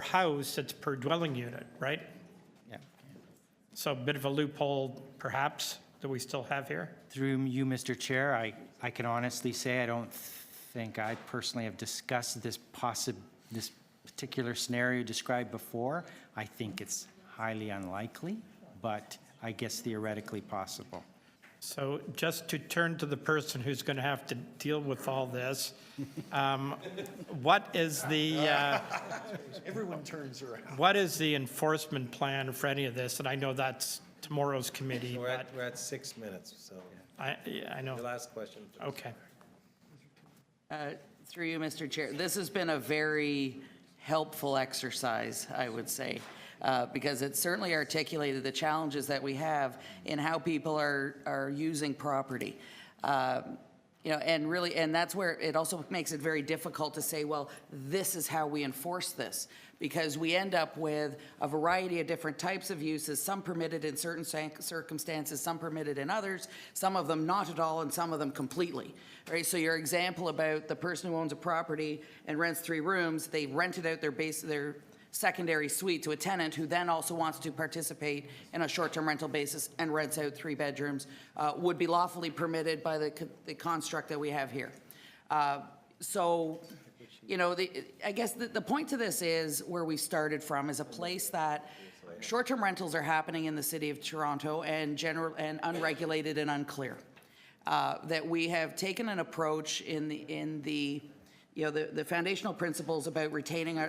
house, it's per dwelling unit, right? Yeah. So a bit of a loophole, perhaps, that we still have here? Through you, Mr. Chair, I can honestly say I don't think I personally have discussed this particular scenario described before. I think it's highly unlikely, but I guess theoretically possible. So just to turn to the person who's going to have to deal with all this, what is the... Everyone turns around. What is the enforcement plan for any of this? And I know that's tomorrow's committee, We're but at 6 minutes, so I know. your last question. please. Okay. Through you, Mr. Chair, this has been a very helpful exercise, I would say, because it certainly articulated the challenges that we have in how people are using property. You know, and that's where it also makes it very difficult to say, well, this is how we enforce this, because we end up with a variety of different types of uses, some permitted in certain circumstances, some permitted in others, some of them not at all, and some of them completely. Right? So your example about the person who owns a property and rents 3 rooms, they rented out their secondary suite to a tenant who then also wants to participate in a short-term rental basis and rents out 3 bedrooms, would be lawfully permitted by the construct that we have here. So, you know, I guess the point to this is where we started from, is a place that short-term rentals are happening in the city of Toronto and unregulated and unclear. That we have taken an approach in the you know, the foundational principles about retaining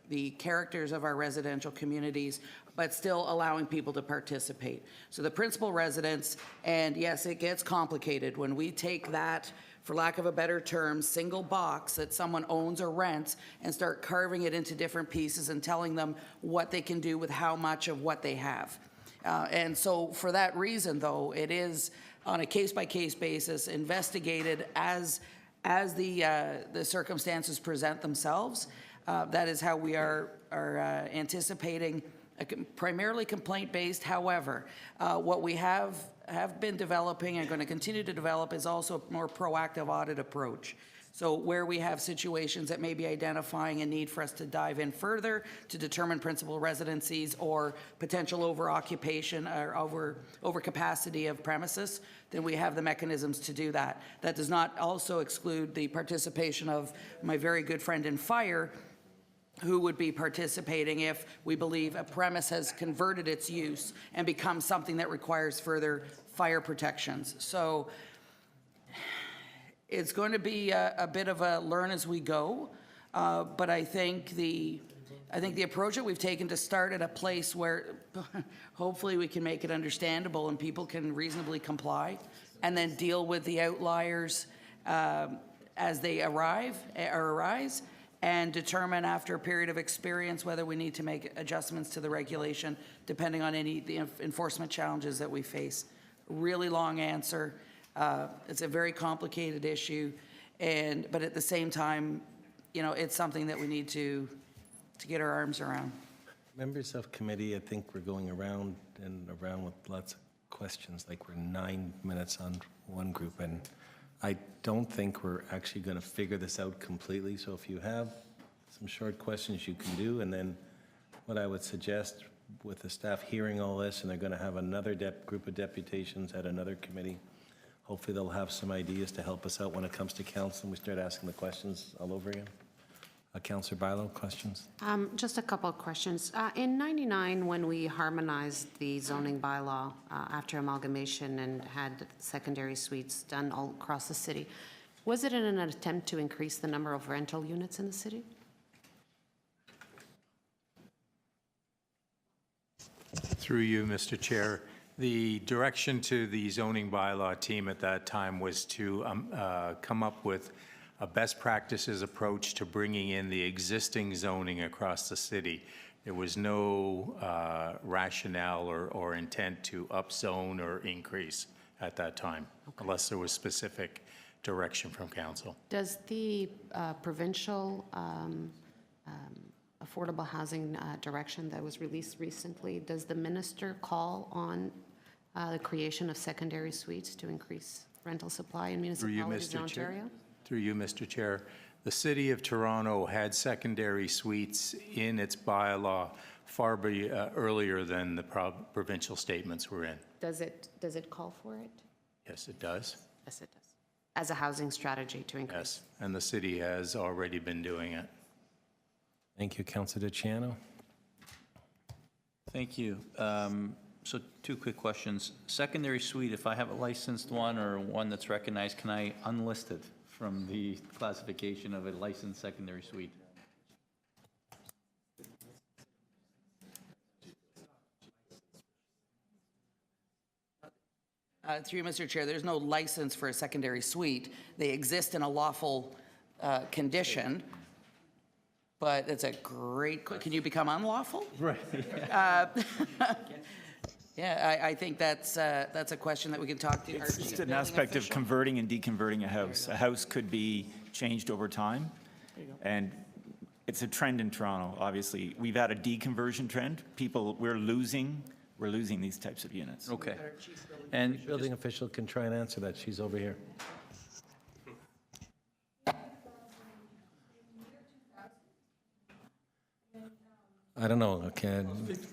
the characters of our residential communities, but still allowing people to participate. So the principal residence, and yes, it gets complicated when we take that, for lack of a better term, single box that someone owns or rents and start carving it into different pieces and telling them what they can do with how much of what they have. And so for that reason, though, it is on a case-by-case basis investigated as the circumstances present themselves. That is how we are anticipating primarily complaint-based. However, what we have been developing and going to continue to develop is also a more proactive audit approach. So where we have situations that may be identifying a need for us to dive in further to determine principal residencies or potential over-occupation or overcapacity of premises, then we have the mechanisms to do that. That does not also exclude the participation of my very good friend in fire, who would be participating if we believe a premise has converted its use and become something that requires further fire protections. So it's going to be a bit of a learn as we go, but I think the approach that we've taken to start at a place where hopefully we can make it understandable and people can reasonably comply, and then deal with the outliers as they arise, and determine after a period of experience whether we need to make adjustments to the regulation depending on the enforcement challenges that we face. Really long answer. It's a very complicated issue, but at the same time, you know, it's something that we need to get our arms around. Members of committee, I think we're going around and around with lots of questions, like we're 9 minutes on one group, and I don't think we're actually going to figure this out completely. So if you have some short questions, you can do, and then what I would suggest with the staff hearing all this, and they're going to have another group of deputations at another committee. Hopefully they'll have some ideas to help us out when it comes to council and we start asking the questions all over again. Councillor Bilo, questions? Just a couple of questions. In '99, when we harmonized the zoning bylaw after amalgamation and had secondary suites done all across the city, was it in an attempt to increase the number of rental units in the city? Through you, Mr. Chair, the direction to the zoning bylaw team at that time was to come up with a best practices approach to bringing in the existing zoning across the city. There was no rationale or intent to upzone or increase at that time, unless there was specific direction from council. Does the provincial affordable housing direction that was released recently, does the minister call on the creation of secondary suites to increase rental supply in municipalities in Ontario? Through you, Mr. Chair, the City of Toronto had secondary suites in its bylaw far earlier than the provincial statements were in. Does it call for it? Yes, it does. Yes, it does. As a housing strategy to increase? Yes, and the city has already been doing it. Thank you, Councillor DiCiano. Thank you. So 2 quick questions. Secondary suite, if I have a licensed one or one that's recognized, can I unlist it from the classification of a licensed secondary suite? Through you, Mr. Chair, there's no license for a secondary suite. They exist in a lawful condition, but it's a great, can you become unlawful? Right. Yeah, I think that's a question that we can talk to our It's chief just an building aspect of official. converting and deconverting a house. A house could be changed over time, and it's a trend in Toronto, obviously. We've had a deconversion trend. We're losing these types of units. Okay. And Building official can try and answer that. She's over here. I don't know. Okay,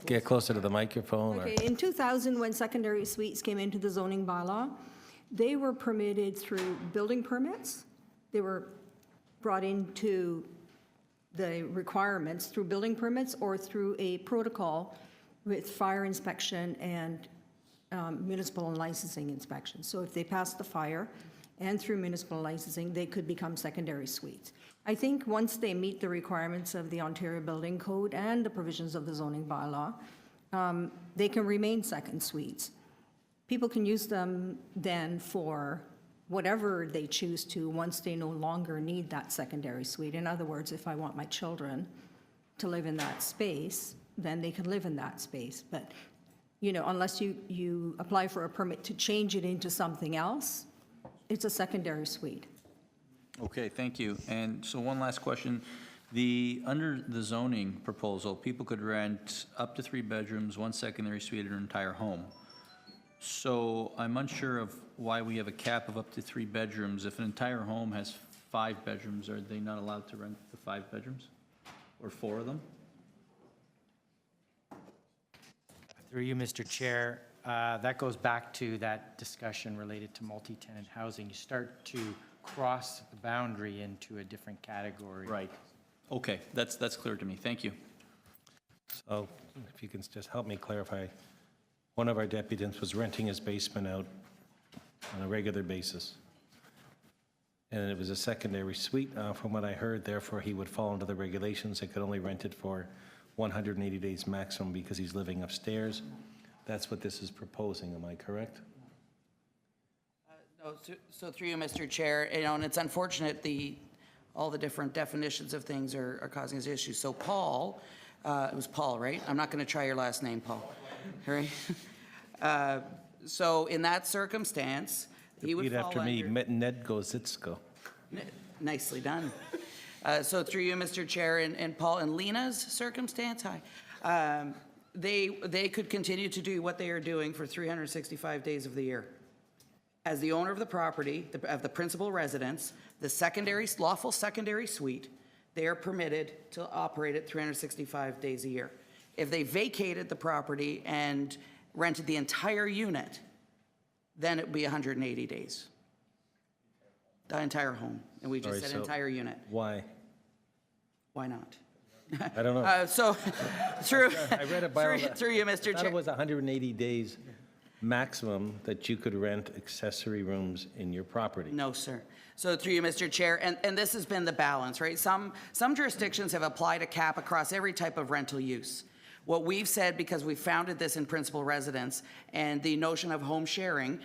get closer to the microphone. Okay, in 2000, when secondary suites came into the zoning bylaw, they were permitted through building permits. They were brought into the requirements through building permits or through a protocol with fire inspection and municipal and licensing inspection. So if they passed the fire and through municipal licensing, they could become secondary suites. I think once they meet the requirements of the Ontario Building Code and the provisions of the zoning bylaw, they can remain second suites. People can use them then for whatever they choose to once they no longer need that secondary suite. In other words, if I want my children to live in that space, then they can live in that space. But, you know, unless you apply for a permit to change it into something else, it's a secondary suite. Okay, thank you. And so one last question. Under the zoning proposal, people could rent up to 3 bedrooms, 1 secondary suite, or an entire home. So I'm unsure of why we have a cap of up to 3 bedrooms. If an entire home has 5 bedrooms, are they not allowed to rent the 5 bedrooms? Or 4 of them? Through you, Mr. Chair, that goes back to that discussion related to multi-tenant housing. You start to cross the boundary into a different category. Right. Okay, that's clear to me. Thank you. So if you can just help me clarify, one of our deputants was renting his basement out on a regular basis. And it was a secondary suite, from what I heard, therefore he would fall under the regulations and could only rent it for 180 days maximum because he's living upstairs. That's what this is proposing, am I correct? No, so through you, Mr. Chair, you know, and it's unfortunate all the different definitions of things are causing us issues. So Paul, it was Paul, right? I'm not going to try your last name, Paul. Right? So in that circumstance, he would Repeat fall after me, under... Ned Gozitsko. Nicely done. So through you, Mr. Chair, and Paul, in Lena's circumstance, hi, they could continue to do what they are doing for 365 days of the year. As the owner of the property, of the principal residence, the lawful secondary suite, they are permitted to operate it 365 days a year. If they vacated the property and rented the entire unit, then it would be 180 days. The entire home, and we just said entire unit. Why? Why not? I don't know. So, through, I read a bylaw. through you, Mr. I thought Chair. it was 180 days maximum that you could rent accessory rooms in your property. No, sir. So through you, Mr. Chair, and this has been the balance, right? Some jurisdictions have applied a cap across every type of rental use. What we've said, because we founded this in principal residence, and the notion of home sharing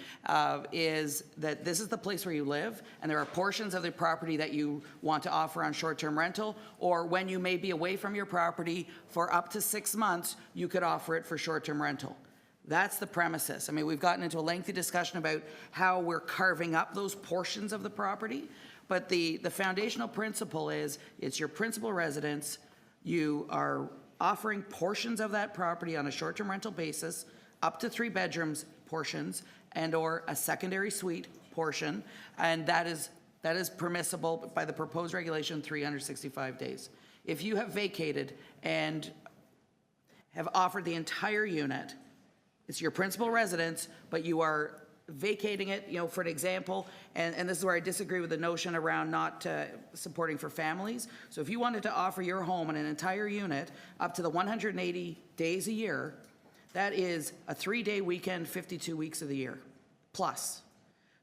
is that this is the place where you live, and there are portions of the property that you want to offer on short-term rental, or when you may be away from your property for up to 6 months, you could offer it for short-term rental. That's the premises. I mean, we've gotten into a lengthy discussion about how we're carving up those portions of the property, but the foundational principle is it's your principal residence. You are offering portions of that property on a short-term rental basis, up to 3 bedrooms portions, and or a secondary suite portion, and that is permissible by the proposed regulation 365 days. If you have vacated and have offered the entire unit, it's your principal residence, but you are vacating it, you know, for an example, and this is where I disagree with the notion around not supporting for families. So if you wanted to offer your home on an entire unit up to the 180 days a year, that is a 3-day weekend, 52 weeks of the year, plus.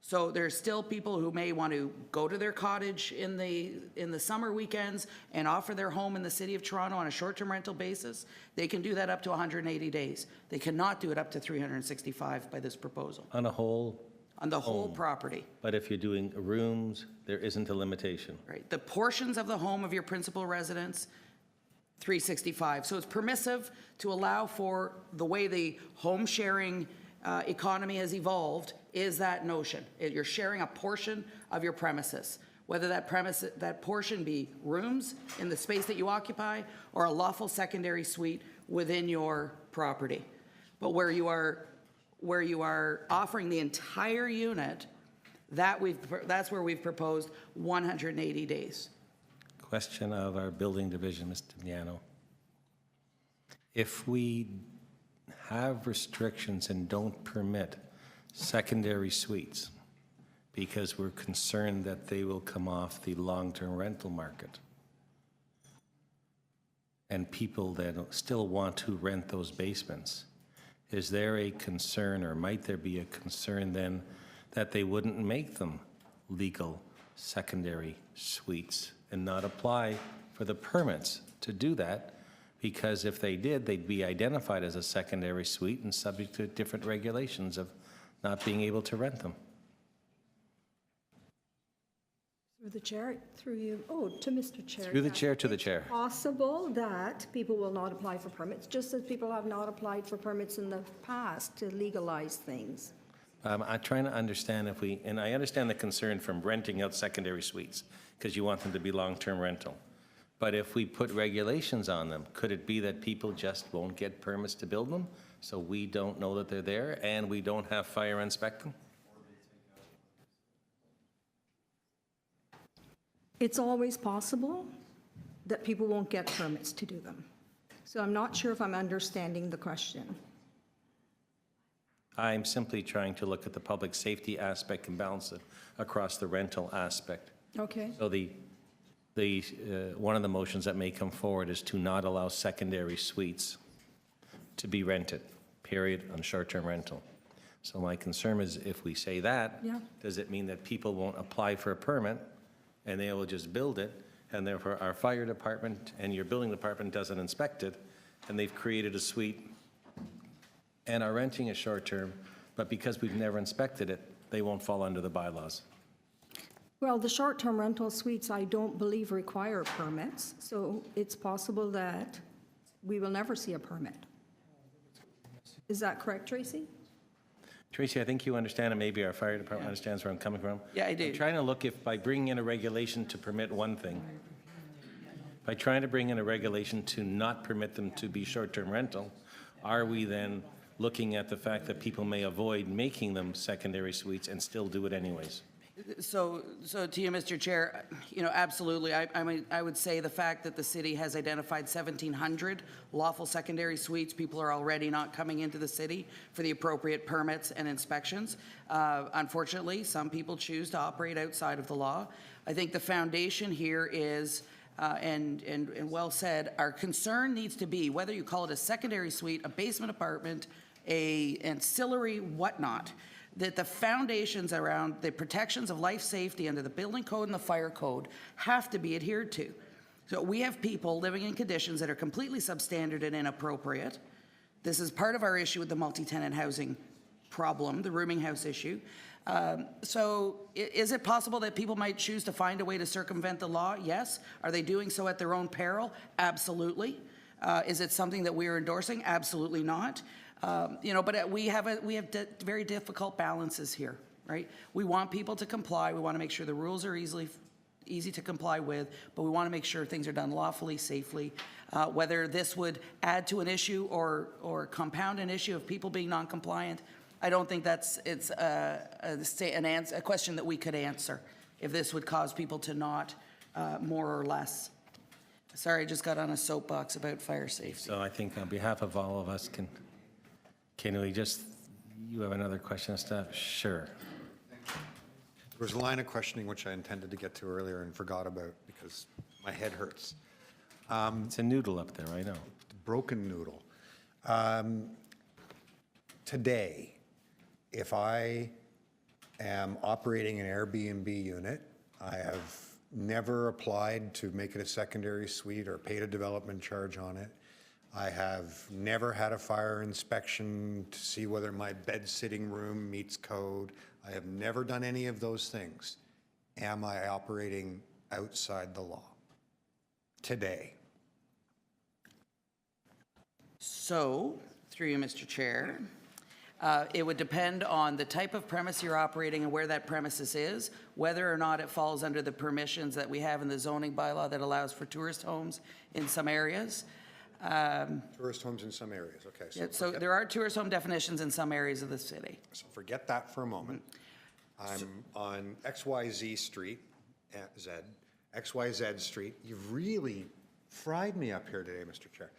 So there's still people who may want to go to their cottage in the summer weekends and offer their home in the city of Toronto on a short-term rental basis. They can do that up to 180 days. They cannot do it up to 365 by this proposal. On a whole? On the whole property. But if you're doing rooms, there isn't a limitation. Right. The portions of the home of your principal residence, 365. So it's permissive to allow for the way the home sharing economy has evolved is that notion. You're sharing a portion of your premises, whether that portion be rooms in the space that you occupy or a lawful secondary suite within your property. But where you are offering the entire unit, that's where we've proposed 180 days. Question of our building division, Mr. Miano. If we have restrictions and don't permit secondary suites because we're concerned that they will come off the long-term rental market, and people that still want to rent those basements, is there a concern, or might there be a concern then, that they wouldn't make them legal secondary suites and not apply for the permits to do that? Because if they did, they'd be identified as a secondary suite and subject to different regulations of not being able to rent them. Through the chair, through you, to Mr. Chair. Through the chair to the chair. Possible that people will not apply for permits, just as people have not applied for permits in the past to legalize things. I'm trying to understand and I understand the concern from renting out secondary suites because you want them to be long-term rental. But if we put regulations on them, could it be that people just won't get permits to build them? So we don't know that they're there and we don't have fire inspect them? It's always possible that people won't get permits to do them. So I'm not sure if I'm understanding the question. I'm simply trying to look at the public safety aspect and balance it across the rental aspect. Okay. So one of the motions that may come forward is to not allow secondary suites to be rented, period, on short-term rental. So my concern is if we say that, does it mean that people won't apply for a permit and they will just build it, and therefore our fire department and your building department doesn't inspect it, and they've created a suite and are renting a short-term, but because we've never inspected it, they won't fall under the bylaws? Well, the short-term rental suites, I don't believe require permits, so it's possible that we will never see a permit. Is that correct, Tracy? Tracy, I think you understand, and maybe our fire department understands where I'm coming from. Yeah, I do. I'm trying to look if by bringing in a regulation to permit one thing, by trying to bring in a regulation to not permit them to be short-term rental, are we then looking at the fact that people may avoid making them secondary suites and still do it anyways? So to you, Mr. Chair, absolutely. I mean, I would say the fact that the city has identified 1,700 lawful secondary suites, people are already not coming into the city for the appropriate permits and inspections. Unfortunately, some people choose to operate outside of the law. I think the foundation here is and well said. Our concern needs to be, whether you call it a secondary suite, a basement apartment, a ancillary whatnot, that the foundations around the protections of life safety under the building code and the fire code have to be adhered to. So we have people living in conditions that are completely substandard and inappropriate. This is part of our issue with the multi-tenant housing problem, the rooming house issue. So is it possible that people might choose to find a way to circumvent the law? Yes. Are they doing so at their own peril? Absolutely. Is it something that we are endorsing? Absolutely not. But we have very difficult balances here, right? We want people to comply. We want to make sure the rules are easy to comply with, but we want to make sure things are done lawfully, safely. Whether this would add to an issue or compound an issue of people being non-compliant, I don't think it's a question that we could answer, if this would cause people to not more or less. Sorry, I just got on a soapbox about fire safety. So I think on behalf of all of us, can we just, you have another question, Steph? Sure. There was a line of questioning which I intended to get to earlier and forgot about because my head hurts. It's a noodle up there, I know. Broken noodle. Today, if I am operating an Airbnb unit, I have never applied to make it a secondary suite or paid a development charge on it. I have never had a fire inspection to see whether my bed sitting room meets code. I have never done any of those things. Am I operating outside the law today? So, through you, Mr. Chair, it would depend on the type of premise you're operating and where that premises is, whether or not it falls under the permissions that we have in the zoning bylaw that allows for tourist homes in some areas. Tourist homes in some areas, okay. So there are tourist home definitions in some areas of the city. So forget that for a moment. I'm on XYZ Street, XYZ Street. You've really fried me up here today, Mr. Chair.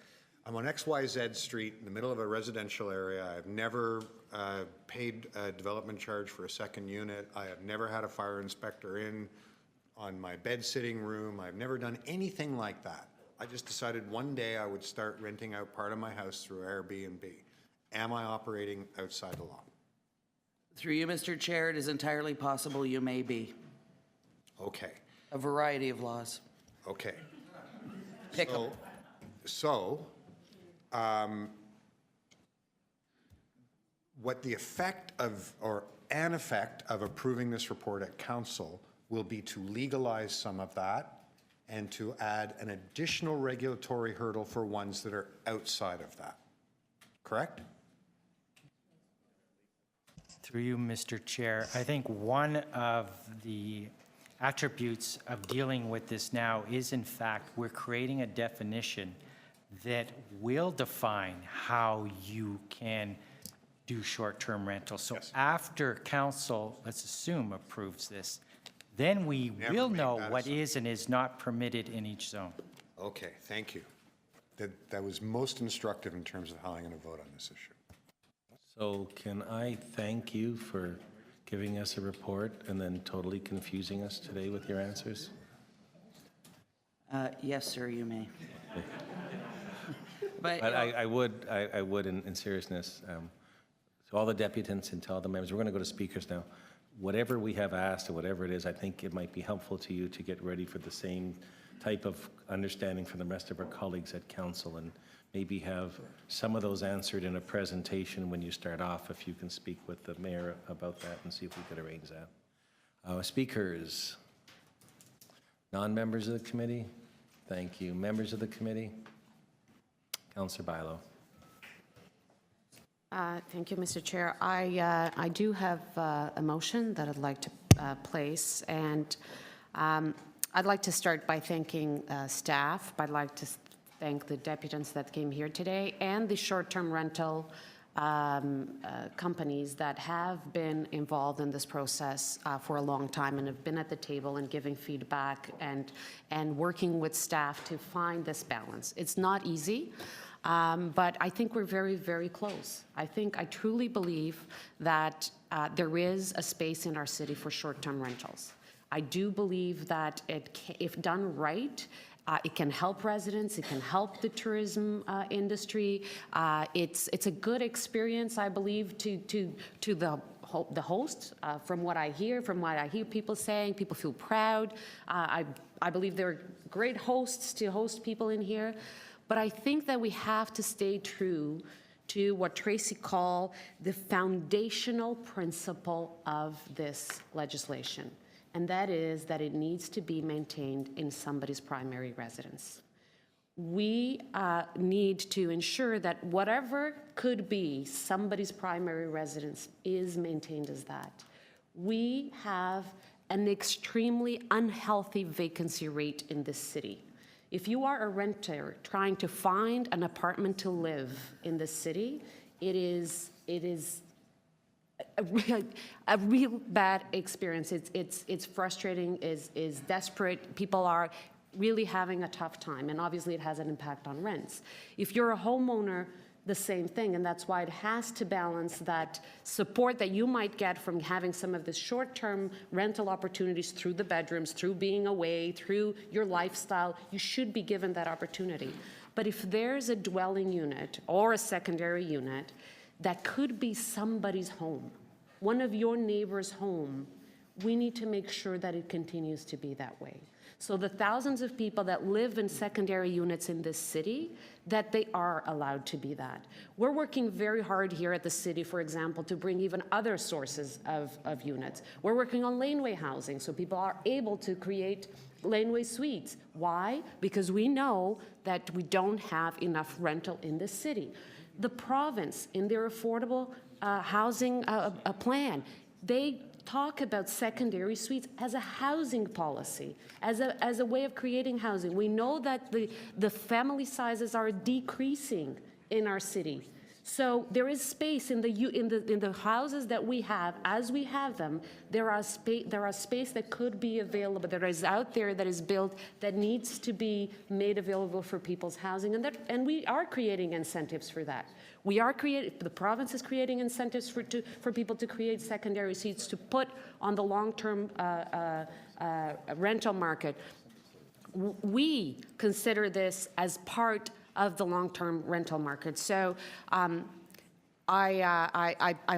I'm on XYZ Street in the middle of a residential area. I've never paid a development charge for a second unit. I have never had a fire inspector in on my bed sitting room. I've never done anything like that. I just decided one day I would start renting out part of my house through Airbnb. Am I operating outside the law? Through you, Mr. Chair, it is entirely possible you may be. Okay. A variety of laws. Okay. Pick 'em. So, what the effect of, or an effect of approving this report at council will be to legalize some of that and to add an additional regulatory hurdle for ones that are outside of that. Correct? Through you, Mr. Chair, I think one of the attributes of dealing with this now is, in fact, we're creating a definition that will define how you can do short-term rentals. So after council, let's assume, approves this, then we will know what is and is not permitted in each zone. Okay, thank you. That was most instructive in terms of how I'm going to vote on this issue. So can I thank you for giving us a report and then totally confusing us today with your answers? Yes, sir, you may. But I would in seriousness, to all the deputants and to all the members, we're going to go to speakers now. Whatever we have asked or whatever it is, I think it might be helpful to you to get ready for the same type of understanding from the rest of our colleagues at council and maybe have some of those answered in a presentation when you start off, if you can speak with the mayor about that and see if we could arrange that. Speakers, non-members of the committee, thank you. Members of the committee, Councillor Bilo. Thank you, Mr. Chair. I do have a motion that I'd like to place, and I'd like to start by thanking staff. I'd like to thank the deputants that came here today and the short-term rental companies that have been involved in this process for a long time and have been at the table and giving feedback and working with staff to find this balance. It's not easy. But I think we're very, very close. I truly believe that there is a space in our city for short-term rentals. I do believe that if done right It can help residents. It can help the tourism industry. It's a good experience, I believe, to the host. From what I hear people saying, people feel proud. I believe they're great hosts to host people in here. But I think that we have to stay true to what Tracy called the foundational principle of this legislation, and that is that it needs to be maintained in somebody's primary residence. We need to ensure that whatever could be somebody's primary residence is maintained as that. We have an extremely unhealthy vacancy rate in this city. If you are a renter trying to find an apartment to live in the city, it is a real bad experience. It's frustrating, is desperate. People are really having a tough time, and obviously it has an impact on rents. If you're a homeowner, the same thing, and that's why it has to balance that support that you might get from having some of the short-term rental opportunities through the bedrooms, through being away, through your lifestyle. You should be given that opportunity. But if there's a dwelling unit or a secondary unit that could be somebody's home, one of your neighbor's home, we need to make sure that it continues to be that way. So the thousands of people that live in secondary units in this city, that they are allowed to be that. We're working very hard here at the city, for example, to bring even other sources of units. We're working on laneway housing, so people are able to create laneway suites. Why? Because we know that we don't have enough rental in the city. The province, in their affordable housing plan, they talk about secondary suites as a housing policy, as a way of creating housing. We know that the family sizes are decreasing in our city. So there is space in the houses that we have, as we have them. There are space that could be available, that is out there, that is built, that needs to be made available for people's housing, and we are creating incentives for that. The province is creating incentives for people to create secondary suites to put on the long-term rental market. We consider this as part of the long-term rental market. So I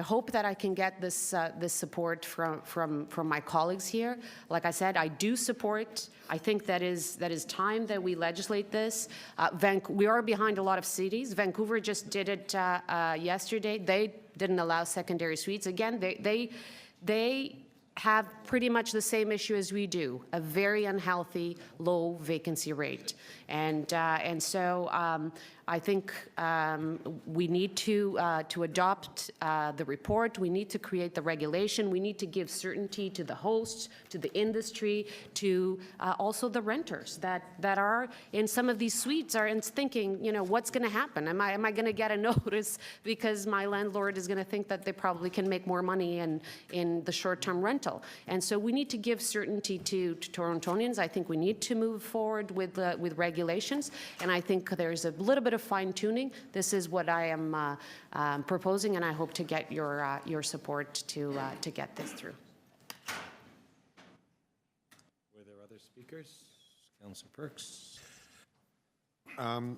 hope that I can get this support from my colleagues here. Like I said, I do support. I think that is time that we legislate this. We are behind a lot of cities. Vancouver just did it yesterday. They didn't allow secondary suites. Again, they have pretty much the same issue as we do, a very unhealthy, low vacancy rate. And so I think we need to adopt the report. We need to create the regulation. We need to give certainty to the hosts, to the industry, to also the renters that are in some of these suites are thinking, what's going to happen? Am I going to get a notice because my landlord is going to think that they probably can make more money in the short-term rental? And so we need to give certainty to Torontonians. I think we need to move forward with regulations, and I think there's a little bit of fine-tuning. This is what I am proposing, and I hope to get your support to get this through. Were there other speakers? Councillor Perks.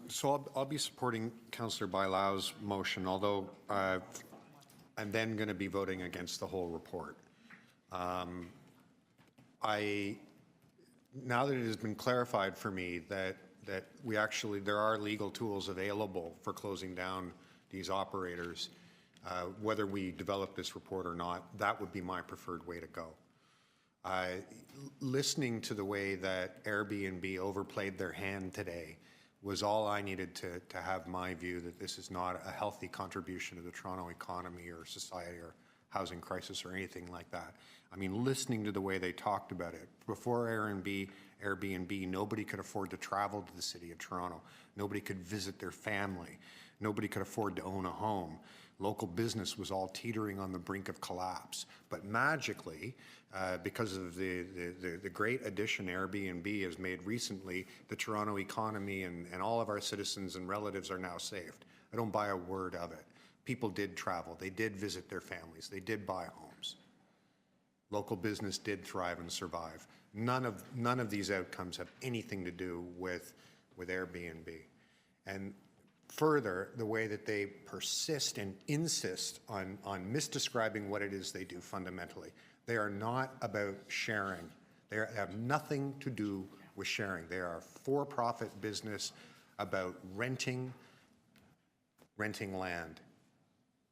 So I'll be supporting Councillor Bailau's motion, although I'm then going to be voting against the whole report. Now that it has been clarified for me that there are legal tools available for closing down these operators, whether we develop this report or not, that would be my preferred way to go. Listening to the way that Airbnb overplayed their hand today was all I needed to have my view that this is not a healthy contribution to the Toronto economy or society or housing crisis or anything like that. I mean, listening to the way they talked about it. Before Airbnb, nobody could afford to travel to the city of Toronto. Nobody could visit their family. Nobody could afford to own a home. Local business was all teetering on the brink of collapse. But magically, because of the great addition Airbnb has made recently, the Toronto economy and all of our citizens and relatives are now saved. I don't buy a word of it. People did travel. They did visit their families. They did buy homes. Local business did thrive and survive. None of these outcomes have anything to do with Airbnb. And further, the way that they persist and insist on misdescribing what it is they do fundamentally. They are not about sharing. They have nothing to do with sharing. They are a for-profit business about renting land,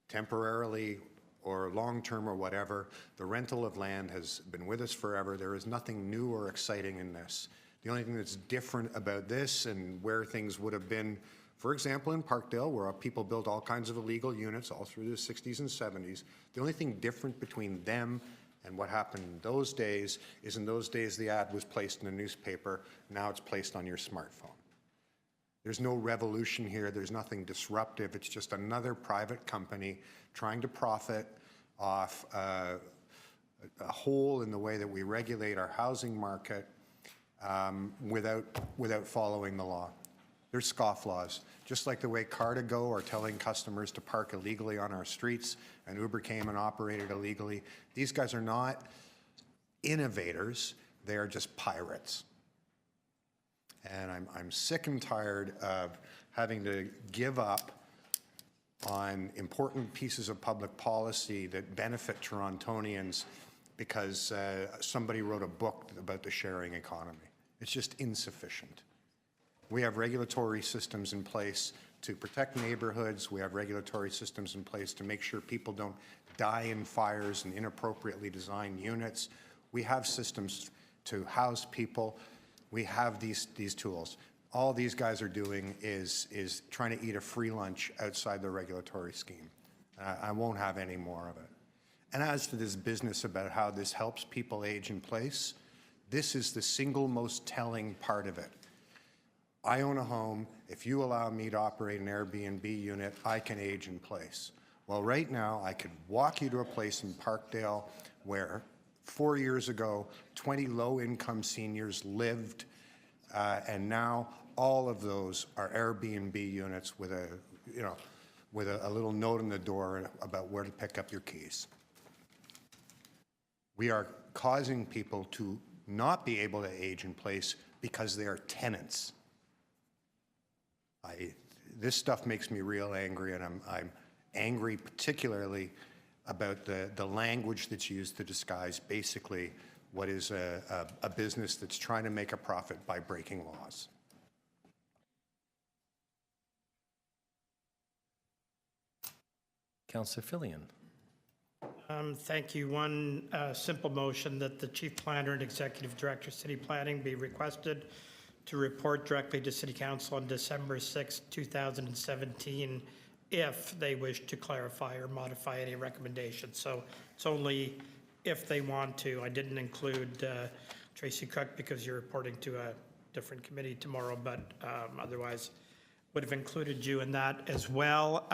temporarily or long-term or whatever. The rental of land has been with us forever. There is nothing new or exciting in this. The only thing that's different about this and where things would have been, for example, in Parkdale, where people built all kinds of illegal units all through the 60s and 70s, the only thing different between them and what happened in those days is in those days the ad was placed in a newspaper, now it's placed on your smartphone. There's no revolution here, there's nothing disruptive, it's just another private company trying to profit off a hole in the way that we regulate our housing market without following the law. They're scofflaws. Just like the way Car2Go are telling customers to park illegally on our streets, and Uber came and operated illegally. These guys are not innovators, they are just pirates. And I'm sick and tired of having to give up on important pieces of public policy that benefit Torontonians because somebody wrote a book about the sharing economy. It's just insufficient. We have regulatory systems in place to protect neighborhoods. We have regulatory systems in place to make sure people don't die in fires and inappropriately designed units. We have systems to house people. We have these tools. All these guys are doing is trying to eat a free lunch outside the regulatory scheme. I won't have any more of it. And as to this business about how this helps people age in place, this is the single most telling part of it. I own a home. If you allow me to operate an Airbnb unit, I can age in place. Well, right now, I could walk you to a place in Parkdale where 4 years ago, 20 low-income seniors lived, and now all of those are Airbnb units with a little note on the door about where to pick up your keys. We are causing people to not be able to age in place because they are tenants. This stuff makes me real angry, and I'm angry particularly about the language that's used to disguise basically what is a business that's trying to make a profit by breaking laws. Councillor Fillion. Thank you. One simple motion that the Chief Planner and Executive Director of City Planning be requested to report directly to City Council on December 6, 2017, if they wish to clarify or modify any recommendations. So it's only if they want to. I didn't include Tracy Cook because you're reporting to a different committee tomorrow, but otherwise would have included you in that as well.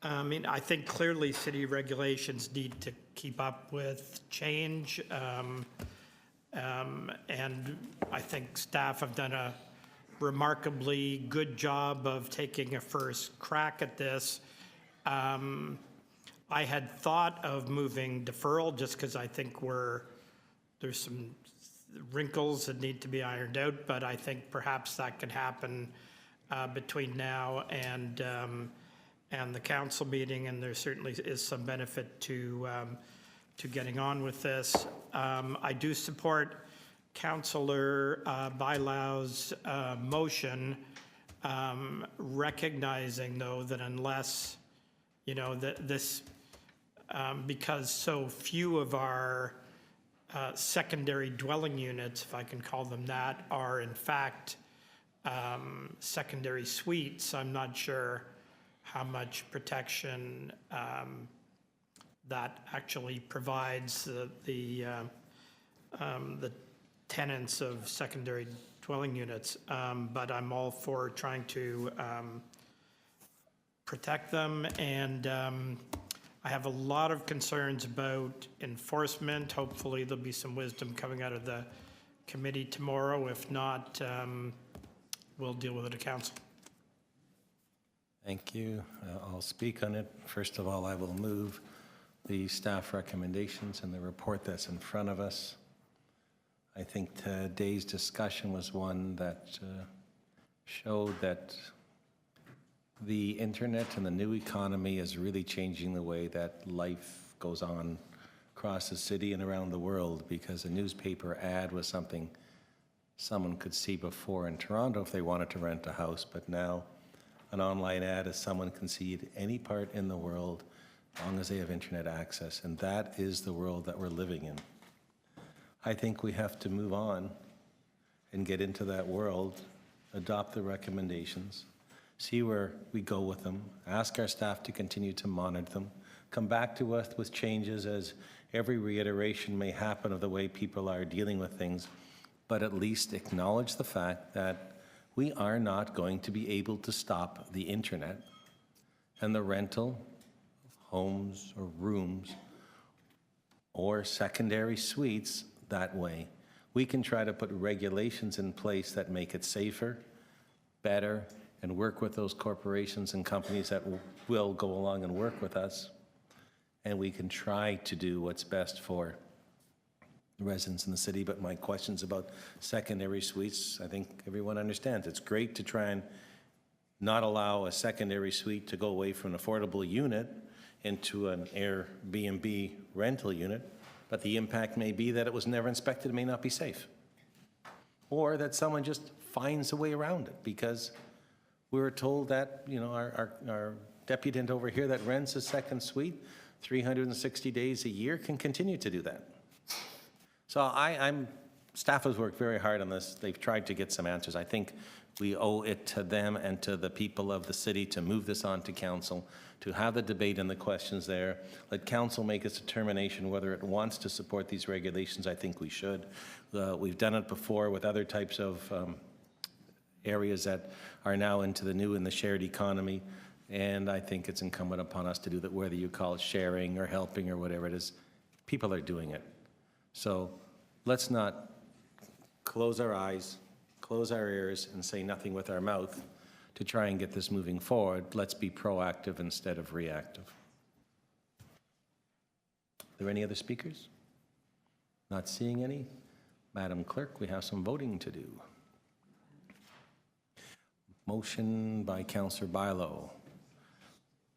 I mean, I think clearly city regulations need to keep up with change. And I think staff have done a remarkably good job of taking a first crack at this. I had thought of moving deferral just because I think there's some wrinkles that need to be ironed out, but I think perhaps that could happen between now and the council meeting, and there certainly is some benefit to getting on with this. I do support Councillor Bailau's motion, recognizing though that unless, that this, because so few of our secondary dwelling units, if I can call them that, are in fact secondary suites, I'm not sure how much protection that actually provides the tenants of secondary dwelling units. But I'm all for trying to protect them, and I have a lot of concerns about enforcement. Hopefully there'll be some wisdom coming out of the committee tomorrow. If not, we'll deal with it at council. Thank you. I'll speak on it. First of all, I will move the staff recommendations and the report that's in front of us. I think today's discussion was one that showed that the internet and the new economy is really changing the way that life goes on across the city and around the world, because a newspaper ad was something someone could see before in Toronto if they wanted to rent a house, but now an online ad is someone can see it any part in the world as long as they have internet access, and that is the world that we're living in. I think we have to move on and get into that world, adopt the recommendations, see where we go with them, ask our staff to continue to monitor them, come back to us with changes as every reiteration may happen of the way people are dealing with things, but at least acknowledge the fact that we are not going to be able to stop the internet and the rental of homes or rooms or secondary suites that way. We can try to put regulations in place that make it safer, better, and work with those corporations and companies that will go along and work with us. And we can try to do what's best for the residents in the city. But my questions about secondary suites, I think everyone understands. It's great to try and not allow a secondary suite to go away from an affordable unit into an Airbnb rental unit, but the impact may be that it was never inspected, it may not be safe. Or that someone just finds a way around it, because we were told that, you know, our deputant over here that rents a second suite 360 days a year can continue to do that. So staff has worked very hard on this. They've tried to get some answers. I think we owe it to them and to the people of the city to move this on to council, to have the debate and the questions there. Let council make its determination whether it wants to support these regulations. I think we should. We've done it before with other types of areas that are now into the new and the shared economy. And I think it's incumbent upon us to do that, whether you call it sharing or helping or whatever it is. People are doing it. So let's not close our eyes, close our ears, and say nothing with our mouth to try and get this moving forward. Let's be proactive instead of reactive. Are there any other speakers? Not seeing any. Madam Clerk, we have some voting to do. Motion by Councillor Bilo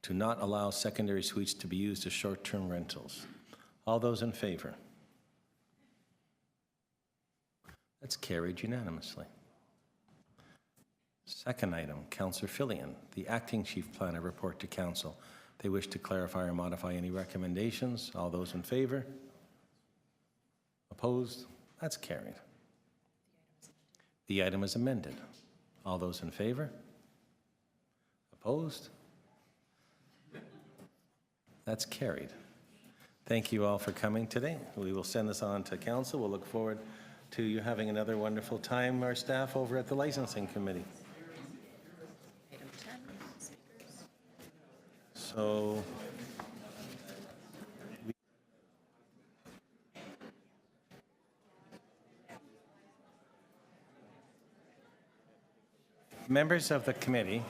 to not allow secondary suites to be used as short-term rentals. All those in favor? That's carried unanimously. Second item, Councillor Fillion, the acting chief planner report to council. They wish to clarify or modify any recommendations. All those in favor? Opposed? That's carried. The item is amended. All those in favor? Opposed? That's carried. Thank you all for coming today. We will send this on to council. We'll look forward to you having another wonderful time, our staff over at the licensing committee. So members of the committee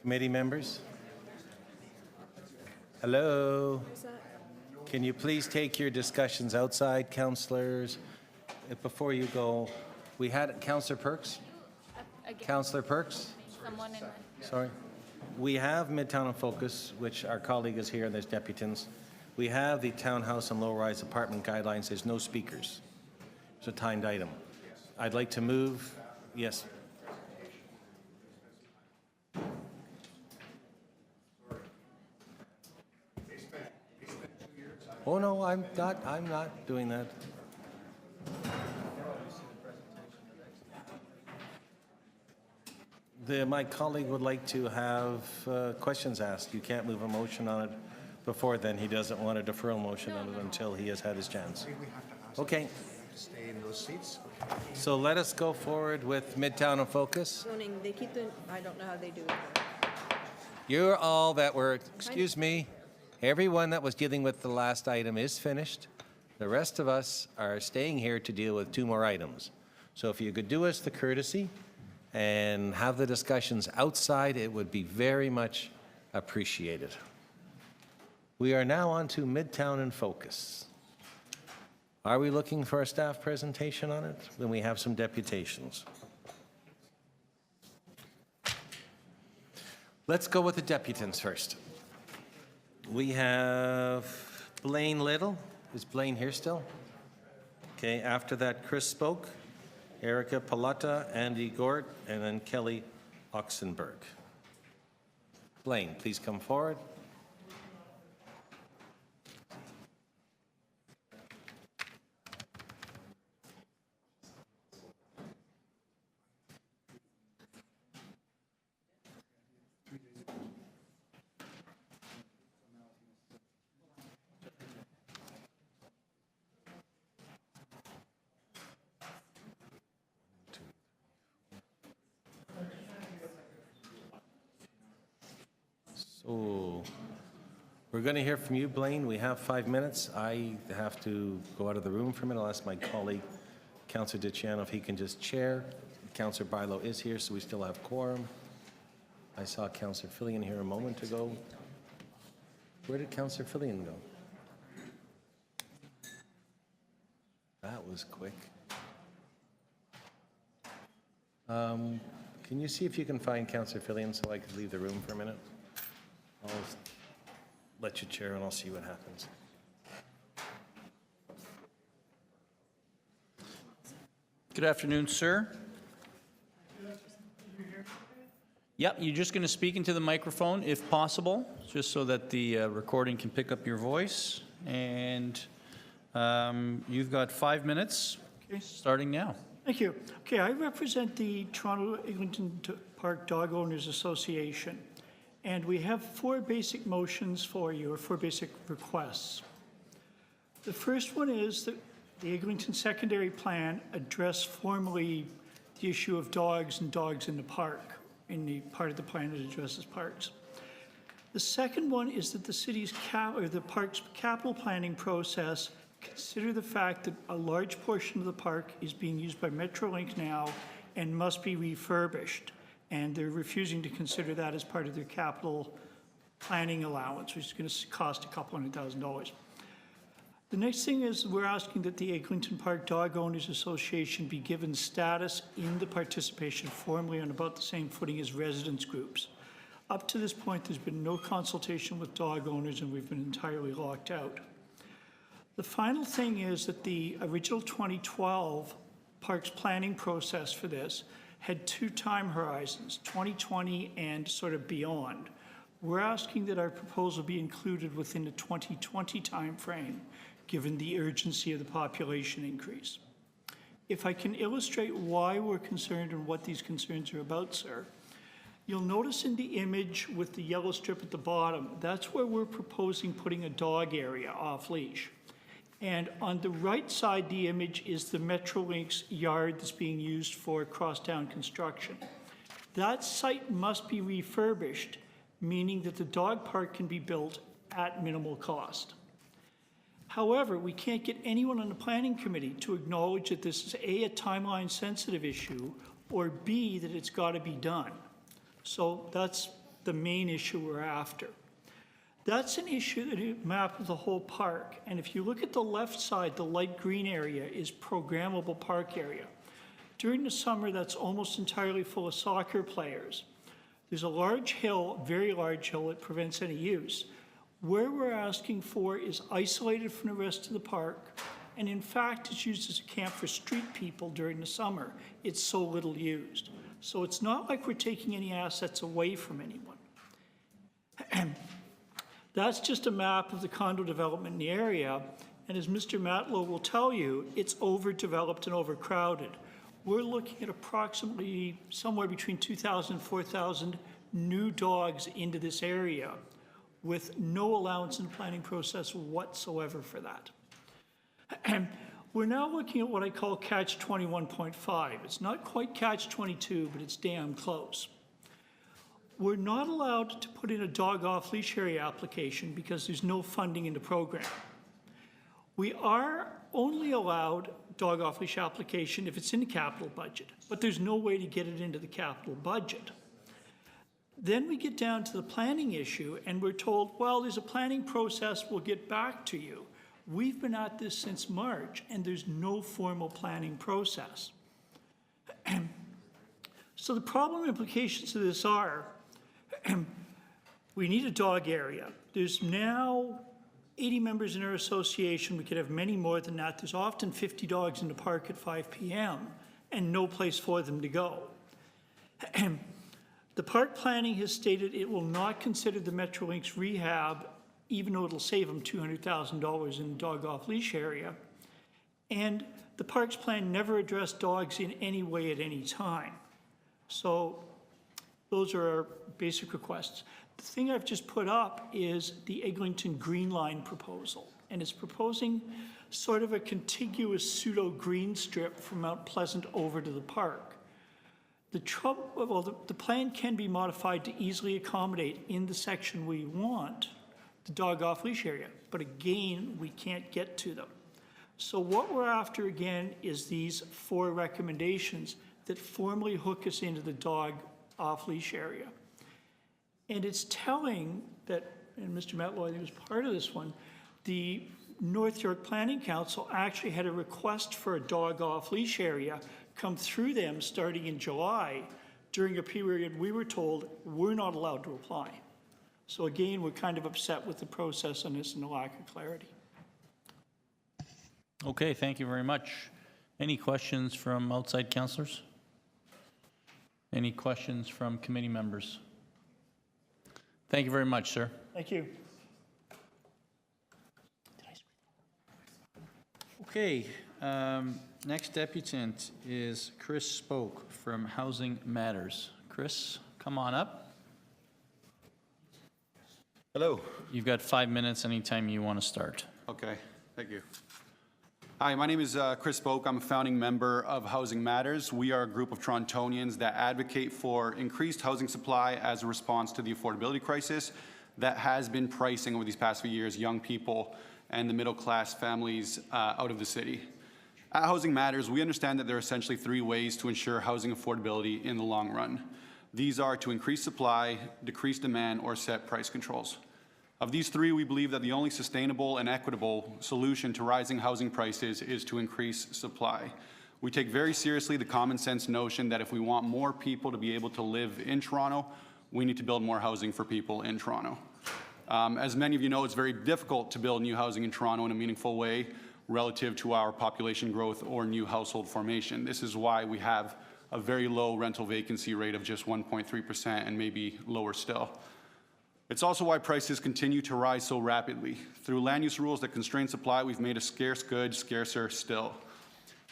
members, hello. Can you please take your discussions outside, councillors? Before you go, we had Councillor Perks. Councillor Perks? Someone in Sorry. We have Midtown in Focus, which our colleague is here, and there's deputants. We have the townhouse and low-rise apartment guidelines. There's no speakers. It's a timed item. I'd like to move, yes. Oh, no, I'm not doing that. My colleague would like to have questions asked. You can't move a motion on it before then. He doesn't want a deferral motion on it until he has had his chance. Okay. Stay in those seats. So let us go forward with Midtown in Focus. Zoning, they keep the, I don't know how they do it. You're all that were, excuse me, everyone that was dealing with the last item is finished. The rest of us are staying here to deal with 2 more items. So if you could do us the courtesy and have the discussions outside, it would be very much appreciated. We are now on to Midtown in Focus. Are we looking for a staff presentation on it? Then we have some deputations. Let's go with the deputants first. We have Blaine Little. Is Blaine here still? Okay, after that, Chris Spoke, Erica Palata, Andy Gort, and then Kelly Oxenberg. Blaine, please come forward. So we're going to hear from you, Blaine. We have 5 minutes. I have to go out of the room for a minute. I'll ask my colleague, Councillor DeCiano, if he can just chair. Councillor Barlow is here, so we still have quorum. I saw Councillor Fillion here a moment ago. Where did Councillor Fillion go? That was quick. Can you see if you can find Councillor Fillion so I could leave the room for a minute? I'll let you chair and I'll see what happens. Good afternoon, sir. Yep, you're just going to speak into the microphone if possible, just so that the recording can pick up your voice. And you've got 5 minutes, starting now. Thank you. Okay, I represent the Toronto Eglinton Park Dog Owners Association, and we have 4 basic motions for you, or 4 basic requests. The first one is that the Eglinton Secondary Plan address formally the issue of dogs and dogs in the park, in the part of the plan that addresses parks. The second one is that the city's the park's capital planning process consider the fact that a large portion of the park is being used by Metrolink now and must be refurbished. And they're refusing to consider that as part of their capital planning allowance, which is going to cost a couple $100,000. The next thing is we're asking that the Eglinton Park Dog Owners Association be given status in the participation formally on about the same footing as residents groups. Up to this point, there's been no consultation with dog owners, and we've been entirely locked out. The final thing is that the original 2012 parks planning process for this had 2 time horizons, 2020 and sort of beyond. We're asking that our proposal be included within the 2020 timeframe, given the urgency of the population increase. If I can illustrate why we're concerned and what these concerns are about, sir, you'll notice in the image with the yellow strip at the bottom, that's where we're proposing putting a dog area off leash. And on the right side, the image is the Metrolink's yard that's being used for crosstown construction. That site must be refurbished, meaning that the dog park can be built at minimal cost. However, we can't get anyone on the planning committee to acknowledge that this is A, timeline sensitive issue, or B, that it's got to be done. So that's the main issue we're after. That's an issue that is map of the whole park. And if you look at the left side, the light green area is programmable park area. During the summer, that's almost entirely full of soccer players. There's a large hill, very large hill, that prevents any use. Where we're asking for is isolated from the rest of the park, and in fact, it's used as a camp for street people during the summer. It's so little used. So it's not like we're taking any assets away from anyone. That's just a map of the condo development in the area, and as Mr. Matlow will tell you, it's overdeveloped and overcrowded. We're looking at approximately somewhere between 2,000 and 4,000 new dogs into this area, with no allowance in the planning process whatsoever for that. We're now looking at what I call catch 21.5. It's not quite catch 22, but it's damn close. We're not allowed to put in a dog off-leash area application because there's no funding in the program. We are only allowed dog off-leash application if it's in the capital budget, but there's no way to get it into the capital budget. Then we get down to the planning issue, and we're told, well, there's a planning process, we'll get back to you. We've been at this since March, and there's no formal planning process. So the problem implications of this are, we need a dog area. There's now 80 members in our association. We could have many more than that. There's often 50 dogs in the park at 5 p.m. and no place for them to go. The park planning has stated it will not consider the Metrolinx rehab, even though it'll save them $200,000 in the dog off-leash area. And the parks plan never addressed dogs in any way at any time. So those are our basic requests. The thing I've just put up is the Eglinton Green Line proposal, and it's proposing sort of a contiguous pseudo-green strip from Mount Pleasant over to the park. The plan can be modified to easily accommodate in the section we want the dog off-leash area, but again, we can't get to them. So what we're after again is these 4 recommendations that formally hook us into the dog off-leash area. And it's telling that, and Mr. Metlow, I think was part of this one, the North York Planning Council actually had a request for a dog off-leash area come through them starting in July during a period we were told we're not allowed to apply. So again, we're kind of upset with the process on this and the lack of clarity. Okay, thank you very much. Any questions from outside councilors? Any questions from committee members? Thank you very much, sir. Thank you. Okay, next deputant is Chris Spoke from Housing Matters. Chris, come on up. Hello. You've got 5 minutes anytime you want to start. Okay, thank you. Hi, my name is Chris Spoke. I'm a founding member of Housing Matters. We are a group of Torontonians that advocate for increased housing supply as a response to the affordability crisis that has been pricing over these past few years young people and the middle-class families out of the city. At Housing Matters, we understand that there are essentially 3 ways to ensure housing affordability in the long run. These are to increase supply, decrease demand, or set price controls. Of these 3, we believe that the only sustainable and equitable solution to rising housing prices is to increase supply. We take very seriously the common sense notion that if we want more people to be able to live in Toronto, we need to build more housing for people in Toronto. As many of you know, it's very difficult to build new housing in Toronto in a meaningful way relative to our population growth or new household formation. This is why we have a very low rental vacancy rate of just 1.3% and maybe lower still. It's also why prices continue to rise so rapidly. Through land use rules that constrain supply, we've made a scarce good scarcer still.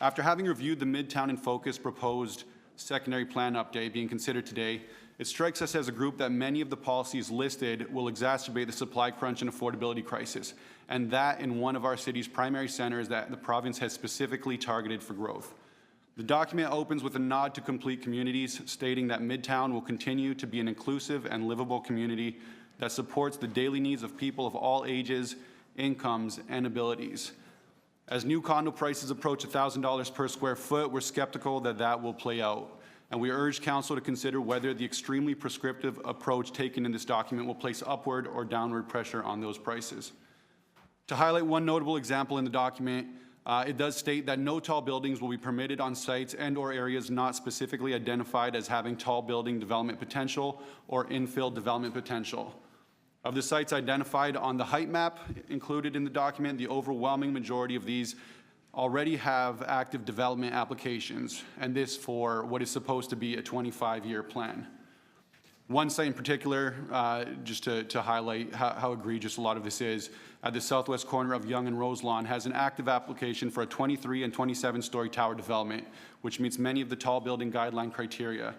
After having reviewed the Midtown in Focus proposed secondary plan update being considered today, it strikes us as a group that many of the policies listed will exacerbate the supply crunch and affordability crisis, and that in one of our city's primary centers that the province has specifically targeted for growth. The document opens with a nod to complete communities, stating that Midtown will continue to be an inclusive and livable community that supports the daily needs of people of all ages, incomes, and abilities. As new condo prices approach $1,000 per square foot, we're skeptical that that will play out, and we urge Council to consider whether the extremely prescriptive approach taken in this document will place upward or downward pressure on those prices. To highlight one notable example in the document, it does state that no tall buildings will be permitted on sites and/or areas not specifically identified as having tall building development potential or infill development potential. Of the sites identified on the height map included in the document, the overwhelming majority of these already have active development applications, and this for what is supposed to be a 25-year plan. One site in particular, just to highlight how egregious a lot of this is, at the southwest corner of Yonge and Roselawn has an active application for a 23 and 27-story tower development, which meets many of the tall building guideline criteria.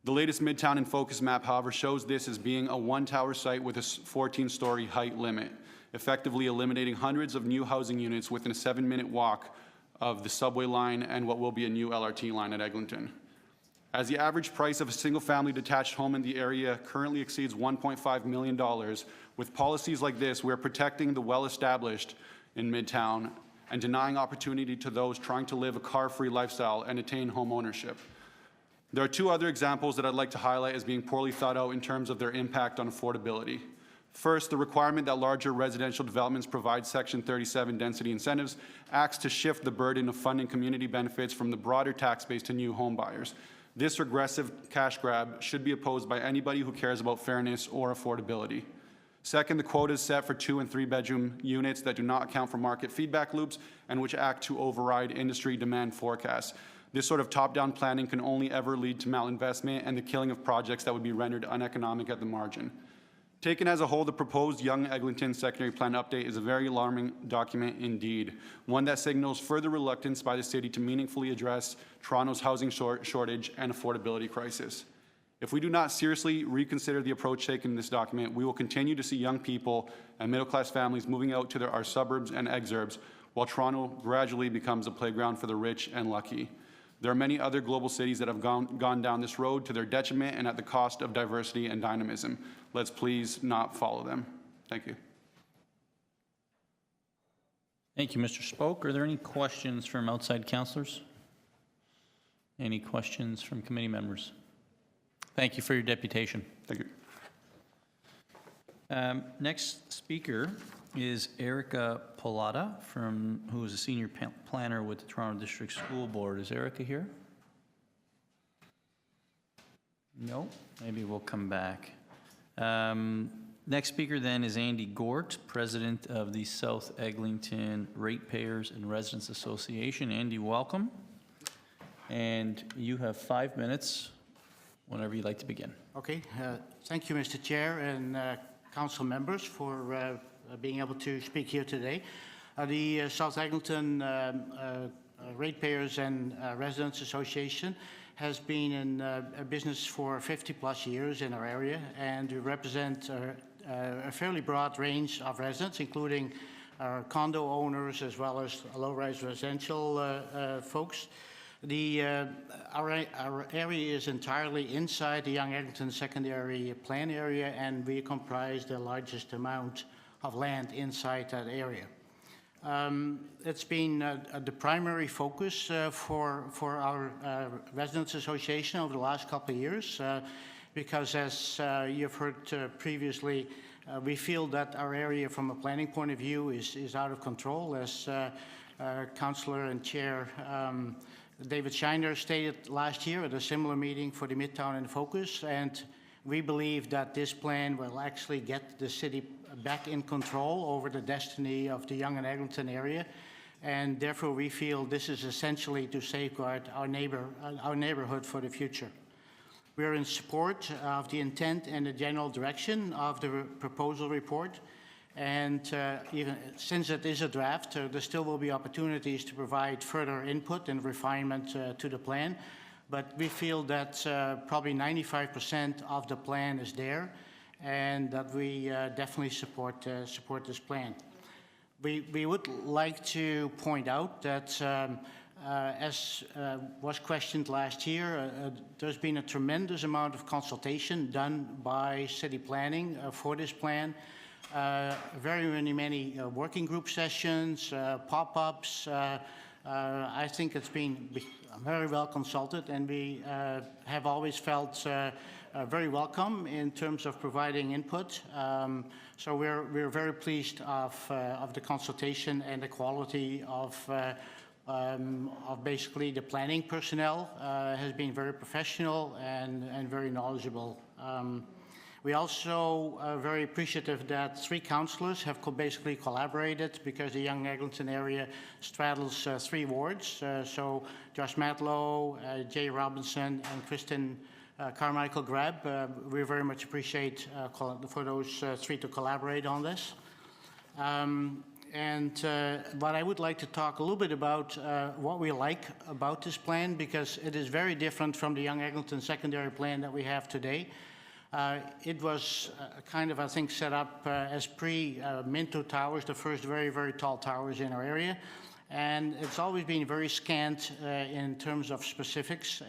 The latest Midtown in Focus map, however, shows this as being a one-tower site with a 14-story height limit, effectively eliminating hundreds of new housing units within a 7-minute walk of the subway line and what will be a new LRT line at Eglinton. As the average price of a single-family detached home in the area currently exceeds $1.5 million, with policies like this, we're protecting the well-established in Midtown and denying opportunity to those trying to live a car-free lifestyle and attain home ownership. There are 2 other examples that I'd like to highlight as being poorly thought out in terms of their impact on affordability. First, the requirement that larger residential developments provide Section 37 density incentives acts to shift the burden of funding community benefits from the broader tax base to new home buyers. This regressive cash grab should be opposed by anybody who cares about fairness or affordability. Second, the quotas set for 2- and 3-bedroom units that do not account for market feedback loops and which act to override industry demand forecasts. This sort of top-down planning can only ever lead to malinvestment and the killing of projects that would be rendered uneconomic at the margin. Taken as a whole, the proposed Yonge Eglinton secondary plan update is a very alarming document indeed, one that signals further reluctance by the city to meaningfully address Toronto's housing shortage and affordability crisis. If we do not seriously reconsider the approach taken in this document, we will continue to see young people and middle-class families moving out to our suburbs and exurbs, while Toronto gradually becomes a playground for the rich and lucky. There are many other global cities that have gone down this road to their detriment and at the cost of diversity and dynamism. Let's please not follow them. Thank you. Thank you, Mr. Spoke. Are there any questions from outside councillors? Any questions from committee members? Thank you for your deputation. Thank you. Next speaker is Erica Polata, who is a senior planner with the Toronto District School Board. Is Erica here? No? Maybe we'll come back. Next speaker then is Andy Gort, president of the South Eglinton Ratepayers and Residents Association. Andy, welcome. And you have 5 minutes whenever you'd like to begin. Okay. Thank you, Mr. Chair and council members for being able to speak here today. The South Eglinton Ratepayers and Residents Association has been in business for 50+ years in our area, and we represent a fairly broad range of residents, including our condo owners as well as low-rise residential folks. Our area is entirely inside the Yonge Eglinton secondary plan area, and we comprise the largest amount of land inside that area. It's been the primary focus for our Residents Association over the last couple of years, because as you've heard previously, we feel that our area from a planning point of view is out of control, as Councillor and Chair David Shiner stated last year at a similar meeting for the Midtown in Focus, and we believe that this plan will actually get the city back in control over the destiny of the Yonge and Eglinton area, and therefore we feel this is essentially to safeguard our neighborhood for the future. We are in support of the intent and the general direction of the proposal report, and even since it is a draft, there still will be opportunities to provide further input and refinement to the plan, but we feel that probably 95% of the plan is there, and that we definitely support this plan. We would like to point out that as was questioned last year, there's been a tremendous amount of consultation done by city planning for this plan. Very many working group sessions, pop-ups. I think it's been very well consulted, and we have always felt very welcome in terms of providing input. So we're very pleased of the consultation and the quality of basically the planning personnel has been very professional and very knowledgeable. We also are very appreciative that 3 councillors have basically collaborated, because the Yonge Eglinton area straddles 3 wards. So Josh Matlow, Jay Robinson, and Kristen Carmichael Grab. We very much appreciate for those 3 to collaborate on this. But I would like to talk a little bit about what we like about this plan, because it is very different from the Yonge Eglinton secondary plan that we have today. It was kind of, I think, set up as pre-Minto Towers, the first very, very tall towers in our area. And it's always been very scant in terms of specifics,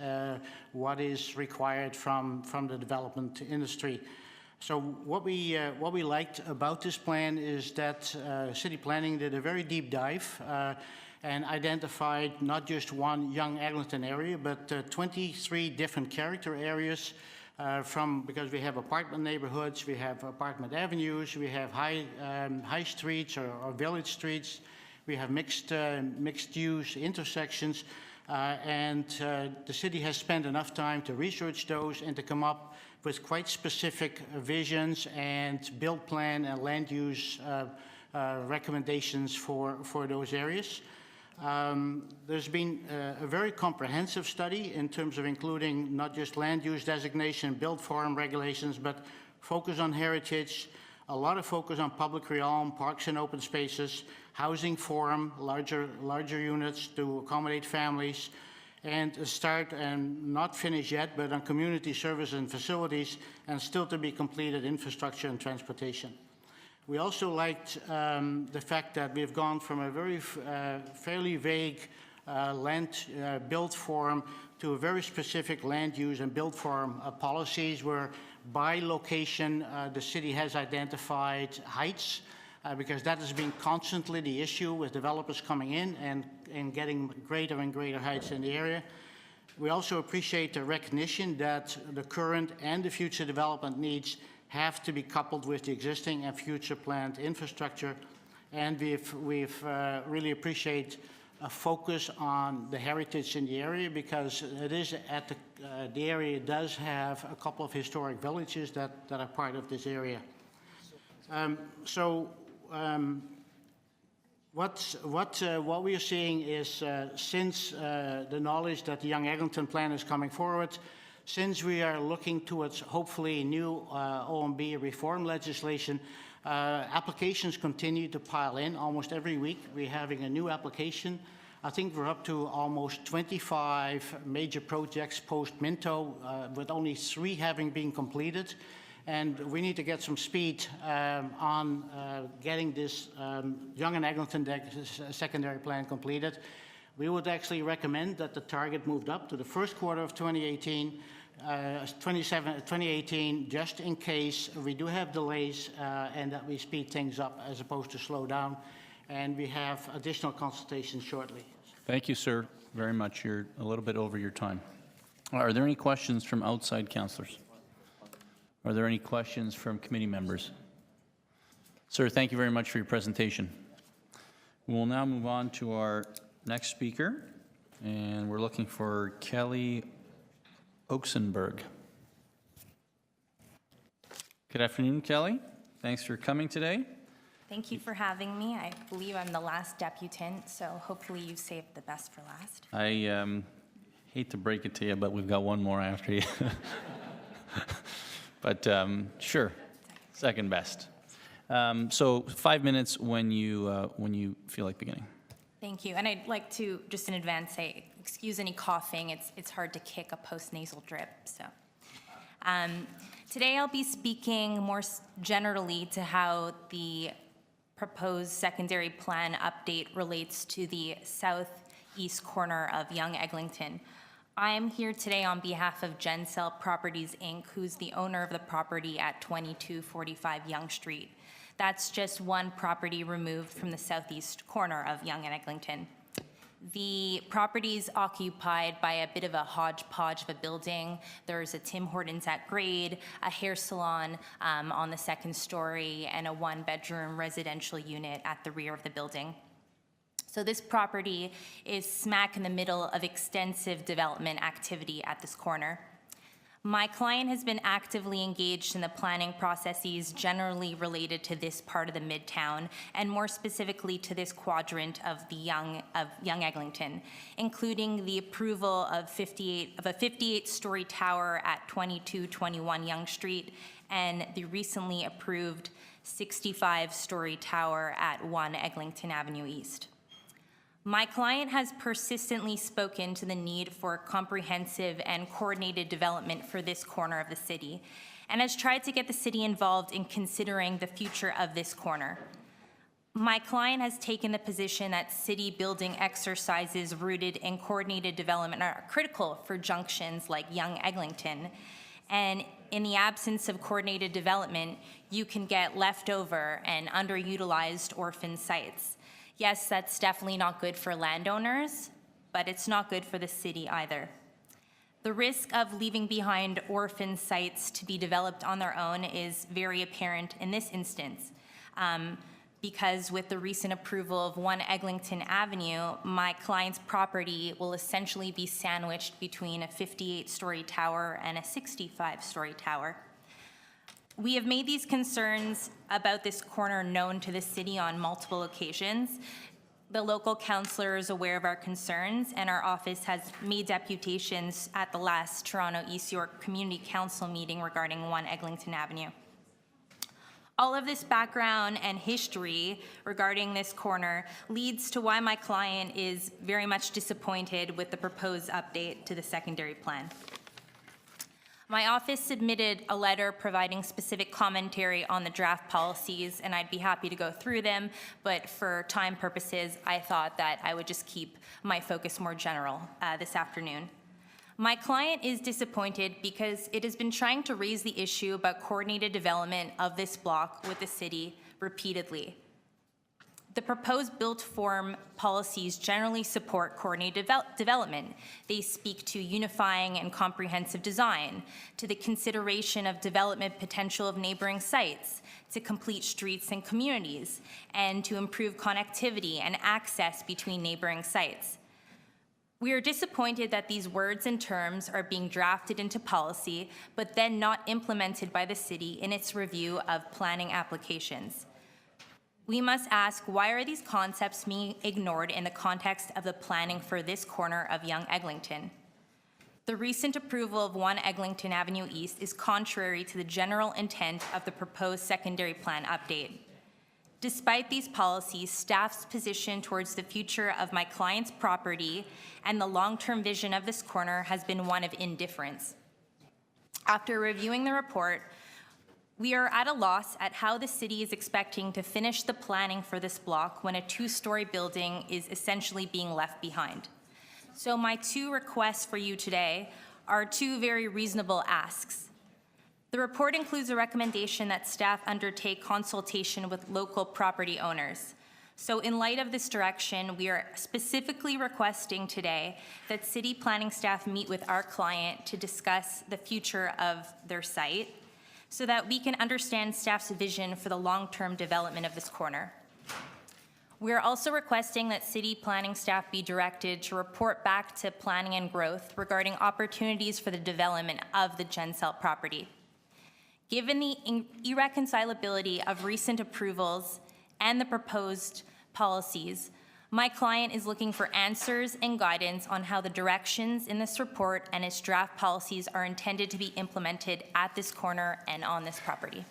what is required from the development industry. So what we liked about this plan is that city planning did a very deep dive and identified not just one Yonge Eglinton area, but 23 different character areas because we have apartment neighborhoods, we have apartment avenues, we have high streets or village streets, we have mixed use intersections, and the city has spent enough time to research those and to come up with quite specific visions and build plan and land use recommendations for those areas. There's been a very comprehensive study in terms of including not just land use designation, build form regulations, but focus on heritage, a lot of focus on public realm, parks and open spaces, housing forum, larger units to accommodate families, and start and not finish yet, but on community service and facilities, and still to be completed infrastructure and transportation. We also liked the fact that we've gone from a very fairly vague land build form to a very specific land use and build form policies where by location the city has identified heights because that has been constantly the issue with developers coming in and getting greater and greater heights in the area. We also appreciate the recognition that the current and the future development needs have to be coupled with the existing and future planned infrastructure. And we've really appreciate a focus on the heritage in the area because it is at the area does have a couple of historic villages that are part of this area. What we are seeing is since the knowledge that the Young Eglinton plan is coming forward, since we are looking towards hopefully new OMB reform legislation, applications continue to pile in almost every week. We're having a new application. I think we're up to almost 25 major projects post-Minto, with only 3 having been completed. And we need to get some speed on getting this Young and Eglinton secondary plan completed. We would actually recommend that the target moved up to the first quarter of 2018, 2018, just in case we do have delays and that we speed things up as opposed to slow down. And we have additional consultations shortly. Thank you, sir, very much. You're a little bit over your time. Are there any questions from outside councillors? Are there any questions from committee members? Sir, thank you very much for your presentation. We'll now move on to our next speaker, and we're looking for Kelly Oaksenberg. Good afternoon, Kelly. Thanks for coming today. Thank you for having me. I believe I'm the last deputant, so hopefully you saved the best for last. I hate to break it to you, but we've got one more after you. But sure, second best. So 5 minutes when you feel like beginning. Thank you. And I'd like to, just in advance, say, excuse any coughing. It's hard to kick a post-nasal drip. So today I'll be speaking more generally to how the proposed secondary plan update relates to the southeast corner of Young Eglinton. I'm here today on behalf of Gencel Properties, Inc., who's the owner of the property at 2245 Yonge Street. That's just one property removed from the southeast corner of Yonge and Eglinton. The property is occupied by a bit of a hodgepodge of a building. There's a Tim Hortons at grade, a hair salon on the second story, and a one-bedroom residential unit at the rear of the building. So this property is smack in the middle of extensive development activity at this corner. My client has been actively engaged in the planning processes generally related to this part of the Midtown, and more specifically to this quadrant of Young Eglinton, including the approval of a 58-story tower at 2221 Yonge Street and the recently approved 65-story tower at 1 Eglinton Avenue East. My client has persistently spoken to the need for comprehensive and coordinated development for this corner of the city, and has tried to get the city involved in considering the future of this corner. My client has taken the position that city building exercises rooted in coordinated development are critical for junctions like Young Eglinton, and in the absence of coordinated development, you can get leftover and underutilized orphan sites. Yes, that's definitely not good for landowners, but it's not good for the city either. The risk of leaving behind orphan sites to be developed on their own is very apparent in this instance. Because with the recent approval of 1 Eglinton Avenue, my client's property will essentially be sandwiched between a 58-story tower and a 65-story tower. We have made these concerns about this corner known to the city on multiple occasions. The local councillor is aware of our concerns, and our office has made deputations at the last Toronto East York Community Council meeting regarding 1 Eglinton Avenue. All of this background and history regarding this corner leads to why my client is very much disappointed with the proposed update to the secondary plan. My office submitted a letter providing specific commentary on the draft policies, and I'd be happy to go through them, but for time purposes, I thought that I would just keep my focus more general this afternoon. My client is disappointed because it has been trying to raise the issue about coordinated development of this block with the city repeatedly. The proposed built form policies generally support coordinated development. They speak to unifying and comprehensive design, to the consideration of development potential of neighboring sites, to complete streets and communities, and to improve connectivity and access between neighboring sites. We are disappointed that these words and terms are being drafted into policy, but then not implemented by the city in its review of planning applications. We must ask, why are these concepts being ignored in the context of the planning for this corner of Yonge Eglinton? The recent approval of 1 Eglinton Avenue East is contrary to the general intent of the proposed secondary plan update. Despite these policies, staff's position towards the future of my client's property and the long-term vision of this corner has been one of indifference. After reviewing the report, we are at a loss at how the city is expecting to finish the planning for this block when a 2-story building is essentially being left behind. So my 2 requests for you today are 2 very reasonable asks. The report includes a recommendation that staff undertake consultation with local property owners. So in light of this direction, we are specifically requesting today that city planning staff meet with our client to discuss the future of their site so that we can understand staff's vision for the long-term development of this corner. We are also requesting that city planning staff be directed to report back to planning and growth regarding opportunities for the development of the Gencelt property. Given the irreconcilability of recent approvals and the proposed policies, my client is looking for answers and guidance on how the directions in this report and its draft policies are intended to be implemented at this corner and on this property.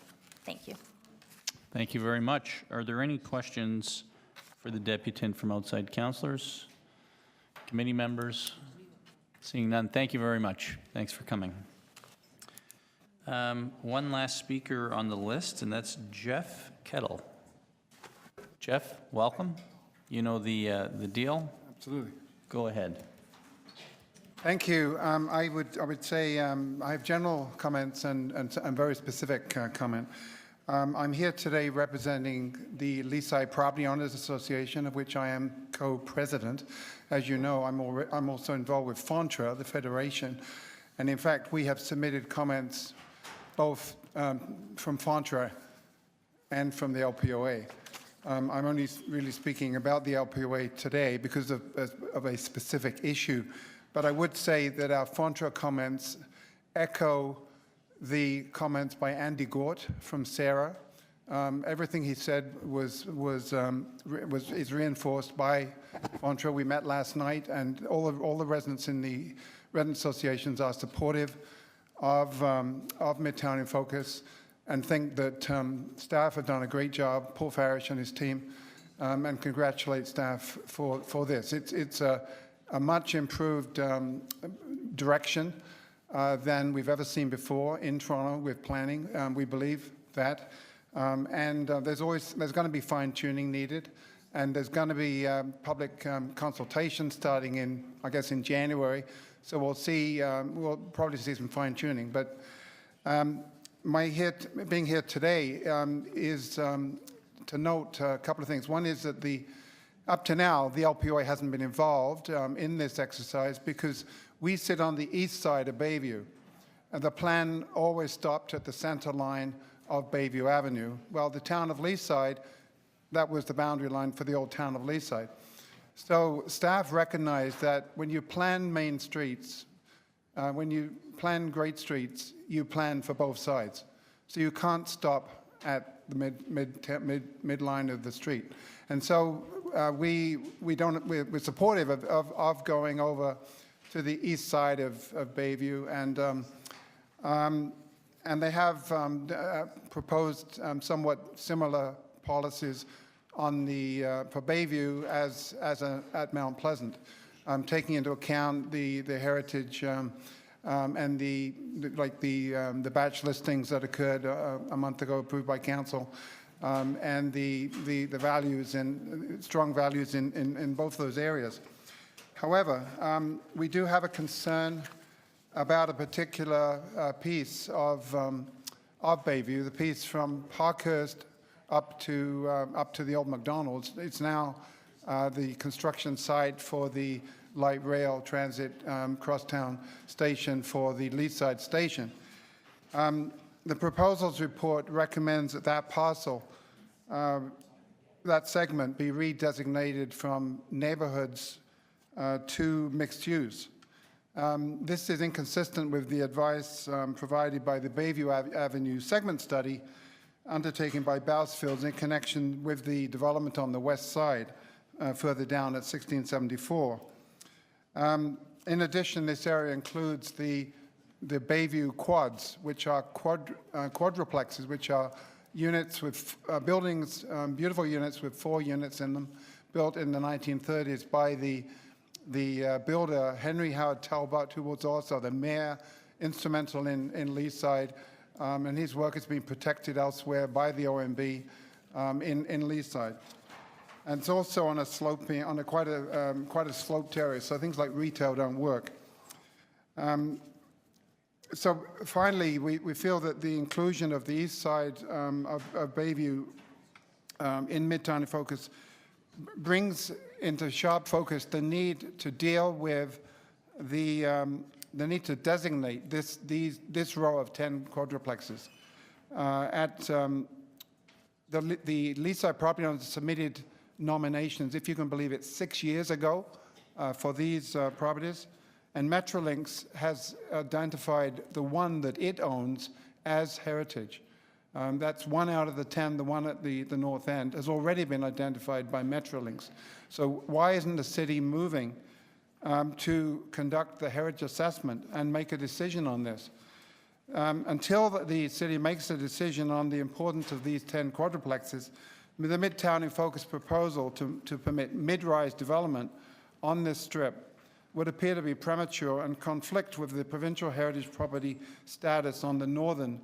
Thank you. Thank you very much. Are there any questions for the deputant from outside councillors? Committee members? Seeing none, thank you very much. Thanks for coming. One last speaker on the list, and that's Jeff Kettle. Jeff, welcome. You know the deal? Absolutely. Go ahead. Thank you. I would say I have general comments and very specific comment. I'm here today representing the Leaside Property Owners Association, of which I am co-president. As you know, I'm also involved with FONTRA, the federation, and in fact, we have submitted comments both from FONTRA and from the LPOA. I'm only really speaking about the LPOA today because of a specific issue, but I would say that our FONTRA comments echo the comments by Andy Gort from Sarah. Everything he said is reinforced by FONTRA. We met last night, and all the residents in the resident associations are supportive of Midtown in Focus, and think that staff have done a great job, Paul Farish and his team, and congratulate staff for this. It's a much improved direction than we've ever seen before in Toronto with planning. We believe that, and there's going to be fine-tuning needed, and there's going to be public consultation starting in, I guess, in January. So we'll probably see some fine-tuning, but. Being here today is to note a couple of things. One is that up to now, the LPOA hasn't been involved in this exercise because We sit on the east side of Bayview, and the plan always stopped at the center line of Bayview Avenue. Well, the town of Leaside, that was the boundary line for the old town of Leaside. So staff recognized that when you plan main streets, when you plan great streets, you plan for both sides. So you can't stop at the midline of the street. And so we're supportive of going over to the east side of Bayview, and they have proposed somewhat similar policies on the for Bayview as at Mount Pleasant, taking into account the heritage and the batch listings that occurred a month ago, approved by council, and the values and strong values in both those areas. However, we do have a concern about a particular piece of Bayview, the piece from Parkhurst up to the old McDonald's. It's now the construction site for the light rail transit crosstown station for the Leaside station. The proposals report recommends that that parcel, that segment, be redesignated from neighborhoods to mixed use. This is inconsistent with the advice provided by the Bayview Avenue segment study undertaken by Bousfields in connection with the development on the west side, further down at 1674. In addition, this area includes the Bayview quads, which are quadruplexes, which are units with buildings, beautiful units with 4 units in them, built in the 1930s by the builder Henry Howard Talbot, who was also the mayor, instrumental in Leaside, and his work has been protected elsewhere by the OMB in Leaside. And it's also on a sloping, on quite a sloped area, so things like retail don't work. So finally, we feel that the inclusion of the east side of Bayview in Midtown focus brings into sharp focus the need to deal with the need to designate this row of 10 quadruplexes. The Leaside property owners submitted nominations, if you can believe it, 6 years ago for these properties, and Metrolinx has identified the one that it owns as heritage. That's 1 out of the 10, the one at the north end, has already been identified by Metrolinx. So why isn't the city moving to conduct the heritage assessment and make a decision on this? Until the city makes a decision on the importance of these 10 quadruplexes, the Midtown in Focus proposal to permit mid-rise development on this strip would appear to be premature and conflict with the provincial heritage property status on the northern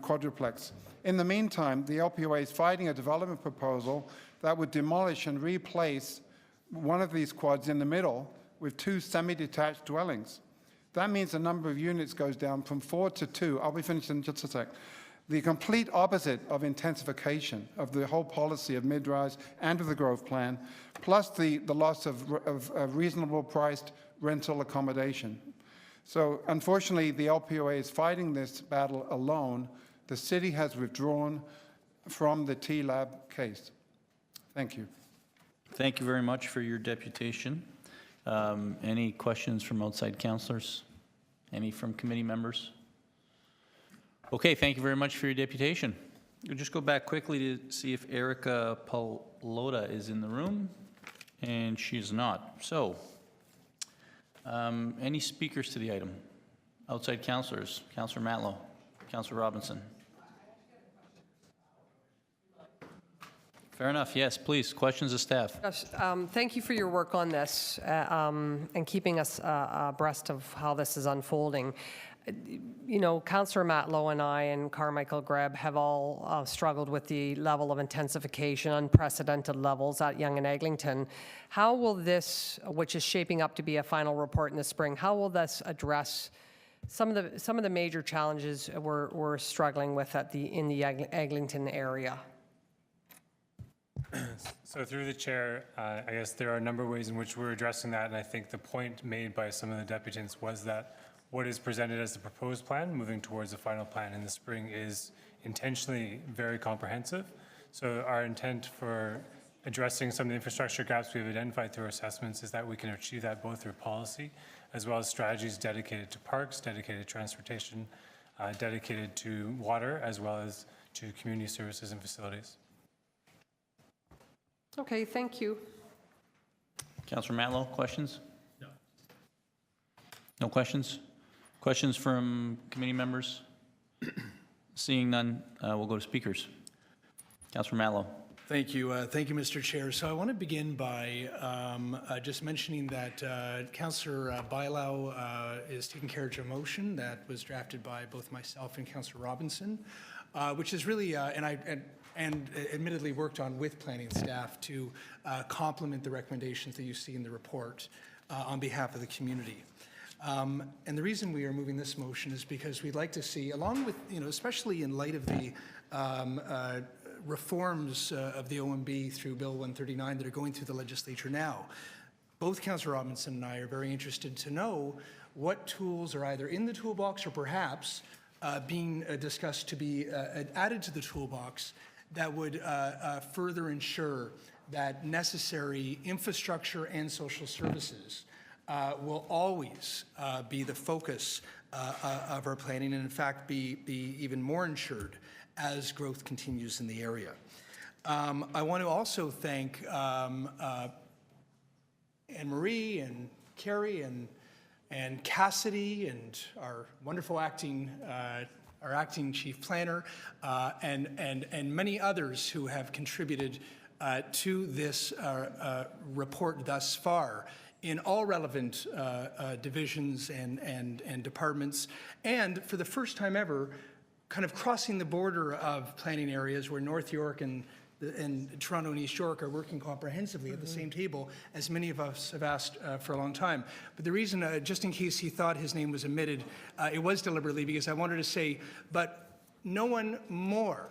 quadruplex. In the meantime, the LPOA is fighting a development proposal that would demolish and replace one of these quads in the middle with 2 semi-detached dwellings. That means the number of units goes down from 4 to 2. I'll be finished in just a sec. The complete opposite of intensification of the whole policy of mid-rise and of the growth plan, plus the loss of reasonable priced rental accommodation. So unfortunately, the LPOA is fighting this battle alone. The city has withdrawn from the TLAB case. Thank you. Thank you very much for your deputation. Any questions from outside councilors? Any from committee members? Okay, thank you very much for your deputation. We'll just go back quickly to see if Erica Pallotta is in the room, and she is not. So, any speakers to the item? Outside councilors? Councilor Matlow, Councilor Robinson. Fair enough, yes, please, questions of staff. Yes, thank you for your work on this and keeping us abreast of how this is unfolding. You know, Councillor Matlow and I and Carmichael Greb have all struggled with the level of intensification, unprecedented levels at Yonge and Eglinton. How will this, which is shaping up to be a final report in the spring, how will this address some of the major challenges we're struggling with in the Eglinton area? So through the chair, I guess there are a number of ways in which we're addressing that, and I think the point made by some of the deputants was that what is presented as the proposed plan, moving towards the final plan in the spring, is intentionally very comprehensive. So our intent for addressing some of the infrastructure gaps we've identified through our assessments is that we can achieve that both through policy as well as strategies dedicated to parks, dedicated to transportation, dedicated to water, as well as to community services and facilities. Okay, thank you. Councillor Matlow, questions? No. No questions? Questions from committee members? Seeing none, we'll go to speakers. Councillor Matlow. Thank you. Thank you, Mr. Chair. So I want to begin by just mentioning that Councillor Bailau is taking care of a motion that was drafted by both myself and Councillor Robinson, which is really, and admittedly worked on with planning staff to complement the recommendations that you see in the report on behalf of the community. And the reason we are moving this motion is because we'd like to see, along with, especially in light of the reforms of the OMB through Bill 139 that are going through the legislature now, both Councillor Robinson and I are very interested to know what tools are either in the toolbox or perhaps being discussed to be added to the toolbox that would further ensure that necessary infrastructure and social services will always be the focus of our planning, and in fact be even more ensured as growth continues in the area. I want to also thank Anne-Marie and Carrie and Cassidy and our wonderful acting chief planner and many others who have contributed to this report thus far in all relevant divisions and departments, and for the first time ever, kind of crossing the border of planning areas where North York and Toronto and East York are working comprehensively at the same table, as many of us have asked for a long time. But the reason, just in case he thought his name was omitted, it was deliberately because I wanted to say, but no one more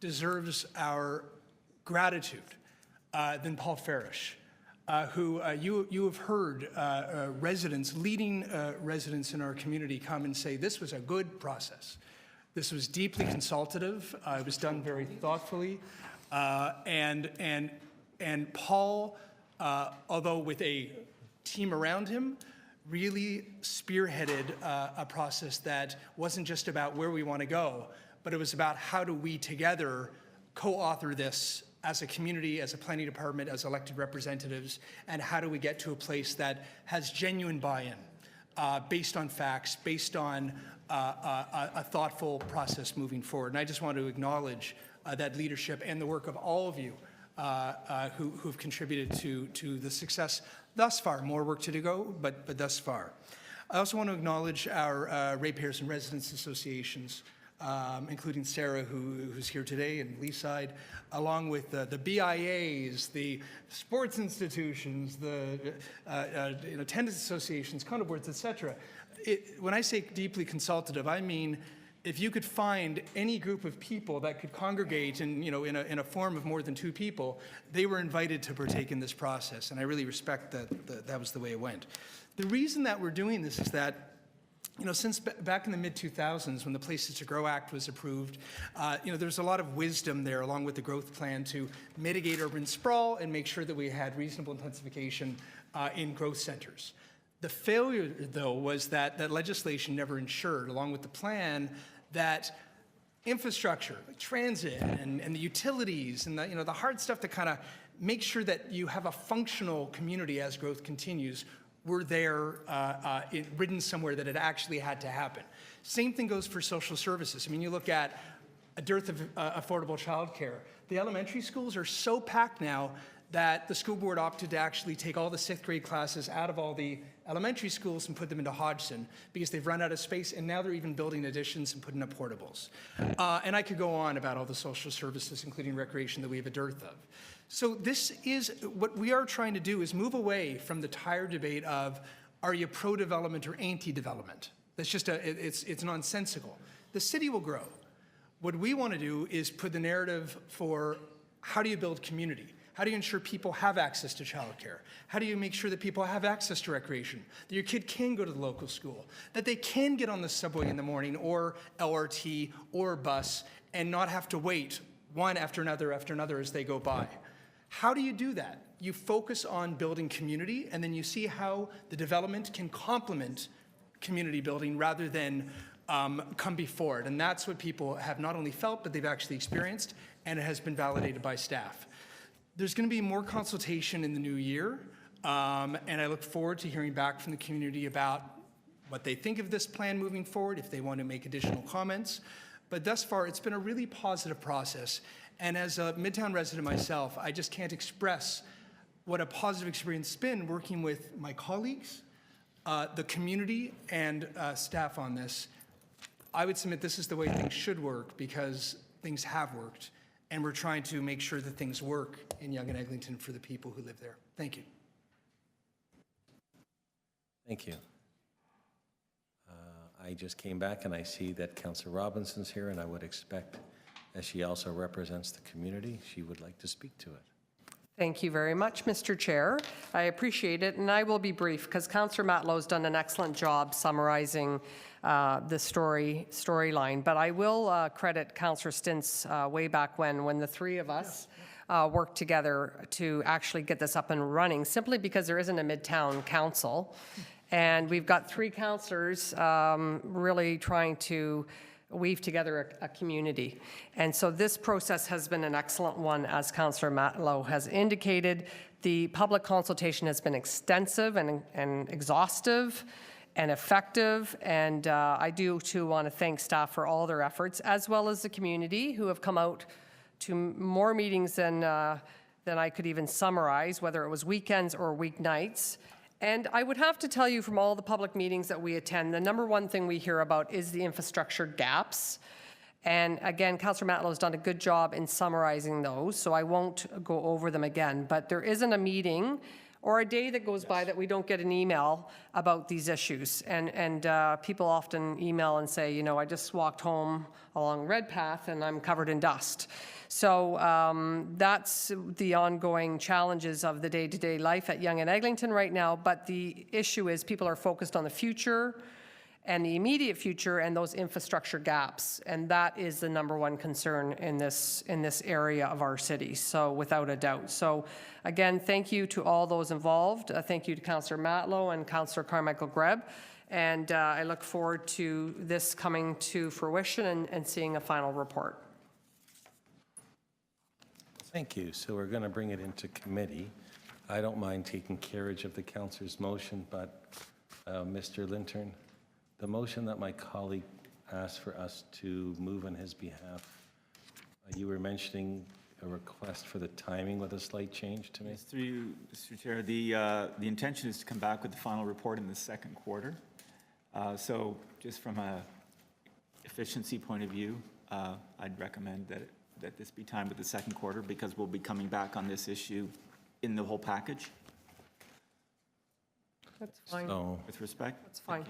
deserves our gratitude than Paul Farish, who you have heard residents, leading residents in our community come and say this was a good process. This was deeply consultative. It was done very thoughtfully. And Paul, although with a team around him, really spearheaded a process that wasn't just about where we want to go, but it was about how do we together co-author this as a community, as a planning department, as elected representatives, and how do we get to a place that has genuine buy-in based on facts, based on a thoughtful process moving forward. And I just want to acknowledge that leadership and the work of all of you who've contributed to the success thus far. More work to go, but thus far. I also want to acknowledge our ratepayers and residents associations, including Sarah, who's here today, and Leaside, along with the BIAs, the sports institutions, the tenants associations, condo boards, et cetera. When I say deeply consultative, I mean if you could find any group of people that could congregate in a form of more than two people, they were invited to partake in this process, and I really respect that that was the way it went. The reason that we're doing this is that since back in the mid-2000s, when the Places to Grow Act was approved, there's a lot of wisdom there, along with the growth plan, to mitigate urban sprawl and make sure that we had reasonable intensification in growth centers. The failure, though, was that legislation never ensured, along with the plan, that infrastructure, like transit and the utilities and the hard stuff to kind of make sure that you have a functional community as growth continues were there written somewhere that it actually had to happen. Same thing goes for social services. I mean, you look at a dearth of affordable childcare. The elementary schools are so packed now that the school board opted to actually take all the 6th grade classes out of all the elementary schools and put them into Hodgson because they've run out of space, and now they're even building additions and putting up portables. And I could go on about all the social services, including recreation, that we have a dearth of. So this is what we are trying to do, is move away from the tired debate of are you pro-development or anti-development? That's just it's nonsensical. The city will grow. What we want to do is put the narrative for how do you build community? How do you ensure people have access to childcare? How do you make sure that people have access to recreation? That your kid can go to the local school? That they can get on the subway in the morning or LRT or bus and not have to wait one after another as they go by? How do you do that? You focus on building community, and then you see how the development can complement community building rather than come before it. And that's what people have not only felt, but they've actually experienced, and it has been validated by staff. There's going to be more consultation in the new year, and I look forward to hearing back from the community about what they think of this plan moving forward, if they want to make additional comments. But thus far, it's been a really positive process. And as a Midtown resident myself, I just can't express what a positive experience has been working with my colleagues, the community, and staff on this. I would submit this is the way things should work because things have worked. And we're trying to make sure that things work in Yonge and Eglinton for the people who live there. Thank you. Thank you. I just came back and I see that Councillor Robinson's here, and I would expect, as she also represents the community, she would like to speak to it. Thank you very much, Mr. Chair. I appreciate it, and I will be brief because Councillor Matlow's done an excellent job summarizing the storyline. But I will credit Councillor Stintz way back when the three of us worked together to actually get this up and running, simply because there isn't a Midtown council. And we've got three councillors really trying to weave together a community. And so this process has been an excellent one, as Councillor Matlow has indicated. The public consultation has been extensive and exhaustive and effective, and I do too want to thank staff for all their efforts, as well as the community who have come out to more meetings than I could even summarize, whether it was weekends or weeknights. And I would have to tell you, from all the public meetings that we attend, the number one thing we hear about is the infrastructure gaps. And again, Councillor Matlow's done a good job in summarizing those, so I won't go over them again. But there isn't a meeting or a day that goes by that we don't get an email about these issues. And people often email and say, you know, I just walked home along Redpath and I'm covered in dust. So that's the ongoing challenges of the day-to-day life at Yonge and Eglinton right now. But the issue is people are focused on the future and the immediate future and those infrastructure gaps. And that is the number one concern in this area of our city, so without a doubt. So again, thank you to all those involved. Thank you to Councillor Matlow and Councillor Carmichael Greb. And I look forward to this coming to fruition and seeing a final report. Thank you. So we're going to bring it into committee. I don't mind taking carriage of the councillor's motion, but Mr. Lintern, the motion that my colleague asked for us to move on his behalf, you were mentioning a request for the timing with a slight change to me? Yes, through you, Mr. Chair. The intention is to come back with the final report in the second quarter. So just from a efficiency point of view, I'd recommend that this be timed with the second quarter, because we'll be coming back on this issue in the whole package. That's fine. So, with respect. That's fine.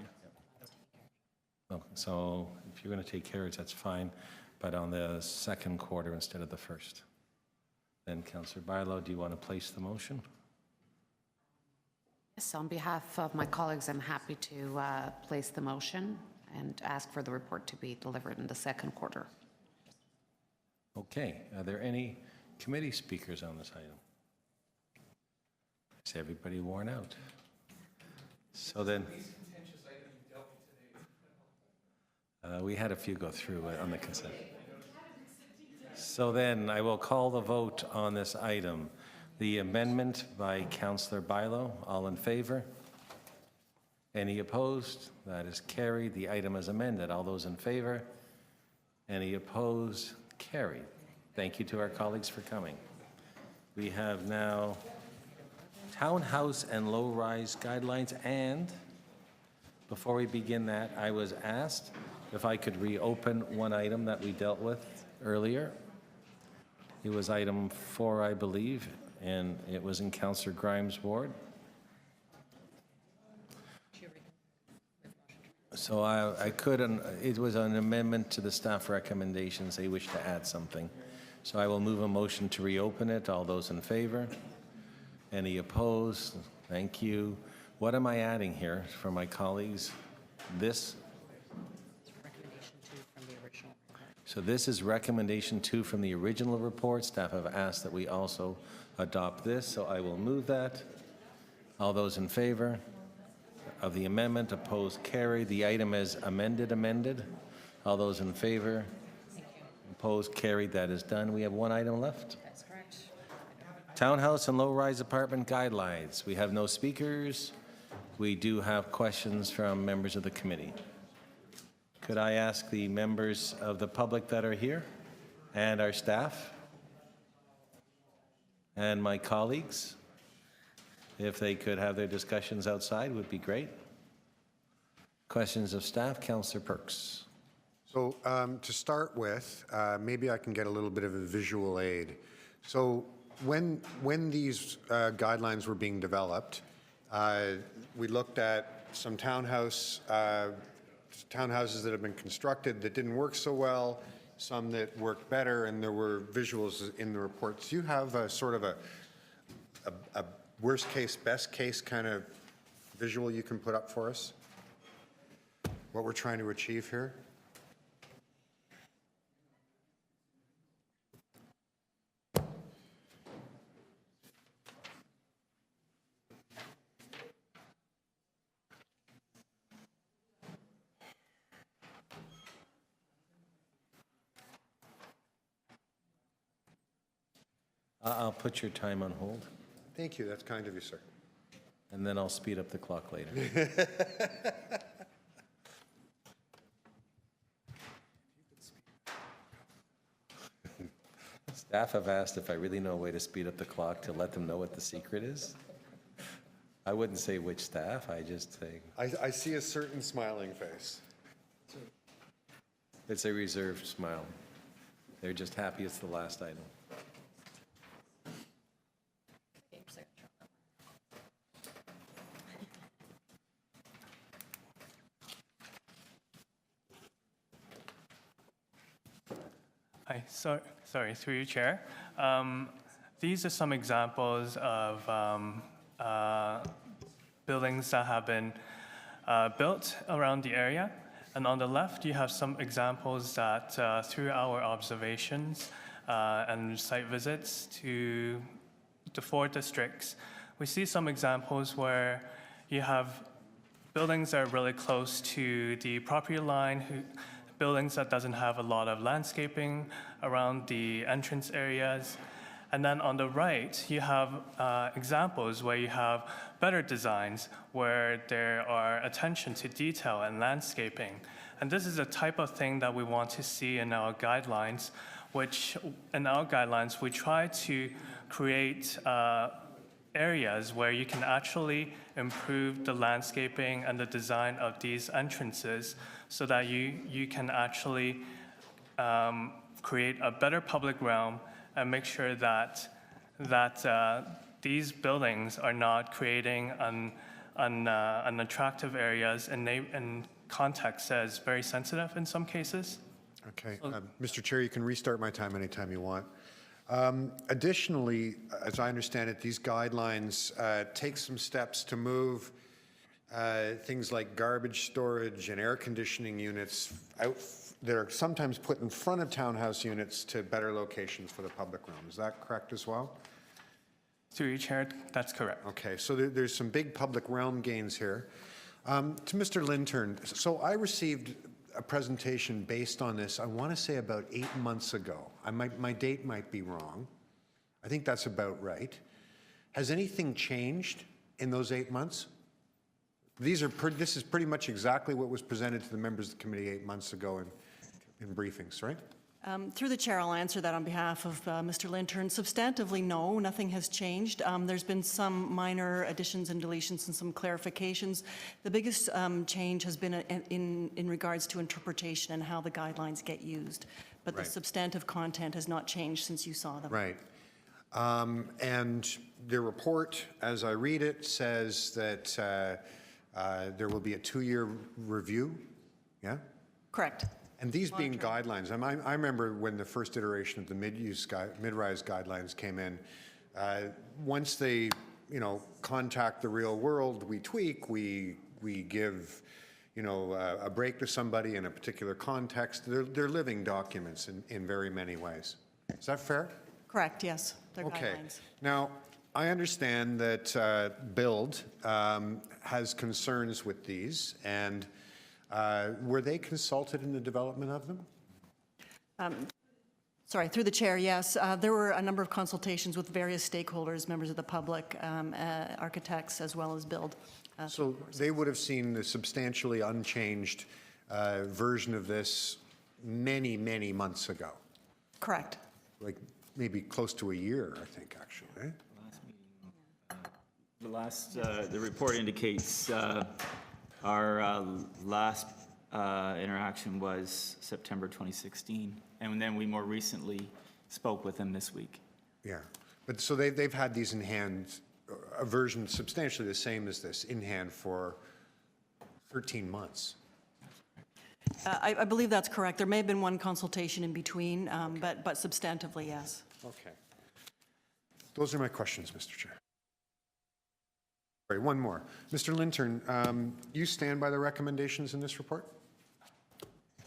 So if you're going to take carriage, that's fine, but on the second quarter instead of the first. Then Councillor Barlow, do you want to place the motion? Yes, on behalf of my colleagues, I'm happy to place the motion and ask for the report to be delivered in the second quarter. Okay. Are there any committee speakers on this item? Is everybody worn out? So then, we had a few go through on the consent. So then I will call the vote on this item. The amendment by Councillor Barlow, all in favor? Any opposed? That is carried. The item is amended. All those in favor? Any opposed? Carried. Thank you to our colleagues for coming. We have now townhouse and low-rise guidelines, and before we begin that, I was asked if I could reopen one item that we dealt with earlier. It was item 4, I believe, and it was in Councillor Grimes' ward. So I couldn't, it was an amendment to the staff recommendations. They wish to add something. So I will move a motion to reopen it. All those in favor? Any opposed? Thank you. What am I adding here for my colleagues? This? So this is recommendation 2 from the original report. Staff have asked that we also adopt this, so I will move that. All those in favor of the amendment, opposed, carried. The item is amended. All those in favor? Opposed, carried. That is done. We have one item left. That's correct. Townhouse and low-rise apartment guidelines. We have no speakers. We do have questions from members of the committee. Could I ask the members of the public that are here and our staff and my colleagues, if they could have their discussions outside, would be great. Questions of staff, Councillor Perks. So to start with, maybe I can get a little bit of a visual aid. So when these guidelines were being developed, we looked at some townhouses that have been constructed that didn't work so well, some that worked better, and there were visuals in the reports. Do you have a sort of a worst case, best case kind of visual you can put up for us? What we're trying to achieve here? I'll put your time on hold, Thank you. That's kind of you, sir. and then I'll speed up the clock later. Staff have asked if I really know a way to speed up the clock to let them know what the secret is. I wouldn't say which staff, I just say I see a certain smiling face. it's a reserved smile. They're just happy it's the last item. Hi, sorry, through you, Chair. These are some examples of buildings that have been built around the area. And on the left, you have some examples that through our observations and site visits to the 4 districts, we see some examples where you have buildings that are really close to the property line, buildings that doesn't have a lot of landscaping around the entrance areas. And then on the right, you have examples where you have better designs, where there are attention to detail and landscaping. And this is a type of thing that we want to see in our guidelines, which in our guidelines, we try to create areas where you can actually improve the landscaping and the design of these entrances so that you can actually create a better public realm and make sure that these buildings are not creating unattractive areas and context as very sensitive in some cases. Okay, Mr. Chair, you can restart my time anytime you want. Additionally, as I understand it, these guidelines take some steps to move things like garbage storage and air conditioning units out that are sometimes put in front of townhouse units to better locations for the public realm. Is that correct as well? Through you, Chair, that's correct. Okay, so there's some big public realm gains here. To Mr. Lintern, so I received a presentation based on this, I want to say about 8 months ago. My date might be wrong. I think that's about right. Has anything changed in those 8 months? This is pretty much exactly what was presented to the members of the committee 8 months ago in briefings, right? Through the chair, I'll answer that on behalf of Mr. Lintern. Substantively, no, nothing has changed. There's been some minor additions and deletions and some clarifications. The biggest change has been in regards to interpretation and how the guidelines get used. But the substantive content has not changed since you saw them. Right. And the report, as I read it, says that there will be a 2-year review, yeah? Correct. And these being guidelines, I remember when the first iteration of the mid-rise guidelines came in, once they, contact the real world, we tweak, we give, a break to somebody in a particular context. They're living documents in very many ways. Is that fair? Correct, yes. They're Okay. guidelines. Now, I understand that Build has concerns with these, and were they consulted in the development of them? Sorry, through the chair, yes. There were a number of consultations with various stakeholders, members of the public, architects, as well as Build. So they would have seen the substantially unchanged version of this many, many months ago. Correct. Like maybe close to a year, I think, actually. Eh? The report indicates our last interaction was September 2016, and then we more recently spoke with them this week. Yeah, but so they've had these in hand, a version substantially the same as this, in hand for 13 months. I believe that's correct. There may have been one consultation in between, but substantively, yes. Okay. Those are my questions, Mr. Chair. Sorry, one more. Mr. Lintern, you stand by the recommendations in this report?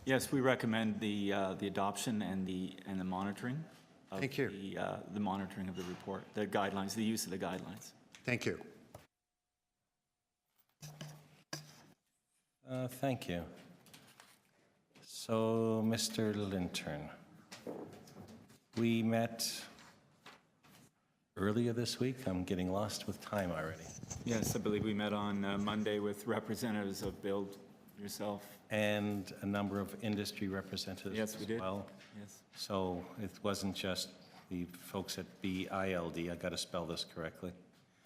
Yes, we recommend the adoption and the monitoring of Thank you. the monitoring of the report, the guidelines, the use of the guidelines. Thank you. Thank you. So, Mr. Lintern, we met earlier this week. I'm getting lost with time already. Yes, I believe we met on Monday with representatives of Build, yourself. And a number of industry representatives Yes, we as did. well. Yes. So it wasn't just the folks at BILD. I got to spell this correctly.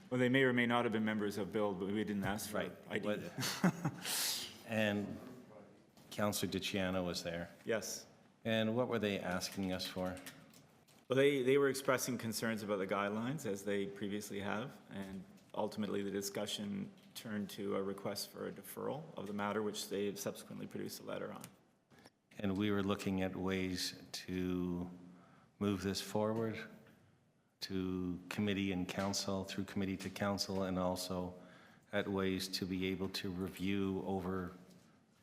Well, they may or may not have been members of Build, but we didn't ask for ID. And Councillor DiCiano was there. Yes. And what were they asking us for? Well, they were expressing concerns about the guidelines, as they previously have, and ultimately the discussion turned to a request for a deferral of the matter, which they have subsequently produced a letter on. And we were looking at ways to move this forward to committee and council, through committee to council, and also at ways to be able to review over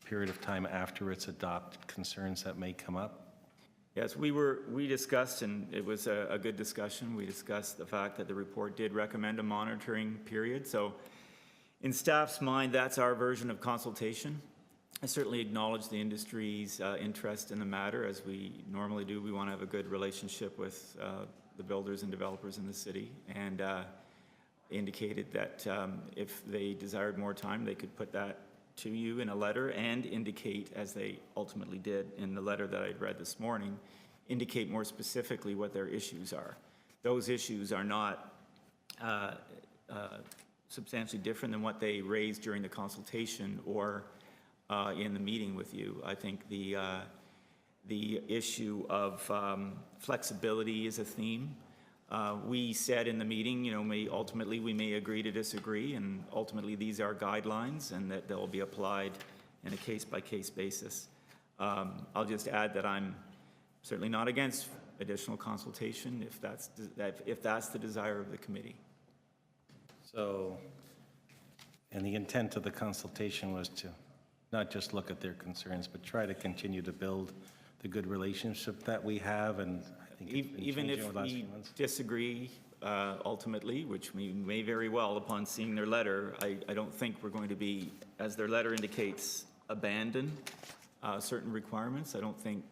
a period of time after it's adopted concerns that may come up. Yes, we discussed, and it was a good discussion. We discussed the fact that the report did recommend a monitoring period. So in staff's mind, that's our version of consultation. I certainly acknowledge the industry's interest in the matter, as we normally do. We want to have a good relationship with the builders and developers in the city, and indicated that if they desired more time, they could put that to you in a letter and indicate, as they ultimately did in the letter that I'd read this morning, indicate more specifically what their issues are. Those issues are not substantially different than what they raised during the consultation or in the meeting with you. I think the issue of flexibility is a theme. We said in the meeting, ultimately we may agree to disagree, and ultimately these are guidelines and that they'll be applied in a case-by-case basis. I'll just add that I'm certainly not against additional consultation if that's the desire of the committee. So, and the intent of the consultation was to not just look at their concerns, but try to continue to build the good relationship that we have, and I think it's been Even changing if over the last we few months. disagree ultimately, which we may very well upon seeing their letter, I don't think we're going to be, as their letter indicates, abandon certain requirements. I don't think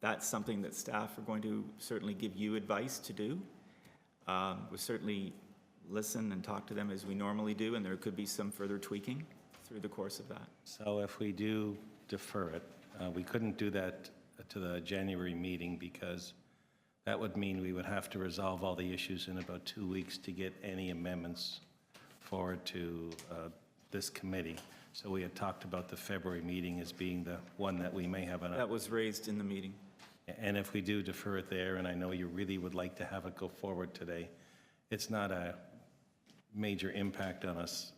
that's something that staff are going to certainly give you advice to do. We'll certainly listen and talk to them as we normally do, and there could be some further tweaking through the course of that. So if we do defer it, we couldn't do that to the January meeting because that would mean we would have to resolve all the issues in about 2 weeks to get any amendments forward to this committee. So we had talked about the February meeting as being the one that we may have an... That was raised in the meeting. And if we do defer it there, and I know you really would like to have it go forward today, it's not a major impact on us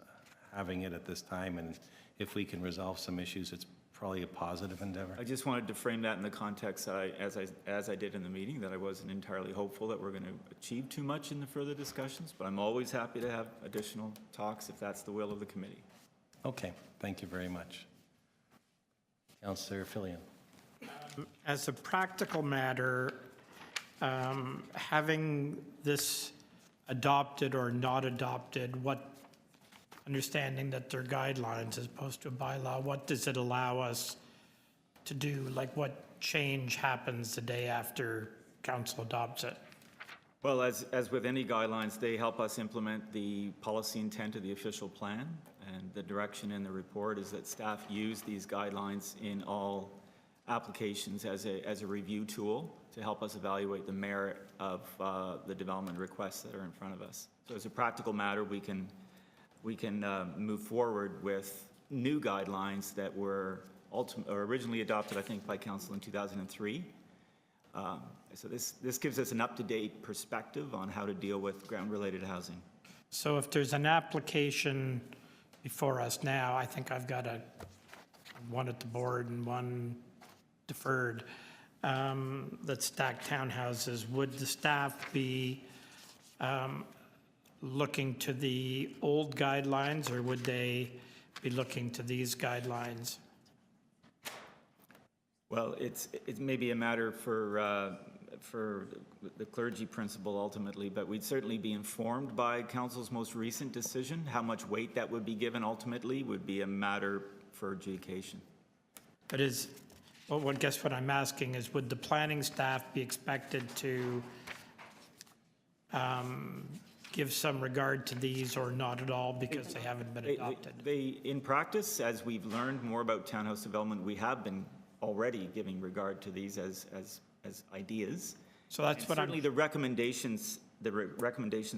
having it at this time, and if we can resolve some issues, it's probably a positive endeavor. I just wanted to frame that in the context that as I did in the meeting, that I wasn't entirely hopeful that we're going to achieve too much in the further discussions, but I'm always happy to have additional talks if that's the will of the committee. Okay, thank you very much. Councillor Fillion. As a practical matter, having this adopted or not adopted, what, understanding that they're guidelines as opposed to a bylaw, what does it allow us to do? Like what change happens the day after council adopts it? Well, as with any guidelines, they help us implement the policy intent of the official plan, and the direction in the report is that staff use these guidelines in all applications as a review tool to help us evaluate the merit of the development requests that are in front of us. So as a practical matter, we can move forward with new guidelines that were originally adopted, I think, by council in 2003. So this gives us an up-to-date perspective on how to deal with ground-related housing. So if there's an application before us now, I think I've got one at the board and one deferred, that stacked townhouses. Would the staff be looking to the old guidelines, or would they be looking to these guidelines? Well, it may be a matter for the clergy principal ultimately, but we'd certainly be informed by council's most recent decision. How much weight that would be given ultimately would be a matter for adjudication. But I guess what I'm asking is, would the planning staff be expected to give some regard to these or not at all because they haven't been adopted? In practice, as we've learned more about townhouse development, we have been already giving regard to these as ideas. So that's and what certainly the recommendations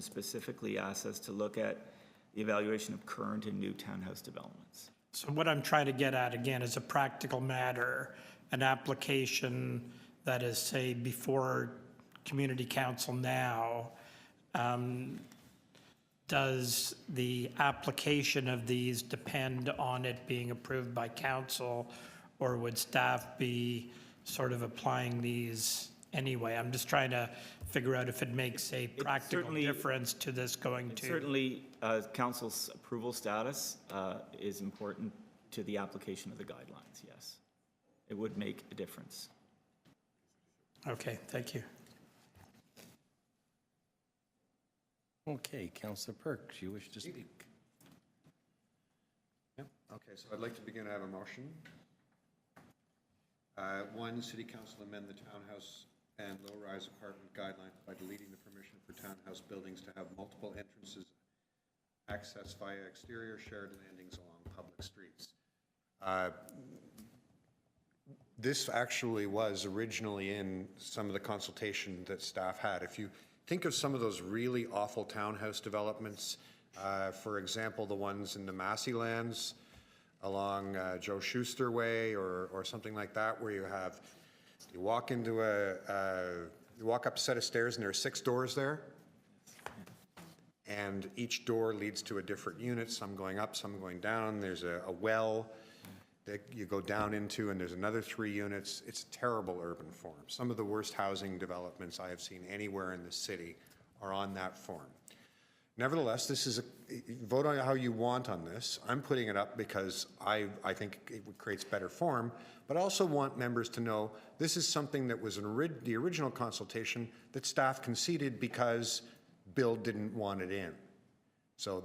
specifically ask us to look at the evaluation of current and new townhouse developments. So what I'm trying to get at, again, is a practical matter, an application that is, say, before community council now, does the application of these depend on it being approved by council, or would staff be sort of applying these anyway? I'm just trying to figure out if it makes a practical difference to this going to. Certainly, council's approval status is important to the application of the guidelines, yes. It would make a difference. Okay, thank you. Okay, Councillor Perks, you wish to speak? Yep. Okay, so I'd like to begin. I have a motion. One, City Council amend the townhouse and low-rise apartment guidelines by deleting the permission for townhouse buildings to have multiple entrances, access via exterior shared landings along public streets. This actually was originally in some of the consultation that staff had. If you think of some of those really awful townhouse developments, for example, the ones in the Massey lands along Joe Schuster Way or something like that, where you walk into you walk up a set of stairs and there are 6 doors there, and each door leads to a different unit, some going up, some going down. There's a well that you go down into, and there's another 3 units. It's a terrible urban form. Some of the worst housing developments I have seen anywhere in the city are on that form. Nevertheless, this is vote on how you want on this. I'm putting it up because I think it creates better form, but I also want members to know this is something that was the original consultation that staff conceded because Bill didn't want it in. So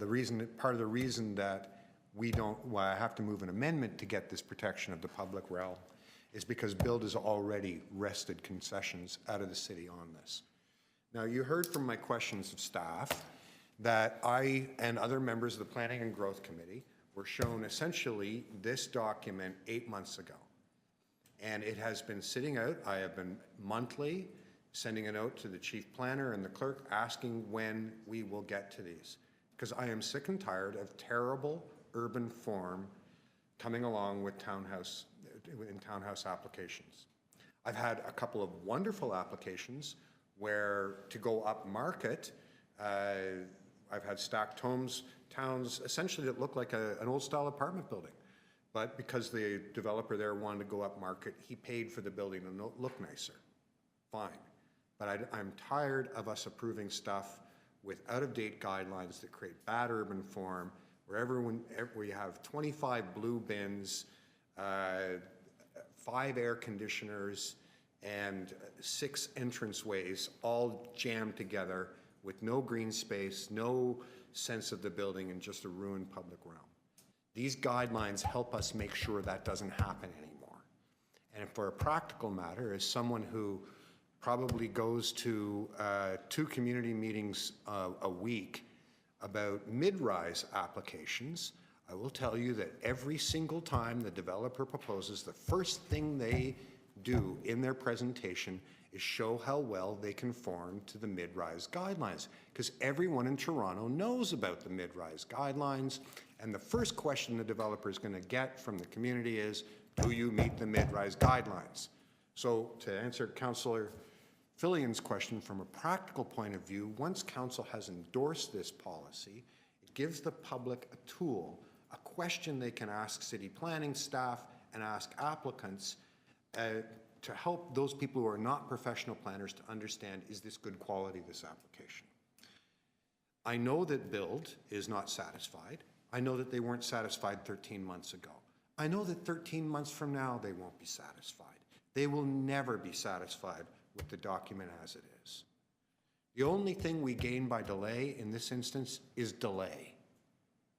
part of the reason that I have to move an amendment to get this protection of the public realm is because Bill has already wrested concessions out of the city on this. Now, you heard from my questions of staff that I and other members of the Planning and Growth Committee were shown essentially this document 8 months ago. And it has been sitting out. I have been monthly sending a note to the chief planner and the clerk asking when we will get to these. Because I am sick and tired of terrible urban form coming along with townhouse applications. I've had a couple of wonderful applications where to go up market, I've had stacked towns essentially that look like an old style apartment building. But because the developer there wanted to go up market, he paid for the building to look nicer. Fine. But I'm tired of us approving stuff with out-of-date guidelines that create bad urban form, where we have 25 blue bins, 5 air conditioners, and 6 entranceways all jammed together with no green space, no sense of the building, and just a ruined public realm. These guidelines help us make sure that doesn't happen anymore. And for a practical matter, as someone who probably goes to 2 community meetings a week about mid-rise applications, I will tell you that every single time the developer proposes, the first thing they do in their presentation is show how well they conform to the mid-rise guidelines, because everyone in Toronto knows about the mid-rise guidelines, and the first question the developer is going to get from the community is, do you meet the mid-rise guidelines? So to answer Councillor Fillion's question, from a practical point of view, once council has endorsed this policy, it gives the public a tool, a question they can ask city planning staff and ask applicants to help those people who are not professional planners to understand, is this good quality, this application? I know that Build is not satisfied. I know that they weren't satisfied 13 months ago. I know that 13 months from now they won't be satisfied. They will never be satisfied with the document as it is. The only thing we gain by delay in this instance is delay.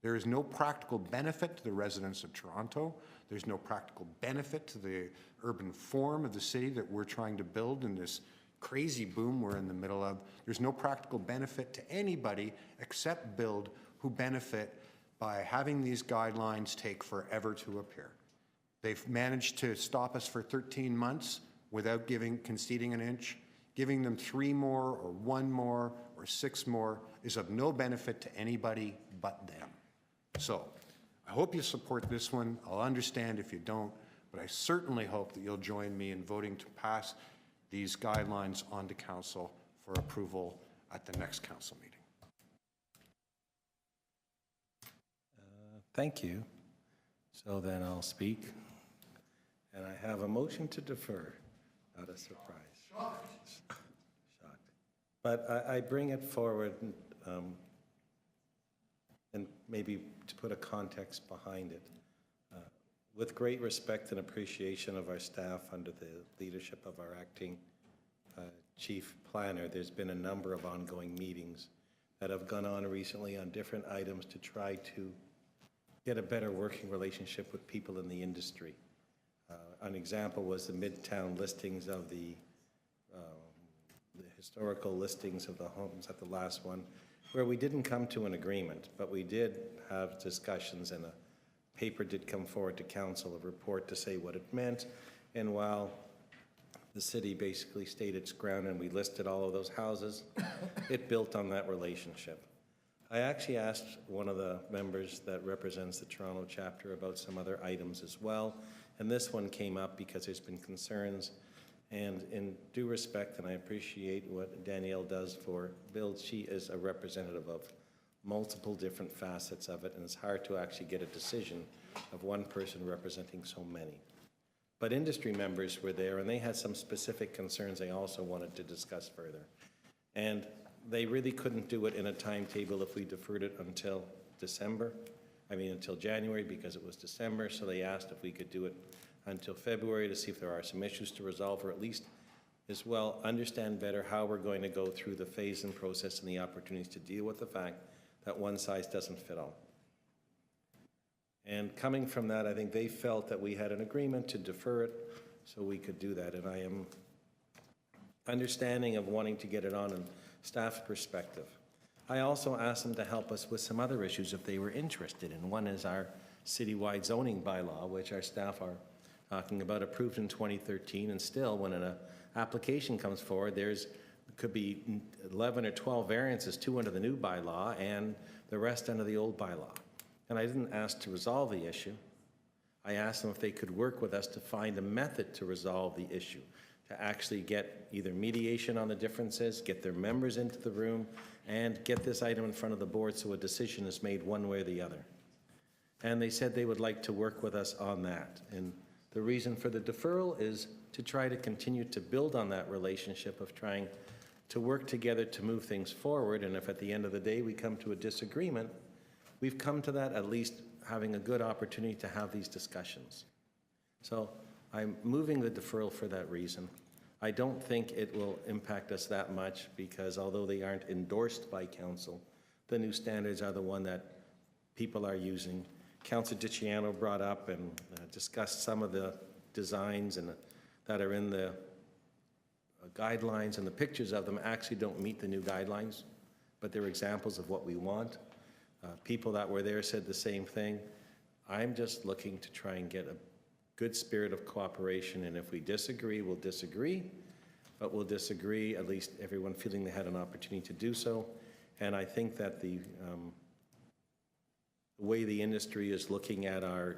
There is no practical benefit to the residents of Toronto. There's no practical benefit to the urban form of the city that we're trying to build in this crazy boom we're in the middle of. There's no practical benefit to anybody except Build, who benefit by having these guidelines take forever to appear. They've managed to stop us for 13 months without conceding an inch. Giving them 3 more or 1 more or 6 more is of no benefit to anybody but them. So I hope you support this one. I'll understand if you don't, but I certainly hope that you'll join me in voting to pass these guidelines onto council for approval at the next council meeting. Thank you. So then I'll speak. And I have a motion to defer. Not a surprise. Shocked. But I bring it forward and maybe to put a context behind it. With great respect and appreciation of our staff under the leadership of our acting chief planner, there's been a number of ongoing meetings that have gone on recently on different items to try to get a better working relationship with people in the industry. An example was the Midtown listings of the historical listings of the homes at the last one, where we didn't come to an agreement, but we did have discussions, and a paper did come forward to council, a report to say what it meant. And while the city basically stayed its ground and we listed all of those houses, it built on that relationship. I actually asked one of the members that represents the Toronto chapter about some other items as well, and this one came up because there's been concerns. And in due respect, and I appreciate what Danielle does for Build, she is a representative of multiple different facets of it, and it's hard to actually get a decision of one person representing so many. But industry members were there, and they had some specific concerns they also wanted to discuss further. And they really couldn't do it in a timetable if we deferred it until until January, because it was December, so they asked if we could do it until February to see if there are some issues to resolve, or at least as well understand better how we're going to go through the phase and process and the opportunities to deal with the fact that one size doesn't fit all. And coming from that, I think they felt that we had an agreement to defer it so we could do that. And I am understanding of wanting to get it on in staff perspective. I also asked them to help us with some other issues if they were interested in. One is our citywide zoning bylaw, which our staff are talking about, approved in 2013, and still when an application comes forward, could be 11 or 12 variances, 2 under the new bylaw and the rest under the old bylaw. And I didn't ask to resolve the issue. I asked them if they could work with us to find a method to resolve the issue, to actually get either mediation on the differences, get their members into the room, and get this item in front of the board so a decision is made one way or the other. And they said they would like to work with us on that. And the reason for the deferral is to try to continue to build on that relationship of trying to work together to move things forward. And if at the end of the day we come to a disagreement, we've come to that at least having a good opportunity to have these discussions. So I'm moving the deferral for that reason. I don't think it will impact us that much because although they aren't endorsed by council, the new standards are the one that people are using. Councilor Dicciano brought up and discussed some of the designs and that are in the guidelines, and the pictures of them actually don't meet the new guidelines, but they're examples of what we want. People that were there said the same thing. I'm just looking to try and get a good spirit of cooperation, and if we disagree, we'll disagree, but we'll disagree, at least everyone feeling they had an opportunity to do so. And I think that the way the industry is looking at our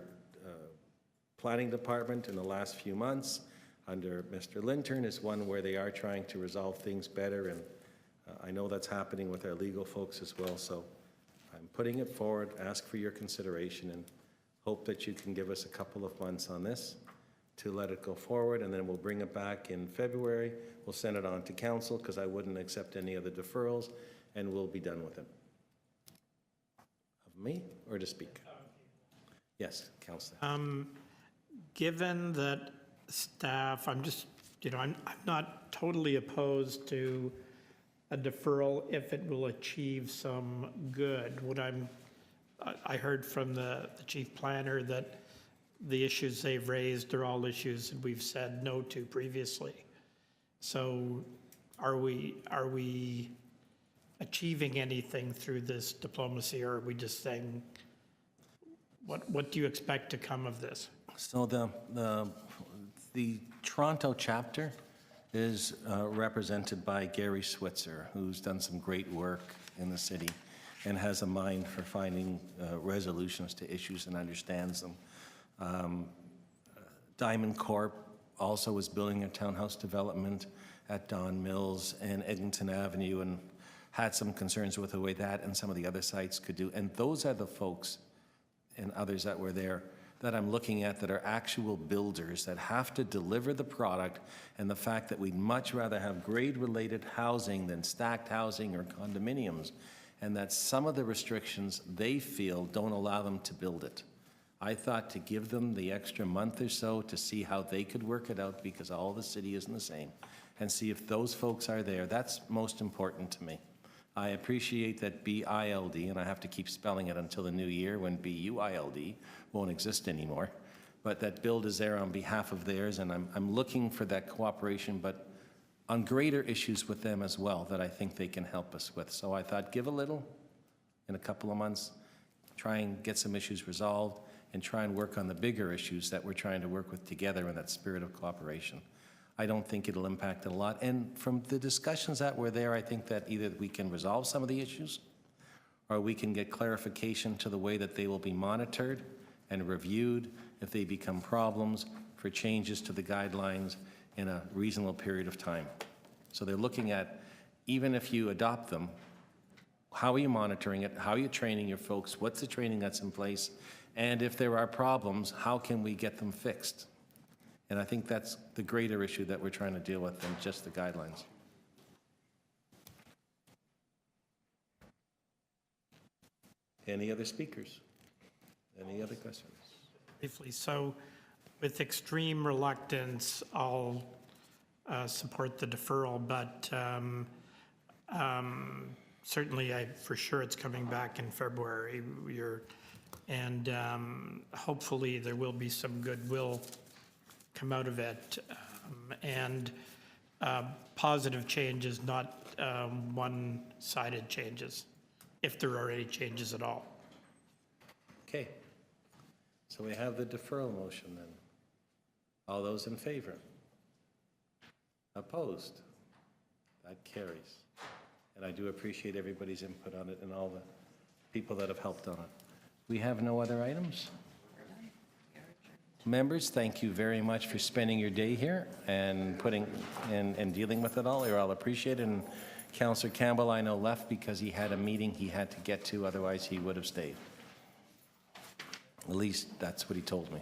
planning department in the last few months under Mr. Lintern is one where they are trying to resolve things better, and I know that's happening with our legal folks as well. So I'm putting it forward, ask for your consideration, and hope that you can give us a couple of months on this to let it go forward, and then we'll bring it back in February. We'll send it on to council because I wouldn't accept any of the deferrals, and we'll be done with it. Of me or to speak? Yes, Councillor. Given that staff, I'm just, I'm not totally opposed to a deferral if it will achieve some good. I heard from the chief planner that the issues they've raised are all issues that we've said no to previously. So are we achieving anything through this diplomacy, or are we just saying, what do you expect to come of this? So the Toronto chapter is represented by Gary Switzer, who's done some great work in the city and has a mind for finding resolutions to issues and understands them. Diamond Corp also is building a townhouse development at Don Mills and Eglinton Avenue and had some concerns with the way that and some of the other sites could do. And those are the folks and others that were there that I'm looking at that are actual builders that have to deliver the product, and the fact that we'd much rather have grade-related housing than stacked housing or condominiums, and that some of the restrictions they feel don't allow them to build it. I thought to give them the extra month or so to see how they could work it out, because all the city isn't the same, and see if those folks are there. That's most important to me. I appreciate that BILD, and I have to keep spelling it until the new year when BUILD won't exist anymore, but that build is there on behalf of theirs, and I'm looking for that cooperation, but on greater issues with them as well that I think they can help us with. So I thought give a little in a couple of months, try and get some issues resolved, and try and work on the bigger issues that we're trying to work with together in that spirit of cooperation. I don't think it'll impact it a lot. And from the discussions that were there, I think that either we can resolve some of the issues or we can get clarification to the way that they will be monitored and reviewed if they become problems for changes to the guidelines in a reasonable period of time. So they're looking at, even if you adopt them, how are you monitoring it? How are you training your folks? What's the training that's in place? And if there are problems, how can we get them fixed? And I think that's the greater issue that we're trying to deal with than just the guidelines. Any other speakers? Any other questions? Briefly, so with extreme reluctance, I'll support the deferral, but certainly for sure it's coming back in February. And hopefully there will be some goodwill come out of it, and positive changes, not one-sided changes, if there are any changes at all. Okay. So we have the deferral motion then. All those in favor? Opposed? That carries. And I do appreciate everybody's input on it and all the people that have helped on it. We have no other items? Members, thank you very much for spending your day here and dealing with it all. You're all appreciated. And Councillor Campbell, I know, left because he had a meeting he had to get to, otherwise he would have stayed. At least that's what he told me.